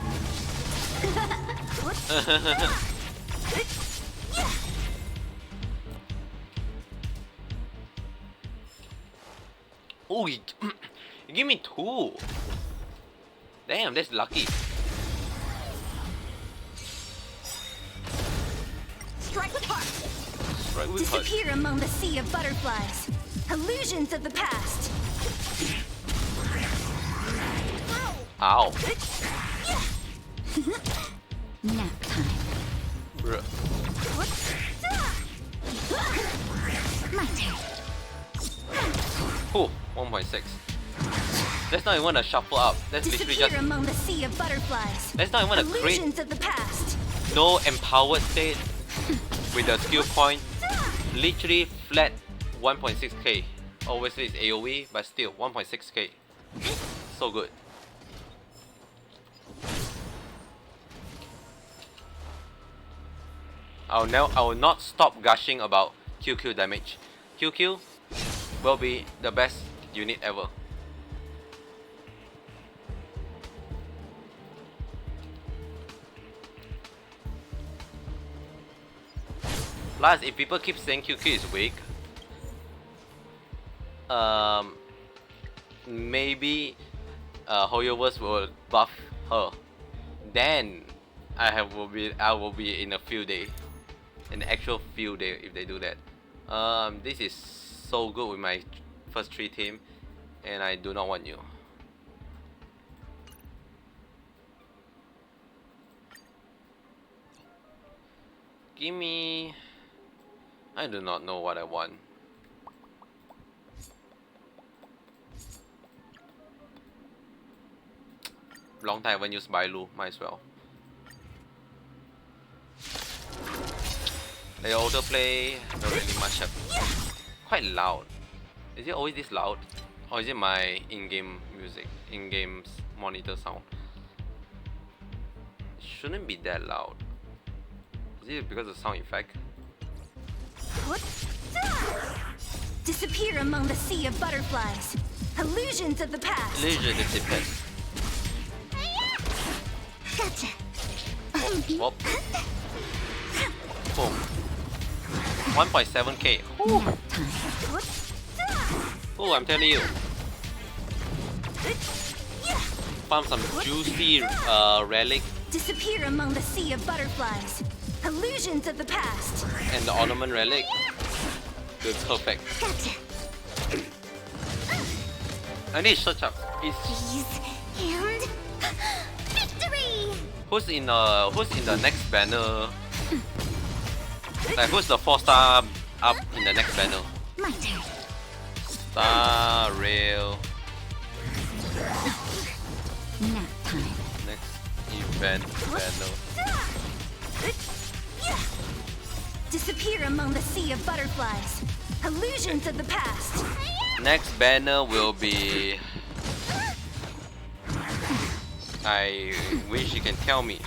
Oh, you give me 2. Damn, that's lucky. Strike with heart. Strike with heart. Disappear among the sea of butterflies. Illusions of the past. Ow. Nap time. Bruh. My turn. Oh, 1.6. That's not even a shuffle up. That's literally Disappear just. among the sea of butterflies. That's not even a crit. Illusions of the past. No empowered state with the skill point. Literally flat 1.6k. Obviously it's AoE, but still 1.6k. So good. I will not stop gushing about QQ damage. QQ will be the best unit ever. Plus, if people keep saying QQ is weak, maybe Hoyoverse will buff her. Then I will be in a field day, an actual field day if they do that. This is so good with my first 3 team, and I do not want you. Give me. I do not know what I want. Long time I haven't used Bailu, might as well. The autoplay don't really much have. Quite loud. Is it always this loud? Or is it my in-game music, in-game monitor sound? It shouldn't be that loud. Is it because of the sound effect? Disappear among the sea of butterflies. Illusions of the past. Illusion of the past. Gotcha. Whoop. Boom. 1.7k. Oh, I'm telling you. Found some juicy relic. Disappear among the sea of butterflies. Illusions of the past. And the ornament relic. Good, perfect. Gotcha. I need to search up. Please, and victory! Who's in the next banner? Like who's the 4-star up in the next banner? My turn. Star Rail. Nap time. Next event banner. Disappear among the sea of butterflies. Illusions of the past. Next banner will be. I wish you can tell me.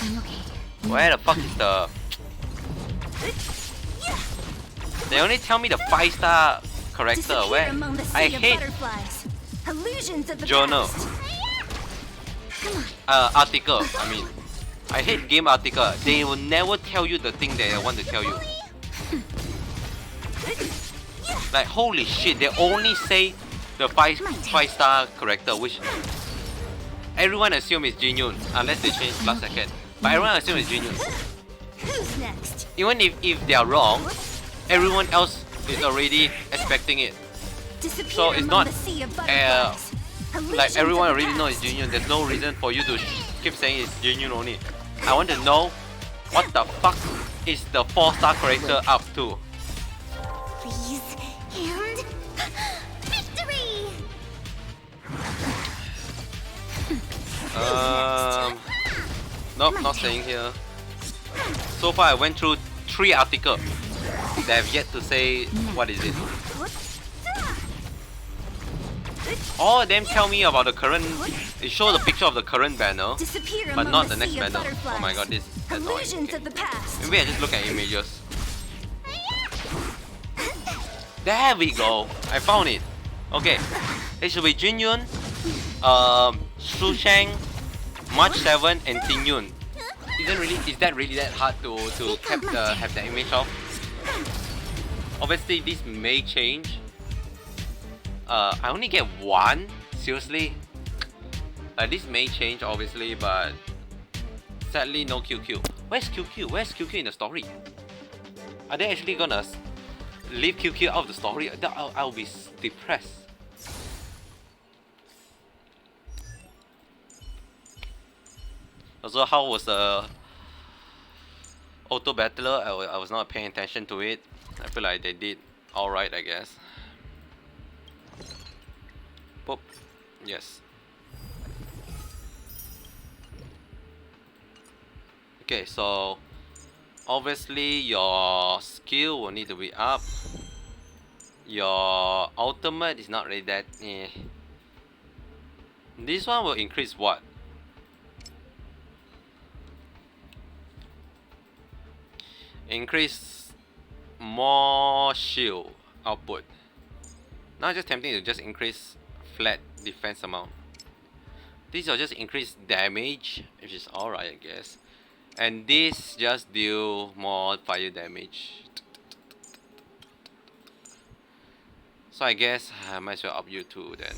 I'm okay. Where the fuck is the? They only tell me the 5-star character. Disappear Where? among the sea I of hate butterflies. Illusions of the journal. past. Article. I mean, I hate game article. They will never tell you the thing that they want to tell you. Like holy shit, they only say the 5-star character, which everyone assume is Jinyun unless they change last second. But everyone assume it's Jinyun. Who's next? Even if they are wrong, everyone else is already expecting it. Disappear So it's among not the sea of butterflies. Illusions like everyone of the already knows it's past. Jinyun. There's no reason for you to keep saying it's Jinyun only. I want to know what the fuck is the 4-star character up to. Please, and victory! Nope, not saying here. So far I went through 3 articles. They have yet to say what is it. All of them tell me about the current. It shows the picture of the current banner, Disappear but among not the the next sea of banner. Oh my god, this is annoying. Illusions Okay. of the past. Maybe I just look at images. There we go. I found it. Okay, it should be Jinyun, Shu Shang, March 7, and Tingyun. Is that really that hard to have the image of? Obviously, this may change. I only get 1. Seriously, this may change obviously, but sadly no QQ. Where's QQ? Where's QQ in the story? Are they actually gonna leave QQ out of the story? I'll be depressed. Also, how was the auto battler? I was not paying attention to it. I feel like they did alright, I guess. Boop. Yes. Okay, so obviously your skill will need to be up. Your ultimate is not really that. This one will increase what? Increase more shield output. Now just tempting to just increase flat defense amount. These will just increase damage, which is alright, I guess. And this just deal more fire damage. So I guess I might as well up you two then.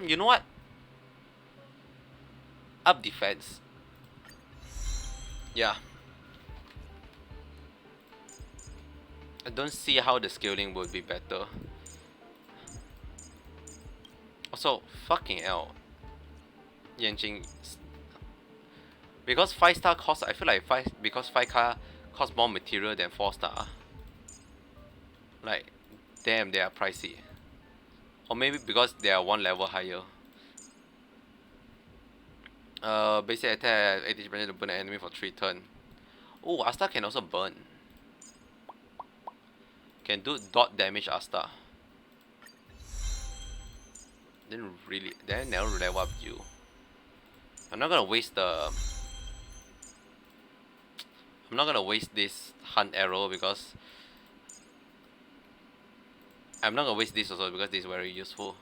You know what? Up defense. Yeah. I don't see how the scaling would be better. Also, fucking hell. Yanjing. Because 5-star cost, I feel like 5-star costs more material than 4-star. Like, damn, they are pricey. Or maybe because they are 1 level higher. Basic attack 80% to burn an enemy for 3 turns. Oh, Asta can also burn. Can do dot damage Asta. Then never level up you. I'm not gonna waste this hunt arrow because I'm not gonna waste this also because this is very useful.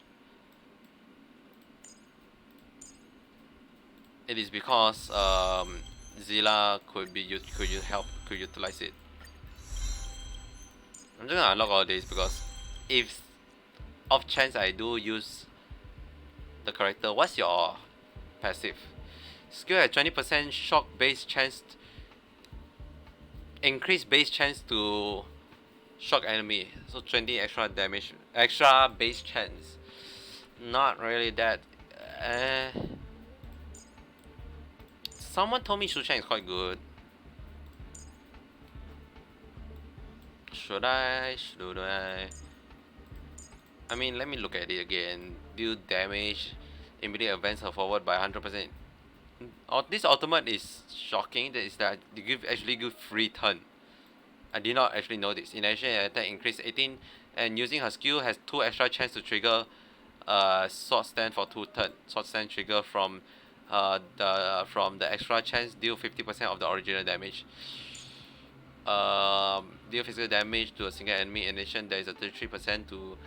It is because Zilla could utilize it. I'm just gonna unlock all this because if off chance I do use the character, what's your passive? Skill at 20% shock base chance. Increase base chance to shock enemy. So 20 extra damage. Extra base chance. Not really that. Someone told me Shu Chang is quite good. Should I? Should I? I mean, let me look at it again. Deal damage. Immediate advance her forward by 100%. This ultimate is shocking. That is that they actually give free turn. I did not actually know this. Initial attack increase 18, and using her skill has 2 extra chance to trigger sword stand for 2 turn. Sword stand trigger from the extra chance deal 50% of the original damage. Deal physical damage to a single enemy. In addition, there is a 33% to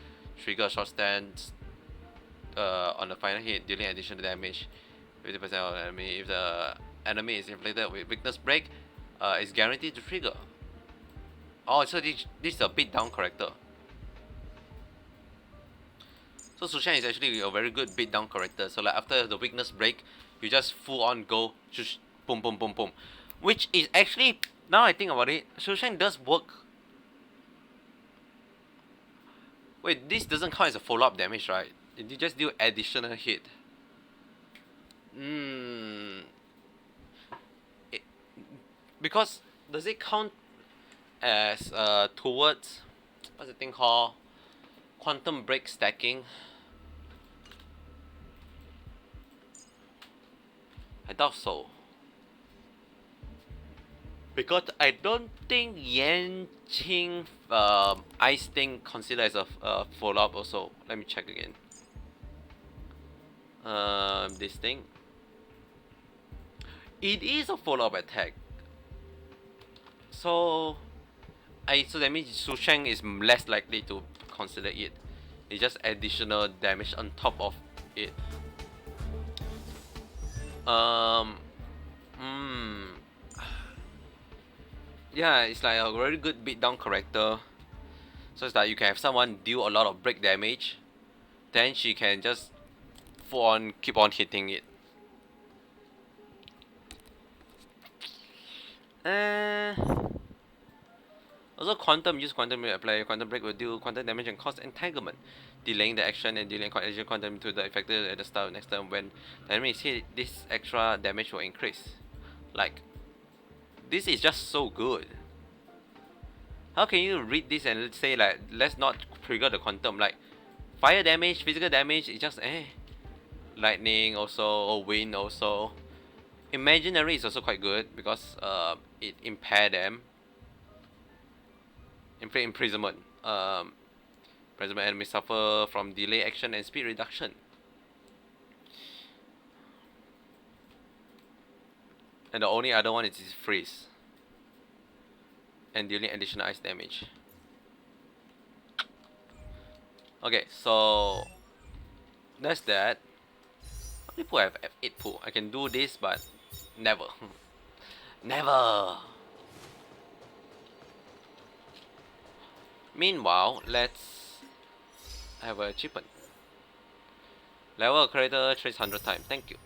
trigger a short stand on the final hit, dealing additional damage. 50% of the enemy. If the enemy is inflicted with weakness break, it's guaranteed to trigger. Oh, so this is a beat down character. So Su Shan is actually a very good beat down character. So like after the weakness break, you just full on go, just boom boom boom boom. Which is actually, now I think about it, Su Shan does work. Wait, this doesn't count as a follow up damage, right? You just do additional hit. Because does it count as towards what's the thing called quantum break stacking? I doubt so, because I don't think Yan Qing ice thing considered as a follow up also. Let me check again. This thing, it is a follow up attack. So that means Su Sheng is less likely to consider it. It's just additional damage on top of it. Yeah, it's like a very good beatdown character. So it's like you can have someone deal a lot of break damage, then she can just keep on hitting it. Also, use quantum break, apply quantum break will deal quantum damage and cause entanglement, delaying the action and dealing additional quantum to the affected at the start of next turn. When the enemy is hit, this extra damage will increase. Like, this is just so good. How can you read this and say like, let's not trigger the quantum? Like, fire damage, physical damage, it's just lightning also, or wind also. Imaginary is also quite good because it impair them. Imprisonment. Imprisonment enemies suffer from delay action and speed reduction. And the only other one is freeze. And dealing additional ice damage. Okay, so that's that. How many pool I have? F8 pool. I can do this, but never. Never. Meanwhile, let's have a achievement. Level a character trace 100 times. Thank you.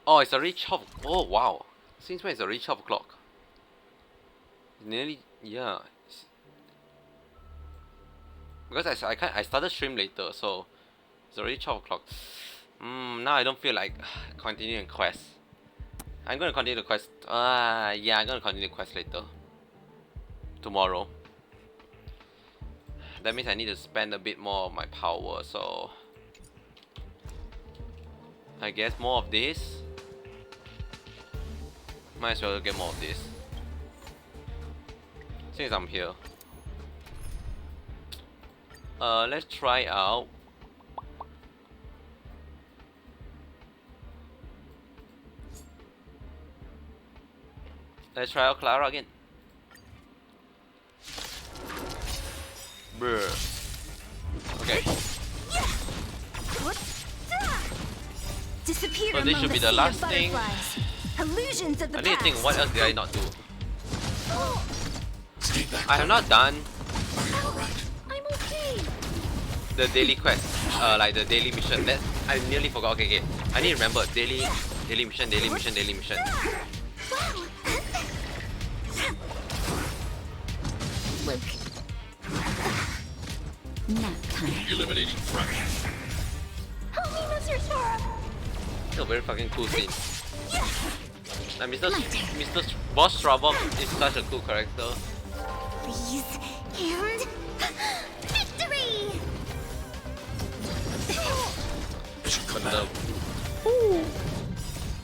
Oh, it's already 12. Oh, wow. Since when it's already 12 o'clock? Nearly, yeah. Because I started stream later, so it's already 12 o'clock. Now I don't feel like continuing quest. I'm gonna continue the quest. Yeah, I'm gonna continue the quest later. Tomorrow. That means I need to spend a bit more of my power, so I guess more of this. Might as well get more of this. Since I'm here. Let's try out. Let's try out Clara again. Bruh. Okay. Disappear So this should be the last thing. Illusions of the I need to think, what else did I not do? Stay back. I have not done I'm okay. the daily quest, like the daily mission. I nearly forgot. Okay. I need to remember daily mission. Luke. Nap time. Eliminating front. Help me, Mr. Sora. Still very fucking cool scene. Like Mr. Boss Stravok is such a cool character. Please, and victory! But the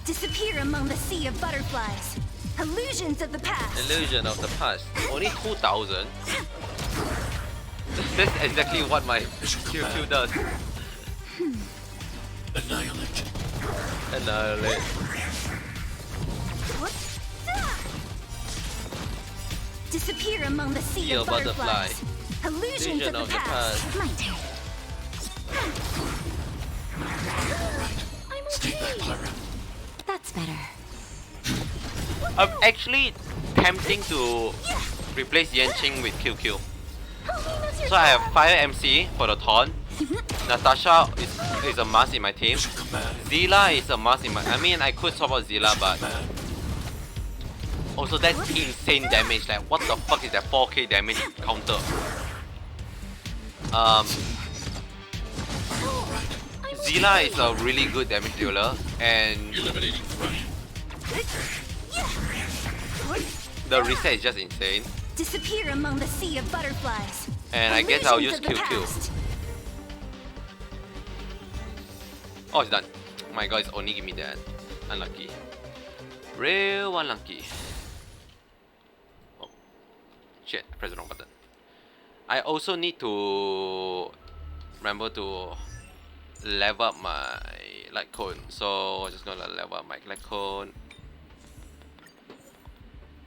Disappear among the sea of butterflies. Illusions of the past. illusion of the past. Only 2,000. That's exactly what my QQ does. Annihilate. Disappear among the sea of butterflies. Illusions of the past. My turn. I'm Stay back, Clara. That's better. I'm actually tempting to replace Yanqing with QQ. So I have Fire MC for the taunt. Natasha is a must in my team. Zilla is a must in my. I mean, I could swap out Zilla, but also that's insane damage. Like, what the fuck is that 4k damage counter? Zilla is a really good damage dealer, and the reset is just insane. Disappear among the sea of butterflies. And I guess I'll use Illusions of the QQ. past. Oh, it's done. Oh my god, it's only give me that. Unlucky. Real unlucky. Oh. Shit, I pressed the wrong button. I also need to remember to level up my light cone. So I'm just gonna level up my light cone.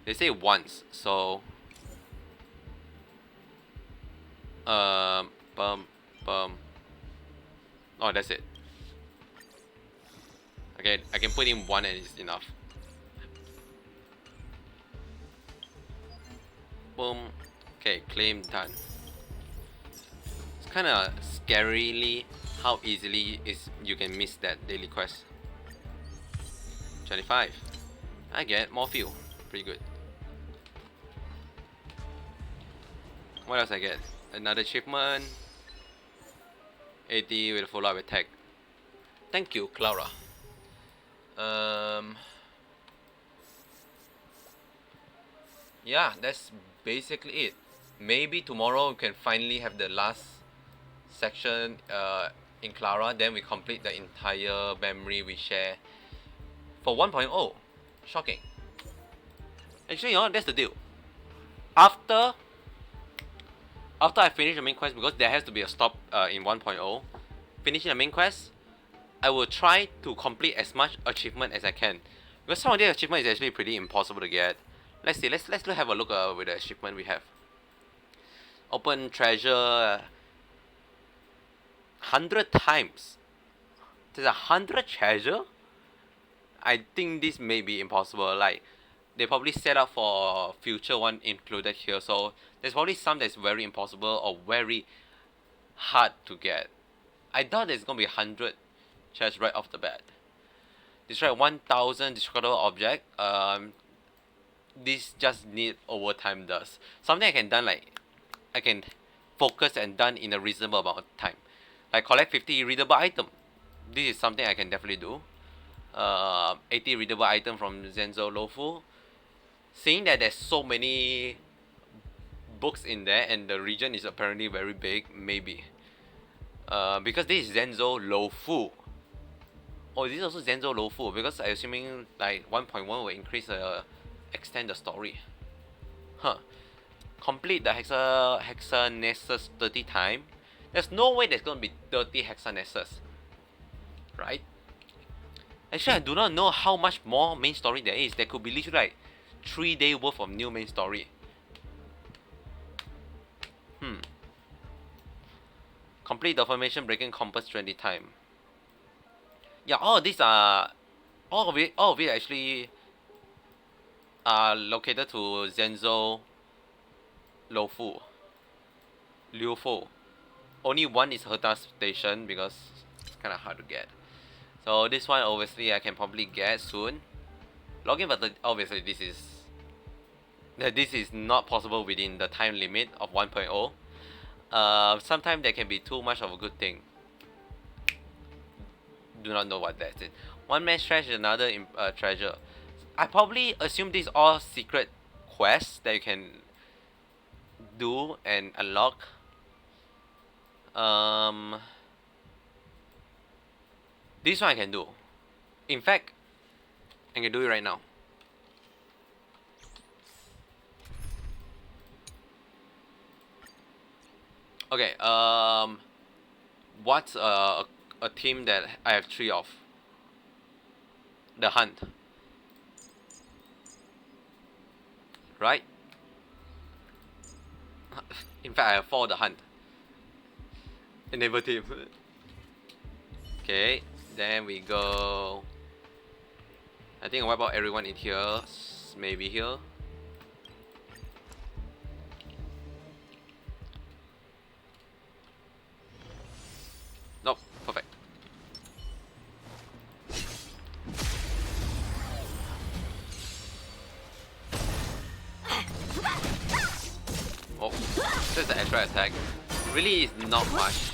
They say once, so oh, that's it. Okay, I can put in one and it's enough. Boom. Okay, claim done. It's kind of scarily how easily is you can miss that daily quest. 25. I get more fuel. Pretty good. What else I get? Another achievement. 80 with a follow-up attack. Thank you, Clara. Yeah, that's basically it. Maybe tomorrow we can finally have the last section in Clara, then we complete the entire memory we share for 1.0. Shocking. Actually, you know, that's the deal. After I finish the main quest, because there has to be a stop in 1.0, finishing the main quest, I will try to complete as much achievement as I can. Because some of the achievement is actually pretty impossible to get. Let's see, let's have a look with the achievement we have. Open treasure 100 times. There's 100 treasure? I think this may be impossible. Like, they probably set up for future one included here, so there's probably some that's very impossible or very hard to get. I doubt there's gonna be 100 chests right off the bat. Destroy 1000 discardable object. This just need overtime dust. Something I can done, like I can focus and done in a reasonable amount of time. Like collect 50 readable item. This is something I can definitely do. 80 readable item from Zenzo Lofu. Seeing that there's so many books in there and the region is apparently very big, maybe. Because this is Zenzo Lofu. Oh, this is also Zenzo Lofu, because I'm assuming like 1.1 will increase extend the story. Huh. Complete the Hexa Nessus 30 times. There's no way there's gonna be 30 Hexa Nessus. Right? Actually, I do not know how much more main story there is. There could be literally like 3 days worth of new main story. Complete the formation breaking compass 20 times. Yeah, all of these are all of it actually are located to Zenzo Liufu. Only one is Herta Station because it's kind of hard to get. So this one obviously I can probably get soon. Login, but obviously this is not possible within the time limit of 1.0. Sometimes there can be too much of a good thing. Do not know what that's it. One man's trash is another treasure. I probably assume these are all secret quests that you can do and unlock. This one I can do. In fact, I can do it right now. Okay, what's a team that I have 3 of? The Hunt. Right? In fact, I have 4 the Hunt. Enable team. Okay, then we go. I think I wipe out everyone in here. Maybe here. Nope, perfect. Oh, that's the extra attack. Really is not much.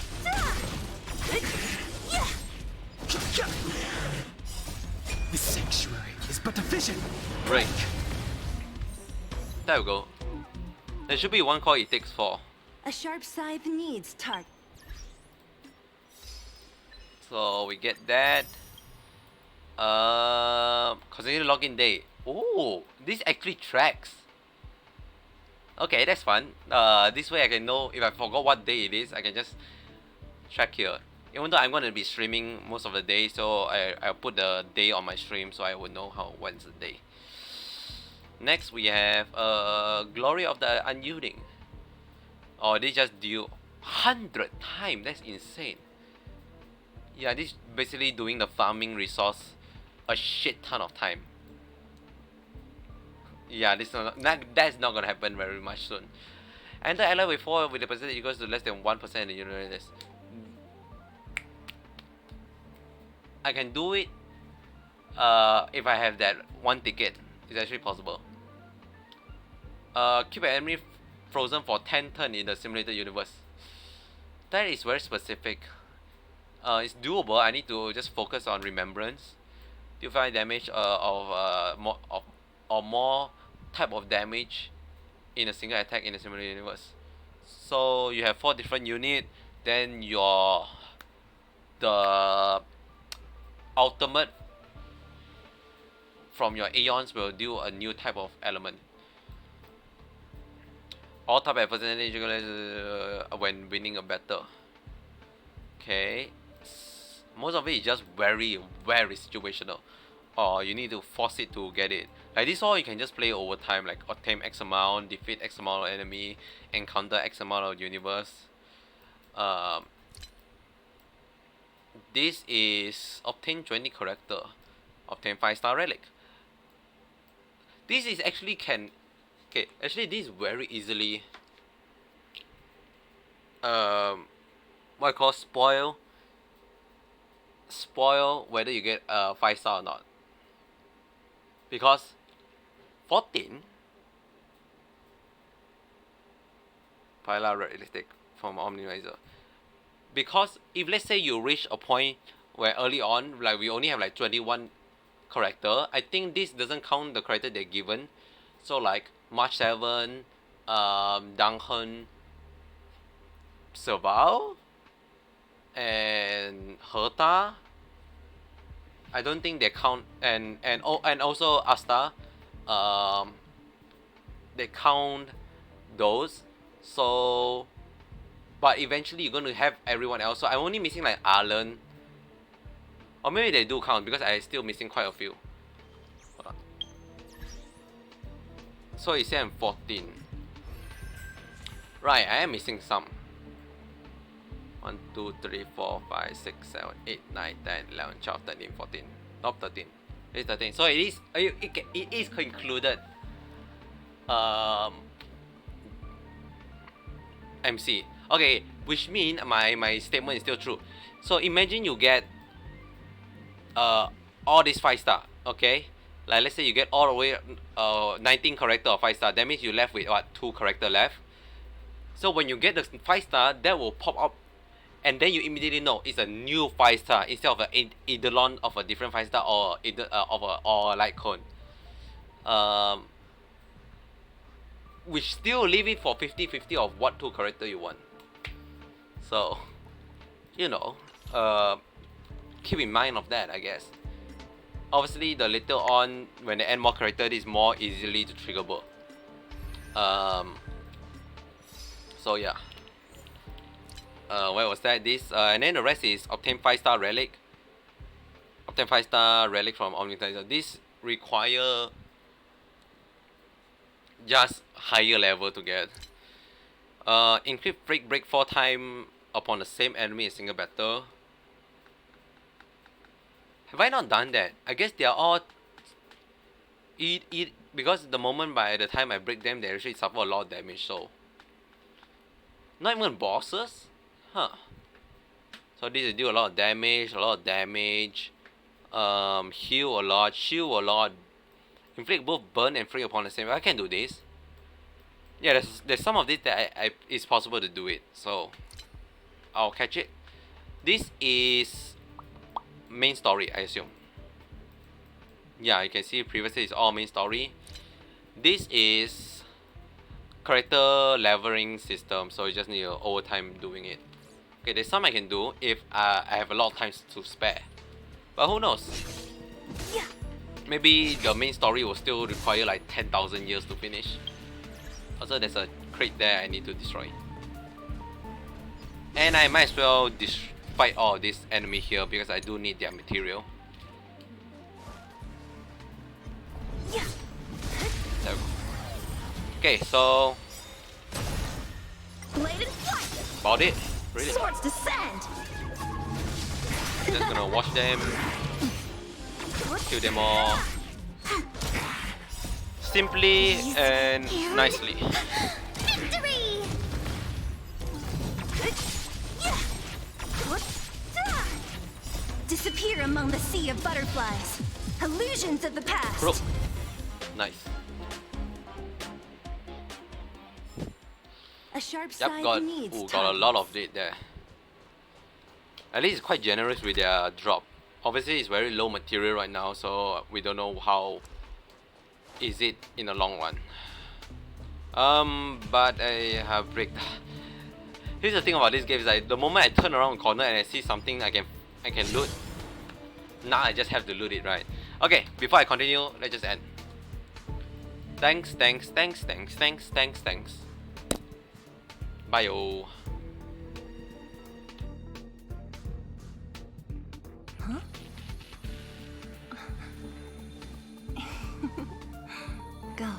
The sanctuary is but a vision. Break. There we go. There should be one call, it takes 4. A sharp scythe needs target. So we get that. Continue login day. Oh, this actually tracks. Okay, that's fun. This way I can know if I forgot what day it is, I can just track here. Even though I'm going to be streaming most of the day, so I'll put the day on my stream so I would know when's the day. Next we have Glory of the Unyielding. Oh, they just do 100 times. That's insane. Yeah, this is basically doing the farming resource a shit ton of time. Yeah, that's not gonna happen very much soon. Enter ally with 4 with the percentage equals to less than 1% in the universe. I can do it if I have that 1 ticket. It's actually possible. Keep an enemy frozen for 10 turns in the simulated universe. That is very specific. It's doable. I need to just focus on remembrance. You find damage of more type of damage in a single attack in the simulated universe. So you have 4 different units. Then the ultimate from your Aeons will do a new type of element. All type of percentage when winning a battle. Okay. Most of it is just very, very situational. Or you need to force it to get it. Like this all you can just play over time, like obtain X amount, defeat X amount of enemy, encounter X amount of universe. This is obtain 20 character, obtain 5-star relic. This is actually actually this is very easily what I call spoil whether you get a 5-star or not. Because 14 Pila realistic from Omnivisor. Because if let's say you reach a point where early on, like we only have like 21 character, I think this doesn't count the character they're given. So like March 7, Danghen, Serval, and Herta. I don't think they count, and also Asta. They count those. So, but eventually you're going to have everyone else. So I'm only missing like Arlen. Or maybe they do count because I'm still missing quite a few. Hold on. So it's I'm 14. Right, I am missing some. 1, 2, 3, 4, 5, 6, 7, 8, 9, 10, 11, 12, 13, 14. Not 13. It's 13. So it is concluded. MC. Okay, which mean my statement is still true. So imagine you get all these 5-star, okay? Like let's say you get all the way 19 character or 5-star. That means you left with what, 2 character left. So when you get the 5-star, that will pop up, and then you immediately know it's a new 5-star instead of an eidolon of a different 5-star or or light cone. Which still leave it for 50-50 of what 2 character you want. So, you know, keep in mind of that, I guess. Obviously, the later on when they add more character, this is more easily to triggerable. So yeah. Where was that? This and then the rest is obtain 5-star relic. Obtain 5-star relic from Omnitizer. This require just higher level to get. Encrypt break 4 times upon the same enemy in single battle. Have I not done that? I guess they are all because the moment by the time I break them, they actually suffer a lot of damage. So not even bosses, huh? So this will do a lot of damage, heal a lot, shield a lot, inflict both burn and free upon the same. I can do this. Yeah, there's some of this that it's possible to do it. So I'll catch it. This is main story, I assume. Yeah, you can see previously it's all main story. This is character leveling system, so you just need overtime doing it. Okay, there's some I can do if I have a lot of time to spare, but who knows? Maybe the main story will still require like 10,000 years to finish. Also, there's a crate there I need to destroy, and I might as well fight all this enemy here because I do need their material. There we go. Okay, so about it, really. Swords descend. Just gonna watch them, kill them all, simply and nicely. Victory! Disappear among the sea of butterflies. Illusions of the past. Bro. Nice. A sharp Yep, side needs got a lot of it there. At least it's quite generous with their drop. Obviously it's very low material right now, so we don't know how is it in the long run. But I have break. Here's the thing about this game is like the moment I turn around the corner and I see something I can loot. Now I just have to loot it, right? Okay, before I continue, let's just end. Thanks. Bye yo. Huh? Go.